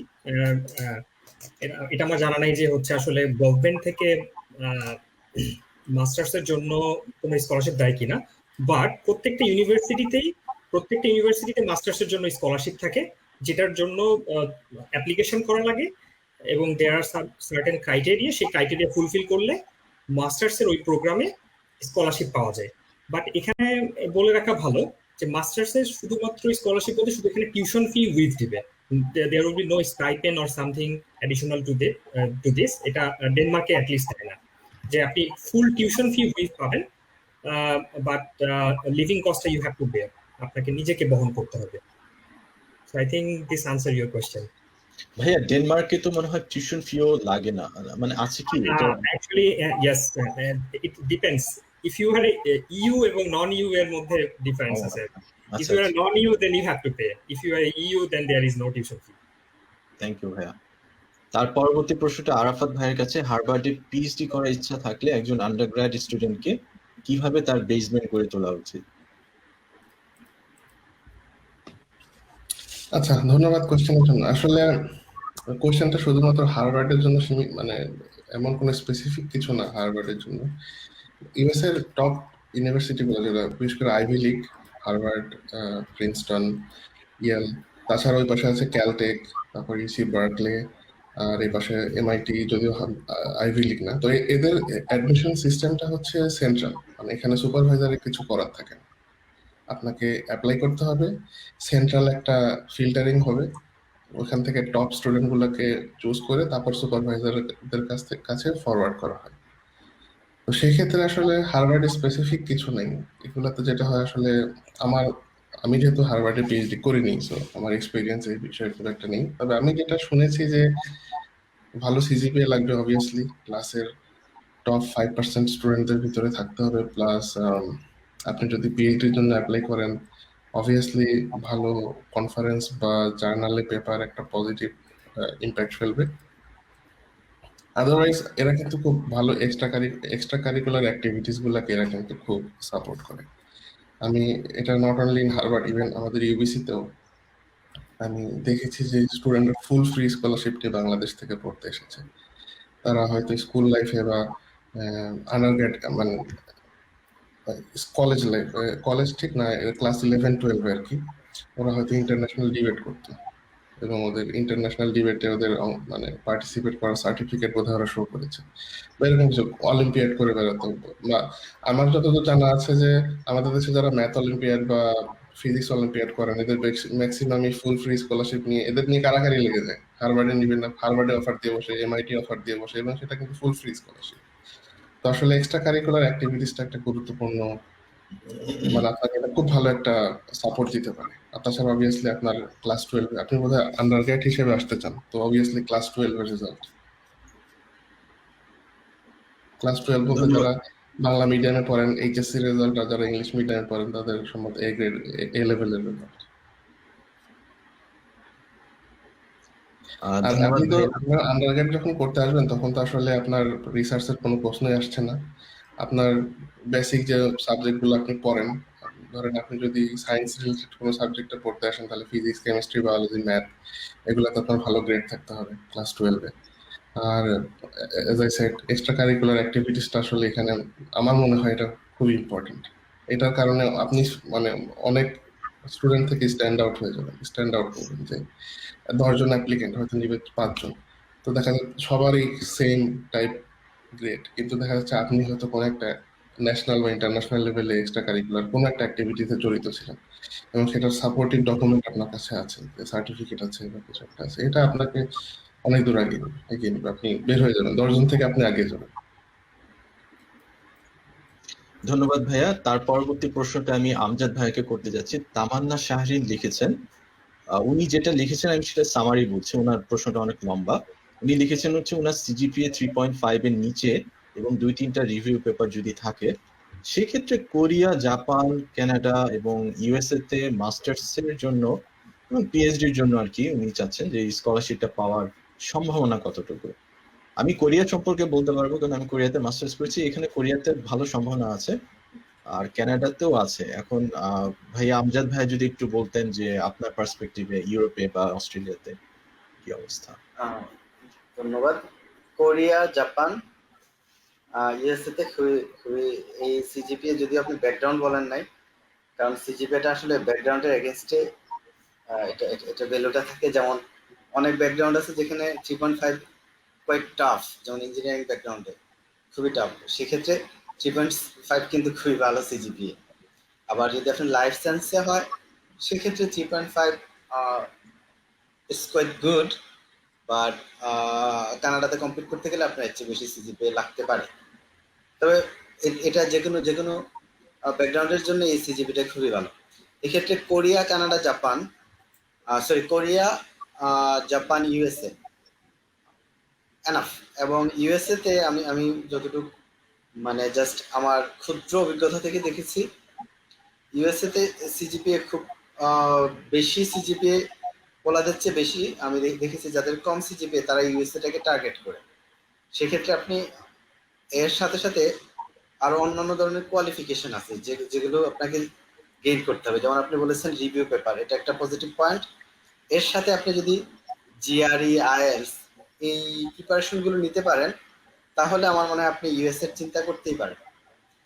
এটা আমার জানা নাই যে হচ্ছে আসলে গভর্নমেন্ট থেকে মাস্টার্সের জন্য কোনো স্কলারশিপ দেয় কিনা। বাট প্রত্যেকটা ইউনিভার্সিটিতে মাস্টার্সের জন্য স্কলারশিপ থাকে, যেটার জন্য অ্যাপ্লিকেশন করা লাগে, এবং দেয়ার আর সার্টেন ক্রাইটেরিয়া, সেই ক্রাইটেরিয়া ফুলফিল করলে মাস্টার্সের ওই প্রোগ্রামে স্কলারশিপ পাওয়া যায়। বাট এখানে বলে রাখা ভালো যে মাস্টার্সের শুধুমাত্র স্কলারশিপ বলতে শুধু এখানে টিউশন ফি উইথ দিবে, there will be no stipend or something additional to this. এটা ডেনমার্কে অ্যাটলিস্ট থাকে না, যে আপনি ফুল টিউশন ফি উইথ পাবেন, বাট লিভিং কস্টটা ইউ হ্যাভ টু বেয়ার, আপনাকে নিজেকে বহন করতে হবে। So I think this answer your question. ভাইয়া, ডেনমার্কে তো মনে হয় টিউশন ফিও লাগে না, মানে আছে কি এটা? Actually, yes, it depends. If you are EU এবং নন ইউ এর মধ্যে ডিফারেন্স আছে। If you are non EU, then you have to pay. If you are EU, then there is no tuition fee. Thank you ভাইয়া। তার পরবর্তী প্রশ্নটা আরাফাত ভাইয়ের কাছে। হার্ভার্ডে পিএইচডি করার ইচ্ছা থাকলে একজন আন্ডারগ্র্যাড স্টুডেন্টকে কিভাবে তার বেসমেন্ট গড়ে তোলা উচিত? আচ্ছা, ধন্যবাদ কোশ্চেনের জন্য। আসলে কোশ্চেনটা শুধুমাত্র হার্ভার্ডের জন্য মানে এমন কোনো স্পেসিফিক কিছু না হার্ভার্ডের জন্য। ইউএস এর টপ ইউনিভার্সিটিগুলো, যেটা বিশেষ করে Ivy League, Harvard, Princeton, Yale, তাছাড়া ওই পাশে আছে ক্যালটেক, তারপর ইউসি বার্কলে, আর এই পাশে এমআইটি, যদিও আইভি লিগ না। তো এদের অ্যাডমিশন সিস্টেমটা হচ্ছে সেন্ট্রাল, মানে এখানে সুপারভাইজারের কিছকিছু করার থাকে না। আপনাকে অ্যাপ্লাই করতে হবে, সেন্ট্রাল একটা ফিল্টারিং হবে, ওখান থেকে টপ স্টুডেন্টগুলোকে চুজ করে তারপর সুপারভাইজারদের কাছে ফরওয়ার্ড করা হয়। তো সেই ক্ষেত্রে আসলে হার্ভার্ডে স্পেসিফিক কিছু নেই এগুলাতে। যেটা হয় আসলে আমি যেহেতু হার্ভার্ডে পিএইচডি করিনি, সো আমার এক্সপিরিয়েন্স এই বিষয়ে খুব একটা নেই। তবে আমি যেটা শুনেছি যে ভালো সিজিপিএ লাগবে, অবভিয়াসলি ক্লাসের টপ 5% স্টুডেন্টদের ভিতরে থাকতে হবে, প্লাস আপনি যদি পিএইচডির জন্য অ্যাপ্লাই করেন, অবভিয়াসলি ভালো কনফারেন্স বা জার্নালে পেপার একটা পজিটিভ ইম্প্যাক্ট ফেলবে। আদারওয়াইজ এরা কিন্তু খুব ভালো এক্সট্রা কারিকুলার অ্যাক্টিভিটিস গুলাকে এরা কিন্তু খুব সাপোর্ট করে। আমি এটা not only in Harvard, even আমাদের ইউবিসিতেও আমি দেখেছি যে স্টুডেন্টরা ফুল ফ্রি স্কলারশিপ নিয়ে বাংলাদেশ থেকে পড়তে এসেছে। তারা হয়তো স্কুল লাইফে বা আন্ডারগ্রেড, মানে কলেজ ঠিক না, ক্লাস 11-12 আর কি, ওরা হয়তো ইন্টারন্যাশনাল ডিবেট করতো, এবং ওদের ইন্টারন্যাশনাল ডিবেটে ওদের মানে পার্টিসিপেট করার সার্টিফিকেট বোধহয় ওরা শো করেছে, বা এরকম কিছু অলিম্পিয়াড করে বেড়াতো। বা আমার যতদূর জানা আছে যে আমাদের দেশে যারা ম্যাথ অলিম্পিয়াড বা ফিজিক্স অলিম্পিয়াড করেন, এদের ম্যাক্সিমামই ফুল ফ্রি স্কলারশিপ নিয়ে এদের নিয়ে কারাকারি লেগে যায়। হার্ভার্ডে নিবেন না, হার্ভার্ডে অফার দিয়ে বসে, এমআইটি অফার দিয়ে বসে, এবং সেটা কিন্তু ফুল ফ্রি স্কলারশিপ। তো আসলে এক্সট্রা কারিকুলার অ্যাক্টিভিটিসটা একটা গুরুত্বপূর্ণ, মানে আপনাকে এটা খুব ভালো একটা সাপোর্ট দিতে পারে। আর তাছাড়া অবভিয়াসলি আপনার ক্লাস 12 আপনি বোধহয় আন্ডারগ্রেড হিসেবে আসতে চান, তো অবভিয়াসলি ক্লাস 12 এর রেজাল্ট, ক্লাস 12 বলতে যারা বাংলা মিডিয়ামে পড়েন এইচএসসি রেজাল্ট, আর যারা ইংলিশ মিডিয়ামে পড়েন তাদের সম্ভবত এ গ্রেড, এ লেভেলের রেজাল্ট। আর আপনি তো আপনার আন্ডারগ্রেড যখন করতে আসবেন তখন তো আসলে আপনার রিসার্চের কোনো প্রশ্নই আসছে না। আপনার বেসিক যে সাবজেক্টগুলো আপনি পড়েন, ধরেন আপনি যদি সায়েন্স রিলেটেড কোনো সাবজেক্টে পড়তে আসেন, তাহলে ফিজিক্স, কেমিস্ট্রি, বায়োলজি, ম্যাথ, এগুলোতে আপনার ভালো গ্রেড থাকতে হবে ক্লাস 12-এ। আর as I said, extra curricular অ্যাক্টিভিটিসটা আসলে এখানে আমার মনে হয় এটা খুবই ইম্পর্টেন্ট। এটার কারণে আপনি মানে অনেক স্টুডেন্ট থেকে স্ট্যান্ড আউট হয়ে যাবেন, স্ট্যান্ড আউট করবেন যে 10 জন অ্যাপ্লিকেন্ট হয়তো নিবে 5 জন, তো দেখা যাচ্ছে সবারই সেম টাইপ গ্রেড, কিন্তু দেখা যাচ্ছে আপনি হয়তো কোনো একটা ন্যাশনাল বা ইন্টারন্যাশনাল লেভেলে এক্সট্রা কারিকুলার কোনো একটা অ্যাক্টিভিটিতে জড়িত ছিলেন এবং সেটার সাপোর্টিভ ডকুমেন্ট আপনার কাছে আছে, সার্টিফিকেট আছে বা কিছু একটা আছে, এটা আপনাকে অনেক দূর এগিয়ে নেবে। আপনি বের হয়ে যাবেন, 10 জন থেকে আপনি আগে যাবেন। ধন্যবাদ ভাইয়া। তার পরবর্তী প্রশ্নটা আমি আমজাদ ভাইকে করতে যাচ্ছি। তামান্না শাহরিন লিখেছেন, উনি যেটা লিখেছেন আমি সেটা সামারি বলছি, ওনার প্রশ্নটা অনেক লম্বা। উনি লিখেছেন হচ্ছে ওনার সিজিপিএ 3.5 এর নিচে এবং 2-3টা রিভিউ পেপার যদি থাকে, সেক্ষেত্রে কোরিয়া, জাপান, কানাডা এবং ইউএসএ তে মাস্টার্স এর জন্য এবং পিএইচডির জন্য আর কি উনি চাচ্ছেন যে স্কলারশিপটা পাওয়ার সম্ভাবনা কতটুকু। আমি কোরিয়া সম্পর্কে বলতে পারবো, কারণ আমি কোরিয়াতে মাস্টার্স করেছি। এখানে কোরিয়াতে ভালো সম্ভাবনা আছে, আর কানাডাতেও আছে। এখন ভাইয়া আমজাদ ভাই যদি একটু বলতেন যে আপনার পার্সপেক্টিভে ইউরোপে বা অস্ট্রেলিয়াতে কি অবস্থা। ধন্যবাদ। কোরিয়া, জাপান, ইউএসএ তে খুবই খুবই এই সিজিপিএ, যদি আপনি ব্যাকগ্রাউন্ড বলেন নাই, কারণ সিজিপিএটা আসলে ব্যাকগ্রাউন্ডের এগেনস্টে এটা ভ্যালুটা থাকে। যেমন অনেক ব্যাকগ্রাউন্ড আছে যেখানে 3.5 কোয়াইট টাফ, যেমন ইঞ্জিনিয়ারিং ব্যাকগ্রাউন্ডে খুবই টাফ, সেক্ষেত্রে 3.5 কিন্তু খুবই ভালো সিজিপিএ। আবার যদি আপনি লাইফ সায়েন্সে হয় সেক্ষেত্রে 3.5 ইটস কোয়াইট গুড, বাট কানাডাতে কমপ্লিট করতে গেলে আপনার এর চেয়ে বেশি সিজিপিএ লাগতে পারে। তবে এটা যে কোনো ব্যাকগ্রাউন্ডের জন্য এই সিজিপিটা খুবই ভালো। এক্ষেত্রে Korea, Canada, Japan, Korea, Japan, USA enough. এবং ইউএসএ তে আমি আমি যতটুকু মানে জাস্ট আমার ক্ষুদ্র অভিজ্ঞতা থেকে দেখেছি, ইউএসএ তে সিজিপিএ খুব বেশি, সিজিপিএ বলাদের চেয়ে বেশি আমি দেখেছি যাদের কম সিজিপিএ তারা ইউএসএটাকে টার্গেট করে। সেক্ষেত্রে আপনি এর সাথে সাথে আরো অন্যান্য ধরনের কোয়ালিফিকেশন আছে যেগুলো আপনাকে গেইন করতে হবে। যেমন আপনি বলেছেন রিভিউ পেপার, এটা একটা পজিটিভ পয়েন্ট। এর সাথে আপনি যদি জিআরই, আইএলস এই প্রিপারেশন গুলো নিতে পারেন, তাহলে আমার মনে হয় আপনি ইউএস এর চিন্তা করতেই পারেন।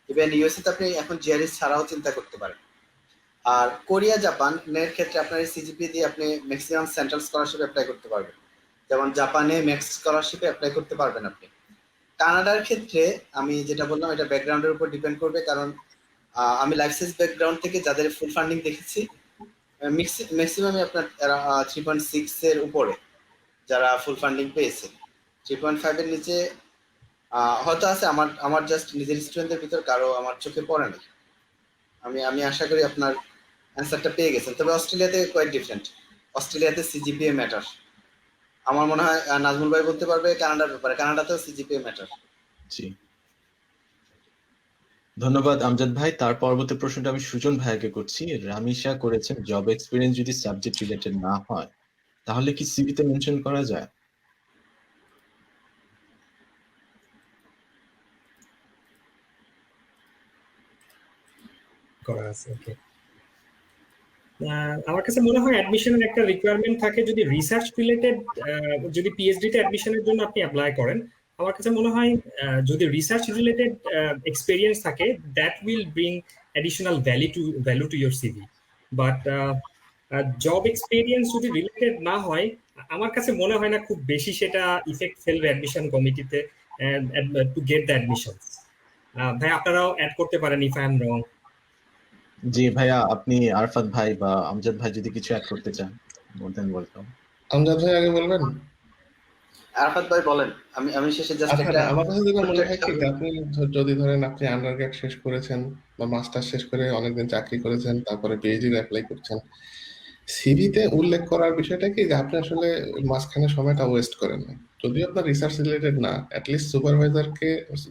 ইভেন ইউএসএ তে আপনি এখন জিআরই ছাড়াও চিন্তা করতে পারেন। আর কোরিয়া, জাপান এর ক্ষেত্রে আপনার এই সিজিপি দিয়ে আপনি ম্যাক্সিমাম সেন্ট্রাল স্কলারশিপ অ্যাপ্লাই করতে পারবেন। যেমন জাপানে ম্যাক্স স্কলারশিপে অ্যাপ্লাই করতে পারবেন আপনি। কানাডার ক্ষেত্রে আমি যেটা বললাম এটা ব্যাকগ্রাউন্ডের উপর ডিপেন্ড করবে, কারণ আমি লাইফ সায়েন্স ব্যাকগ্রাউন্ড থেকে যাদের ফুল ফান্ডিং দেখেছি ম্যাক্সিমামই আপনার 3.6 এর উপরে যারা ফুল ফান্ডিং পেয়েছে। 3.5 এর নিচে হয়তো আছে, আমার আমার জাস্ট নিজের স্টুডেন্টদের ভিতর কারো আমার চোখে পড়ে না। আমি আশা করি আপনার অ্যান্সারটা পেয়ে গেছেন। তবে অস্ট্রেলিয়াতে কোয়াইট ডিফারেন্ট, অস্ট্রেলিয়াতে সিজিপিএ ম্যাটার। আমার মনে হয় নাজমুল ভাই বলতে পারবে কানাডার ব্যাপারে, কানাডাতেও সিজিপিএ ম্যাটার। জি, ধন্যবাদ আমজাদ ভাই। তার পরবর্তী প্রশ্নটা আমি সুজন ভাইকে করছি। রামিশা করেছেন জব এক্সপিরিয়েন্স যদি সাবজেক্ট রিলেটেড না হয় তাহলে কি সিভিতে মেনশন করা যায়? করা আছে, ওকে। আমার কাছে মনে হয় অ্যাডমিশনের একটা রিকোয়ারমেন্ট থাকে, যদি রিসার্চ রিলেটেড, যদি পিএইচডি তে অ্যাডমিশনের জন্য আপনি অ্যাপ্লাই করেন, আমার কাছে মনে হয় যদি রিসার্চ রিলেটেড এক্সপেরিয়েন্স থাকে, that will bring additional value to your CV. But job experience যদি রিলেটেড না হয়, আমার কাছে মনে হয় না খুব বেশি সেটা ইফেক্ট ফেলবে অ্যাডমিশন কমিটিতে টু গেট দ্য অ্যাডমিশন। ভাই আপনারাও অ্যাড করতে পারেন ইফ আই এম রং। জি ভাইয়া, আপনি আরফাত ভাই বা আমজাদ ভাই যদি কিছু অ্যাড করতে চান, মোর দেন ওয়েলকাম। আমজাদ ভাই আগে বলবেন। আরাফাত ভাই বলেন, আমি আমি শেষে জাস্ট আচ্ছা, একটা আমার কাছে যেটা মনে হয় কি যে আপনি যদি ধরেন আপনি আন্ডার গ্রেড শেষ করেছেন বা মাস্টার শেষ করে অনেকদিন চাকরি করেছেন, তারপরে পিএইচডি অ্যাপ্লাই করছেন, সিভিতে উল্লেখ করার বিষয়টা কি যে আপনি আসলে মাঝখানে সময়টা ওয়েস্ট করেন না। যদিও আপনার রিসার্চ রিলেটেড না, অ্যাটলিস্ট সুপারভাইজারকে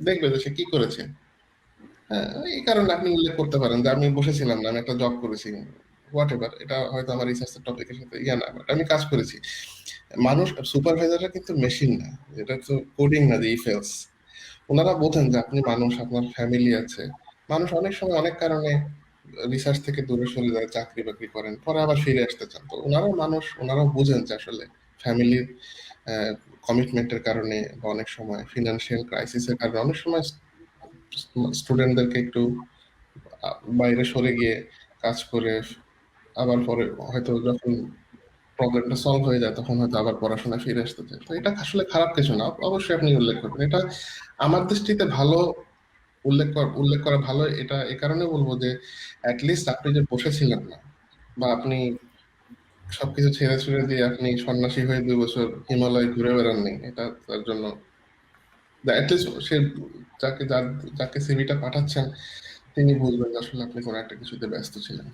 দেখবে যে সে কি করেছে। হ্যাঁ, এই কারণে আপনি উল্লেখ করতে পারেন যে আমি বসেছিলাম না, আমি একটা জব করেছি, হোয়াট এভার, এটা হয়তো আমার রিসার্চের টপিকের সাথে ইয়া না, but আমি কাজ করেছি। মানুষ, সুপারভাইজাররা কিন্তু মেশিন না, এটা তো কোডিং না যে ইফ এলস। ওনারা বোঝেন যে আপনি মানুষ, আপনার ফ্যামিলি আছে। মানুষ অনেক সময় অনেক কারণে রিসার্চ থেকে দূরে সরে যায়, চাকরি বাকরি করেন, পরে আবার ফিরে আসতে চান। তো ওনারাও মানুষ, ওনারাও বুঝেন যে আসলে ফ্যামিলির কমিটমেন্টের কারণে বা অনেক সময় ফিনান্সিয়াল ক্রাইসিসের কারণে অনেক সময় স্টুডেন্টদেরকে একটু বাইরে সরে গিয়ে কাজ করে আবার পরে হয়তো যখন প্রবলেমটা সলভ হয়ে যায় তখন হয়তো আবার পড়াশোনা ফিরে আসতে চায়। তো এটা আসলে খারাপ কিছু না, অবশ্যই আপনি উল্লেখ করবেন। এটা আমার দৃষ্টিতে ভালো, উল্লেখ করা ভালো। এটা এ কারণে বলবো যে অ্যাটলিস্ট আপনি যে বসেছিলেন না, বা আপনি সবকিছু ছেড়ে ছুড়ে দিয়ে আপনি সন্ন্যাসী হয়ে 2 বছর হিমালয় ঘুরে বেড়াননি, এটা তার জন্য অ্যাটলিস্ট সে যাকে সিভিটা পাঠাচ্ছেন তিনি বুঝবেন যে আসলে আপনি কোনো একটা কিছুতে ব্যস্ত ছিলেন।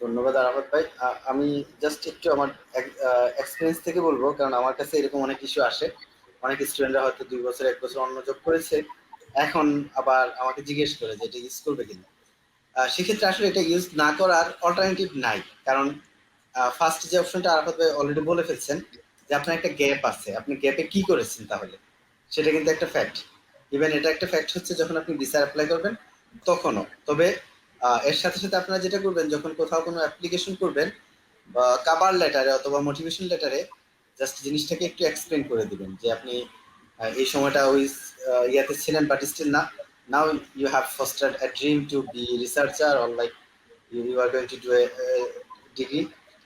ধন্যবাদ আরাফাত ভাই। আমি জাস্ট একটু আমার এক্সপিরিয়েন্স থেকে বলবো, কারণ আমার কাছে এরকম অনেক ইস্যু আসে। অনেক স্টুডেন্টরা হয়তো 2 বছর 1 বছর অন্য জব করেছে, এখন আবার আমাকে জিজ্ঞেস করে যে এটা ইউজ করবে কিনা। সেক্ষেত্রে আসলে এটা ইউজ না করার অল্টারনেটিভ নাই, কারণ ফার্স্ট যে অপশনটা আরাফাত ভাই অলরেডি বলে ফেলছেন যে আপনার একটা গ্যাপ আছে, আপনি গ্যাপে কি করেছেন তাহলে, সেটা কিন্তু একটা ফ্যাক্ট। ইভেন এটা একটা ফ্যাক্ট হচ্ছে যখন আপনি ভিসা অ্যাপ্লাই করবেন তখনও। তবে এর সাথে সাথে আপনারা যেটা করবেন, যখন কোথাও কোনো অ্যাপ্লিকেশন করবেন বা কাভার লেটারে অথবা মোটিভেশন লেটারে জাস্ট জিনিসটাকে একটু এক্সপ্লেন করে দিবেন যে আপনি এই সময়টা ওই ইয়াতে ছিলেন, বাট স্টিল না, now you have fostered a dream to be researcher or like you are going to do a degree.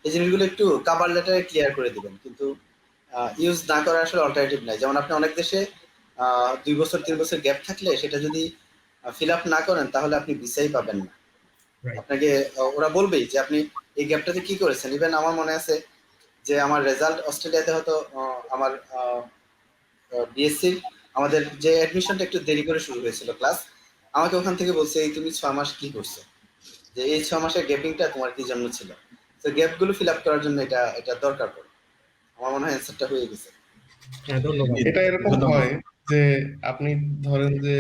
এই জিনিসগুলো একটু কাভার লেটারে ক্লিয়ার করে দিবেন, কিন্তু ইউজ না করার আসলে অল্টারনেটিভ নাই। যেমন আপনি অনেক দেশে 2 বছর 3 বছর গ্যাপ থাকলে সেটা যদি ফিল আপ না করেন তাহলে আপনি ভিসাই পাবেন না। রাইট। আপনাকে ওরা বলবেই যে আপনি এই গ্যাপটাতে কি করেছেন। ইভেন আমার মনে আছে যে আমার রেজাল্ট অস্ট্রেলিয়াতে হয়তো আমার বিএসসির আমাদের যে অ্যাডমিশনটা একটু দেরি করে শুরু হয়েছিল ক্লাস, আমাকে ওখান থেকে বলছে এই তুমি 6 মাস কি করছো, যে এই 6 মাসের গ্যাপিংটা তোমার কি জন্য ছিল। তো গ্যাপগুলো ফিল আপ করার জন্য এটা এটা দরকার পড়ে। আমার মনে হয় অ্যান্সারটা হয়ে গেছে। হ্যাঁ, ধন্যবাদ। এটা এরকম ধন্যবাদ। হয় যে আপনি ধরেন যে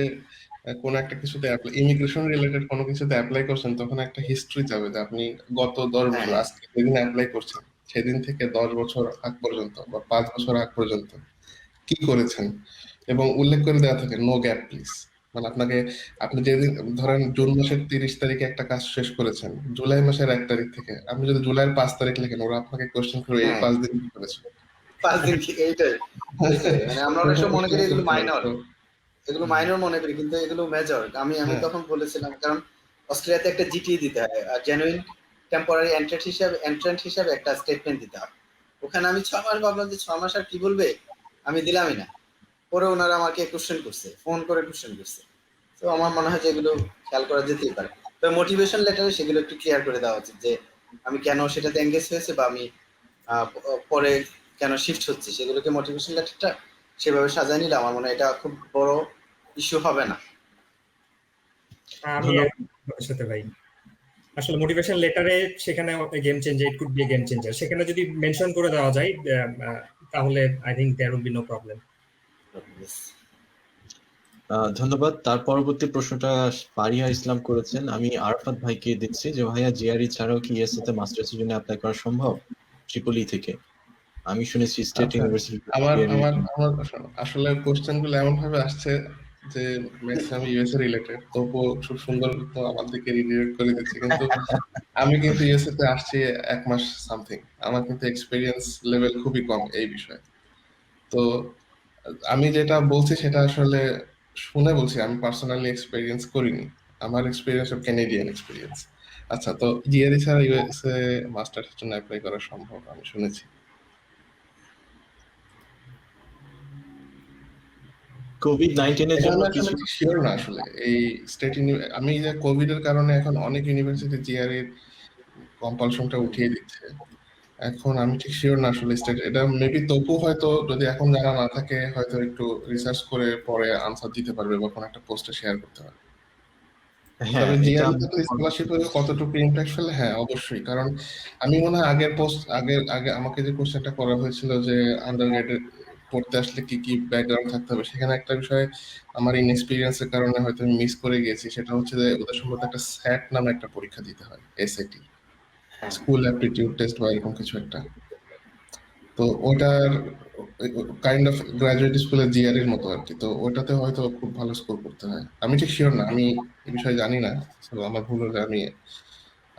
কোন একটা কিছুতে ইমিগ্রেশন রিলেটেড কোনো কিছুতে অ্যাপ্লাই করছেন, তখন একটা হিস্ট্রি যাবে যে আপনি গত 10 বছর, হ্যাঁ, আজকে যেদিন অ্যাপ্লাই করছেন সেদিন থেকে 10 বছর আগ পর্যন্ত বা 5 বছর আগ পর্যন্ত কি করেছেন, এবং উল্লেখ করে দেওয়া থাকে নো গ্যাপ প্লিজ। মানে আপনি যেদিন ধরেন জুন মাসের 30 তারিখে একটা কাজ শেষ করেছেন, জুলাই মাসের 1 তারিখ থেকে আপনি যদি জুলাইয়ের 5 তারিখ লেখেন, ওরা আপনাকে কোশ্চেন করবে এই হ্যাঁ, 5 দিন কি করেছেন। 5 দিন কি, এইটাই এইটাই মানে আমরা অনেক সময় মনে করি এগুলো মাইনর, এগুলো মাইনর মনে করি, কিন্তু এগুলো মেজর। আমি আমি হ্যাঁ, তখন বলেছিলাম, কারণ অস্ট্রেলিয়াতে একটা জিটিএ দিতে হয়, জেনুইন টেম্পোরারি এন্ট্রেন্ট হিসাবে একটা স্টেটমেন্ট দিতে হয়। ওখানে আমি 6 মাস ভাবলাম যে 6 মাস আর কি বলবে, আমি দিলামই না। পরে ওনারা আমাকে কোশ্চেন করছে, ফোন করে কোশ্চেন করছে। তো আমার মনে হয় যে এগুলো খেয়াল করা যেতেই পারে। তো মোটিভেশন লেটারে সেগুলো একটু ক্লিয়ার করে দেওয়া উচিত যে আমি কেন সেটাতে এঙ্গেজ হয়েছে বা আমি পরে কেন শিফট হচ্ছে, সেগুলোকে মোটিভেশন লেটারটা সেভাবে সাজায় নিলে আমার মনে হয় এটা খুব বড় ইস্যু হবে না। আমি আপনার সাথে ভাই, আসলে মোটিভেশন লেটারে সেখানে game changer, it could be game changer, সেখানে যদি মেনশন করে দেওয়া যায় তাহলে I think there will be no problem. ধন্যবাদ। তার পরবর্তী প্রশ্নটা পারিয়া ইসলাম করেছেন। আমি আরাফাত ভাইকে দিচ্ছি যে ভাইয়া জিআরই ছাড়াও কি ইএসএ তে মাস্টার্সের জন্য অ্যাপ্লাই করা সম্ভব ট্রিপলি থেকে? আমি শুনেছি স্টেট আচ্ছা, ইউনিভার্সিটি। আমার আমার আমার আসলে কোশ্চেন গুলো এমন ভাবে আসছে যে ম্যাক্সিমাম ইউএসএ রিলেটেড, তবুও খুব সুন্দর তো আমার দিকে রিডিরেক্ট করে দিচ্ছে। কিন্তু আমি কিন্তু ইউএসএ তে আসছি 1 মাস সামথিং, আমার কিন্তু এক্সপিরিয়েন্স লেভেল খুবই কম এই বিষয়ে। তো আমি যেটা বলছি সেটা আসলে শুনে বলছি, আমি পার্সোনালি এক্সপিরিয়েন্স করিনি। আমার এক্সপিরিয়েন্স ক্যানেডিয়ান এক্সপিরিয়েন্স। আচ্ছা, তো জিআরই ছাড়া ইউএসএ মাস্টার্সের জন্য অ্যাপ্লাই করা সম্ভব আমি শুনেছি। কোভিড-19 এর এটা জন্য আমি আসলে কিছু ঠিক শিওর না আসলে। এই আমি যে কোভিড এর কারণে এখন অনেক ইউনিভার্সিটি জিআরই কম্পালশনটা উঠিয়ে দিচ্ছে। এখন আমি ঠিক শিওর না আসলে স্টেট, এটা মেবি তপু হয়তো যদি এখন জানা না থাকে হয়তো একটু রিসার্চ করে পরে আনসার দিতে পারবে বা কোনো একটা পোস্টে শেয়ার করতে পারবে। হ্যাঁ, তবে এটা জিআরই তে স্কলারশিপ কতটুকু ইমপ্যাক্ট ফেলে, হ্যাঁ অবশ্যই। কারণ আমি মনে হয় আগের পোস্ট আগে আগে আমাকে যে কোশ্চেনটা করা হয়েছিল যে আন্ডার পড়তে আসলে কি কি ব্যাকগ্রাউন্ড থাকতে হবে, সেখানে একটা বিষয় আমার ইনএক্সপিরিয়েন্সের কারণে হয়তো আমি মিস করে গিয়েছি। সেটা হচ্ছে যে ওদের সম্ভবত একটা স্যাট নামে একটা পরীক্ষা দিতে হয়, এসএটি, হ্যাঁ, স্কুল অ্যাপটিটিউড টেস্ট বা এরকম কিছু একটা। তো ওটার কাইন্ড অফ গ্রাজুয়েট স্কুলের জিআরইর মতো আর কি। তো ওটাতে হয়তো খুব ভালো স্কোর করতে হয়, আমি ঠিক শিওর না, আমি এই বিষয়ে জানি না। তো আমার ভুল হলে আমি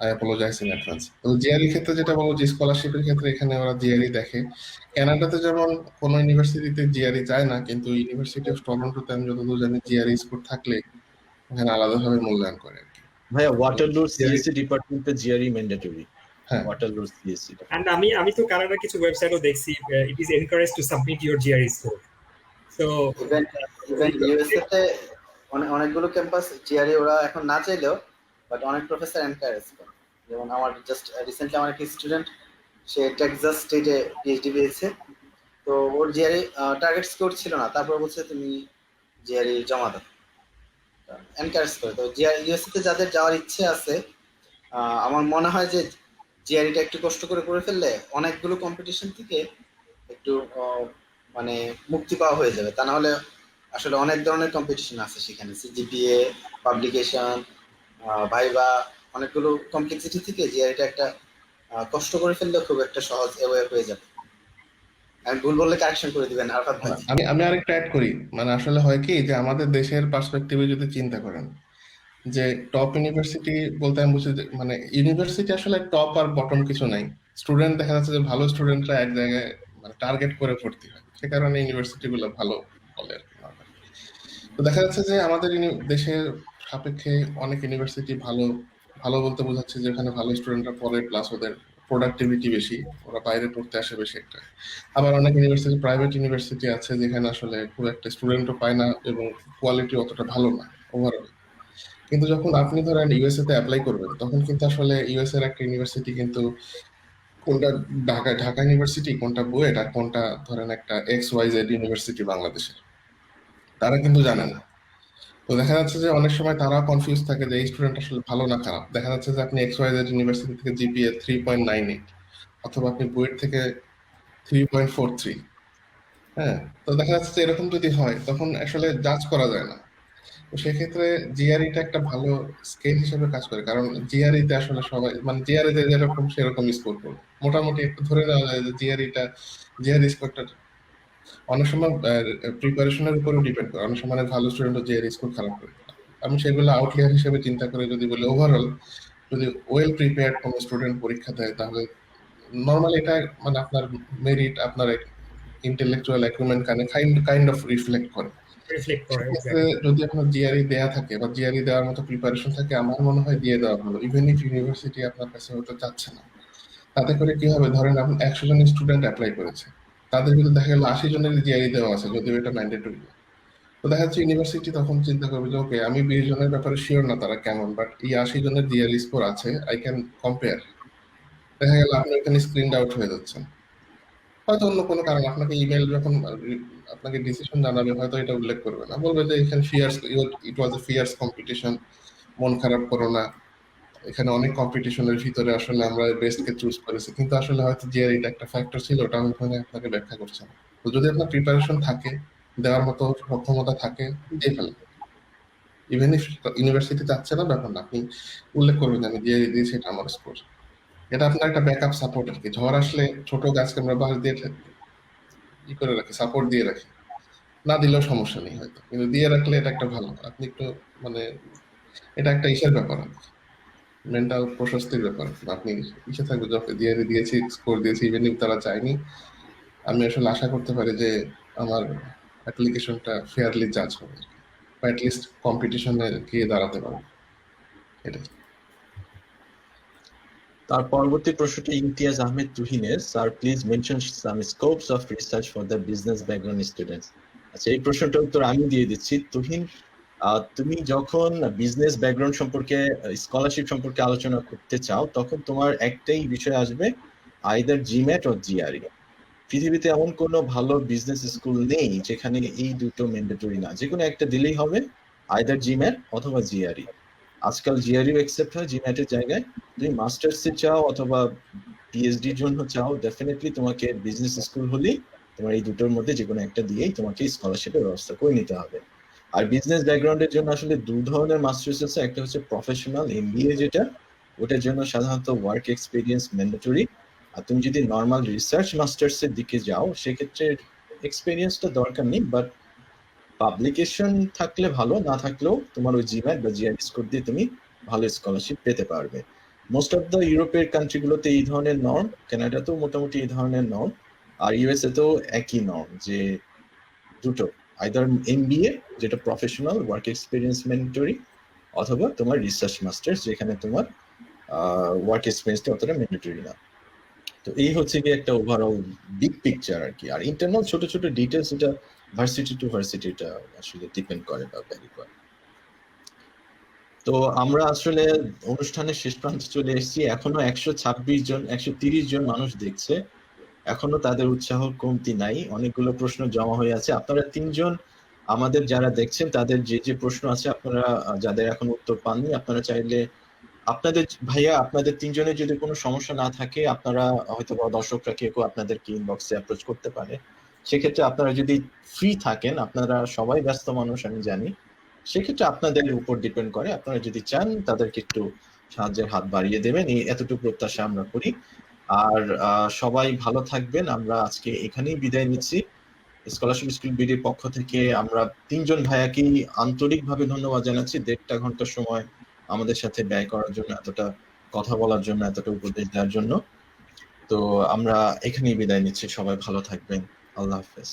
আই অ্যাপোলোজাইজ ইন অ্যাডভান্স। তো জিআরই ক্ষেত্রে যেটা বলবো যে স্কলারশিপের ক্ষেত্রে এখানে ওরা জিআরই দেখে। কানাডাতে যেমন কোনো ইউনিভার্সিটিতে জিআরই যায় না, কিন্তু ইউনিভার্সিটি অফ টরন্টোতে আমি যতদূর জানি জিআরই স্কোর থাকলে ওখানে আলাদাভাবে মূল্যায়ন করে আর কি। ভাইয়া ওয়াটারলুর সিএসসি ডিপার্টমেন্টে জিআরই ম্যান্ডেটরি। হ্যাঁ ওয়াটারলুর সিএসসি। এন্ড আমি তো কানাডার কিছু ওয়েবসাইটও দেখছি, it is encourage to submit your GRE score. So even even USA তে অনেকগুলো ক্যাম্পাস জিআরই ওরা এখন না চাইলেও বাট অনেক প্রফেসর এনকারেজ করে। যেমন আমার জাস্ট রিসেন্টলি আমার একটা স্টুডেন্ট, সে টেক্সাস স্টেটে পিএইচডি পেয়েছে, তো ওর জিআরই টার্গেট স্কোর ছিল না, তারপর বলছে তুমি জিআরই জমা দাও, এনকারেজ করে। তো জিআরই ইউএসএ তে যাদের যাওয়ার ইচ্ছে আছে, আমার মনে হয় যে জিআরইটা একটু কষ্ট করে করে ফেললে অনেকগুলো কম্পিটিশন থেকে একটু মানে মুক্তি পাওয়া হয়ে যাবে। তা না হলে আসলে অনেক ধরনের কম্পিটিশন আছে সেখানে, সিজিপিএ, পাবলিকেশন, ভাইবা, অনেকগুলো কমপ্লেক্সিটি থেকে জিআরইটা একটা কষ্ট করে ফেললে খুব একটা সহজ অ্যাওয়ে হয়ে যাবে। আমি ভুল বললে কারেকশন করে দিবেন আরফাত ভাই। আমি আরেকটা অ্যাড করি, মানে আসলে হয় কি যে আমাদের দেশের পার্সপেক্টিভে যদি চিন্তা করেন যে টপ ইউনিভার্সিটি বলতে আমি বুঝি মানে ইউনিভার্সিটি আসলে টপ আর বটম কিছু নাই। স্টুডেন্ট দেখা যাচ্ছে যে ভালো স্টুডেন্টরা এক জায়গায় মানে টার্গেট করে ভর্তি হয়, সে কারণে ইউনিভার্সিটি গুলো ভালো বলে আর কি। তো দেখা যাচ্ছে যে আমাদের দেশের সাপেক্ষে অনেক ইউনিভার্সিটি ভালো, ভালো বলতে বোঝাচ্ছে যে এখানে ভালো স্টুডেন্টরা পড়ে, প্লাস ওদের প্রোডাক্টিভিটি বেশি, ওরা বাইরে পড়তে আসে বেশি একটা। আবার অনেক ইউনিভার্সিটি, প্রাইভেট ইউনিভার্সিটি আছে যেখানে আসলে খুব একটা স্টুডেন্টও পায় না এবং কোয়ালিটি অতটা ভালো না ওভারঅল। কিন্তু যখন আপনি ধরেন ইউএসএ তে অ্যাপ্লাই করবেন, তখন কিন্তু আসলে ইউএসএ এর একটা ইউনিভার্সিটি কিন্তু কোনটা ঢাকা ইউনিভার্সিটি, কোনটা বুয়েট, আর কোনটা ধরেন একটা XYZ ইউনিভার্সিটি বাংলাদেশের, তারা কিন্তু জানে না। তো দেখা যাচ্ছে যে অনেক সময় তারা কনফিউজ থাকে যে এই স্টুডেন্ট আসলে ভালো না খারাপ। দেখা যাচ্ছে যে আপনি XYZ ইউনিভার্সিটি থেকে জিপিএ 3.98 অথবা আপনি বুয়েট থেকে 3.43, হ্যাঁ, তো দেখা যাচ্ছে যে এরকম যদি হয় তখন আসলে জাজ করা যায় না। তো সেক্ষেত্রে জিআরইটা একটা ভালো স্কেল হিসেবে কাজ করে, কারণ জিআরইতে আসলে সবাই মানে জিআরইতে যেরকম সেরকম স্কোর করবে মোটামুটি। একটু ধরে নেওয়া যায় যে জিআরই স্কোরটা অনেক সময় প্রিপারেশনের উপরও ডিপেন্ড করে, অনেক সময় ভালো স্টুডেন্টও জিআরই স্কোর খারাপ করে। আমি সেগুলো আউটলিয়ার হিসেবে চিন্তা করে যদি বলি, ওভারঅল যদি ওয়েল প্রিপেয়ার্ড কোনো স্টুডেন্ট পরীক্ষা দেয় তাহলে নর্মালি এটা মানে আপনার মেরিট, আপনার ইন্টেলেকচুয়াল অ্যাকুইপমেন্ট কাইন্ড অফ রিফ্লেক্ট করে। সেক্ষেত্রে যদি আপনার জিআরই দেয়া থাকে বা জিআরই দেওয়ার মতো প্রিপারেশন থাকে, আমার মনে হয় দিয়ে দেওয়া ভালো, ইভেন ইফ ইউনিভার্সিটি আপনার কাছে হয়তো চাচ্ছে না। তাতে করে কি হবে, ধরেন আপনি 100 জন স্টুডেন্ট অ্যাপ্লাই করেছে, তাদের ভিতরে দেখা গেল 80 জনের জিআরই দেওয়া আছে, যদিও এটা ম্যান্ডেটরি। তো দেখা যাচ্ছে ইউনিভার্সিটি তখন চিন্তা করবে যে ওকে, আমি 20 জনের ব্যাপারে শিওর না তারা কেমন, বাট এই 80 জনের জিআরই স্কোর আছে, আই ক্যান কম্পেয়ার। দেখা গেল আপনি এখানে স্ক্রিন আউট হয়ে যাচ্ছেন, হয়তো অন্য কোনো কারণ আপনাকে ইমেল যখন আপনাকে ডিসিশন জানাবে হয়তো এটা উল্লেখ করবে না, বলবে যে এখানে ইট ওয়াজ এ ফিয়ার্স কম্পিটিশন, মন খারাপ করো না, এখানে অনেক কম্পিটিশনের ভিতরে আসলে আমরা বেস্টকে চুজ করেছি। কিন্তু আসলে হয়তো জিআরইটা একটা ফ্যাক্টর ছিল, ওটা আমি ওখানে আপনাকে ব্যাখ্যা করছি না। তো যদি আপনার প্রিপারেশন থাকে, দেওয়ার মতো সক্ষমতা থাকে, দিয়ে ফেলেন। ইভেন ইফ ইউনিভার্সিটি চাচ্ছে না, ব্যাপার না, আপনি উল্লেখ করবেন আমি জিআরই দিয়েছি, এটা আমার স্কোর। এটা আপনার একটা ব্যাকআপ সাপোর্ট আর কি। ঝড় আসলে ছোট গাছকে আমরা বাঁশ দিয়ে ই করে রাখি, সাপোর্ট দিয়ে রাখি, না দিলেও সমস্যা নেই হয়তো, কিন্তু দিয়ে রাখলে এটা একটা ভালো, আপনি একটু মানে এটা একটা ইসের ব্যাপার, মেন্টাল প্রশস্তির ব্যাপার। আপনি ইসে থাকবে যে জিআরই দিয়েছি, স্কোর দিয়েছি, ইভেন ইফ তারা চায়নি, আমি আসলে আশা করতে পারি যে আমার অ্যাপ্লিকেশনটা ফেয়ারলি জাজ হবে, বা অ্যাটলিস্ট কম্পিটিশনে গিয়ে দাঁড়াতে পারবে, এটাই। তার পরবর্তী প্রশ্নটা ইমতিয়াজ আহমেদ তুহিনের, sir please mention some scopes of research for the business background students. আচ্ছা, এই প্রশ্নটার উত্তর আমি দিয়ে দিচ্ছি। তুহিন, তুমি যখন বিজনেস ব্যাকগ্রাউন্ড সম্পর্কে, স্কলারশিপ সম্পর্কে আলোচনা করতে চাও, তখন তোমার একটাই বিষয় আসবে, আইদার জিম্যাট অর জিআরই। পৃথিবীতে এমন কোনো ভালো বিজনেস স্কুল নেই যেখানে এই দুটো ম্যান্ডেটরি না, যে কোনো একটা দিলেই হবে, আইদার জিম্যাট অথবা জিআরই। আজকাল জিআরইও অ্যাকসেপ্ট হয় জিম্যাটের জায়গায়। তুমি মাস্টার্সে চাও অথবা পিএইচডির জন্য চাও, ডেফিনেটলি তোমাকে বিজনেস স্কুল হলেই তোমার এই দুটোর মধ্যে যে কোনো একটা দিয়েই তোমাকে স্কলারশিপের ব্যবস্থা করে নিতে হবে। আর বিজনেস ব্যাকগ্রাউন্ডের জন্য আসলে দু ধরনের মাস্টার্স আছে, একটা হচ্ছে প্রফেশনাল এমবিএ, যেটা ওটার জন্য সাধারণত ওয়ার্ক এক্সপিরিয়েন্স ম্যান্ডেটরি। আর তুমি যদি নর্মাল রিসার্চ মাস্টার্সের দিকে যাও, সেক্ষেত্রে এক্সপিরিয়েন্সটা দরকার নেই, বাট পাবলিকেশন থাকলে ভালো, না থাকলেও তোমার ওই জিম্যাট বা জিআরই স্কোর দিয়ে তুমি ভালো স্কলারশিপ পেতে পারবে। মোস্ট অফ দ্য ইউরোপের কান্ট্রিগুলোতে এই ধরনের নর্ম, কানাডাতেও মোটামুটি এই ধরনের নর্ম, আর ইউএসএ তেও একই নর্ম, যে দুটো, আইদার এমবিএ যেটা প্রফেশনাল ওয়ার্ক এক্সপিরিয়েন্স ম্যান্ডেটরি, অথবা তোমার রিসার্চ মাস্টার্স, যেখানে তোমার ওয়ার্ক এক্সপিরিয়েন্সটা অতটা ম্যান্ডেটরি না। তো এই হচ্ছে কি একটা ওভারঅল বিগ পিকচার আর কি। আর ইন্টারনাল ছোট ছোট ডিটেলস, এটা ভার্সিটি টু ভার্সিটি এটা আসলে ডিপেন্ড করে বা ভ্যারি করে। তো আমরা আসলে অনুষ্ঠানের শেষ প্রান্তে চলে এসেছি। এখনো 126 জন 130 জন মানুষ দেখছে, এখনো তাদের উৎসাহ কমতি নাই, অনেকগুলো প্রশ্ন জমা হয়ে আছে। আপনারা তিনজন আমাদের যারা দেখছেন তাদের যে যে প্রশ্ন আছে, আপনারা যাদের এখন উত্তর পাননি, আপনারা চাইলে আপনাদের ভাইয়া আপনাদের তিনজনের যদি কোনো সমস্যা না থাকে, আপনারা হয়তো বা দর্শকরা কেউ আপনাদেরকে ইনবক্সে অ্যাপ্রোচ করতে পারে। সেক্ষেত্রে আপনারা যদি ফ্রি থাকেন, আপনারা সবাই ব্যস্ত মানুষ আমি জানি, সেক্ষেত্রে আপনাদের উপর ডিপেন্ড করে, আপনারা যদি চান তাদেরকে একটু সাহায্যের হাত বাড়িয়ে দেবেন, এই এতটুকু প্রত্যাশা আমরা করি। আর সবাই ভালো থাকবেন। আমরা আজকে এখানেই বিদায় নিচ্ছি। স্কলারশিপ স্কুল বিডির পক্ষ থেকে আমরা তিনজন ভাইয়াকেই আন্তরিকভাবে ধন্যবাদ জানাচ্ছি 1.5 ঘন্টা সময় আমাদের সাথে ব্যয় করার জন্য, এতটা কথা বলার জন্য, এতটা উপদেশ দেওয়ার জন্য। তো আমরা এখানেই বিদায় নিচ্ছি, সবাই ভালো থাকবেন, আল্লাহ হাফেজ।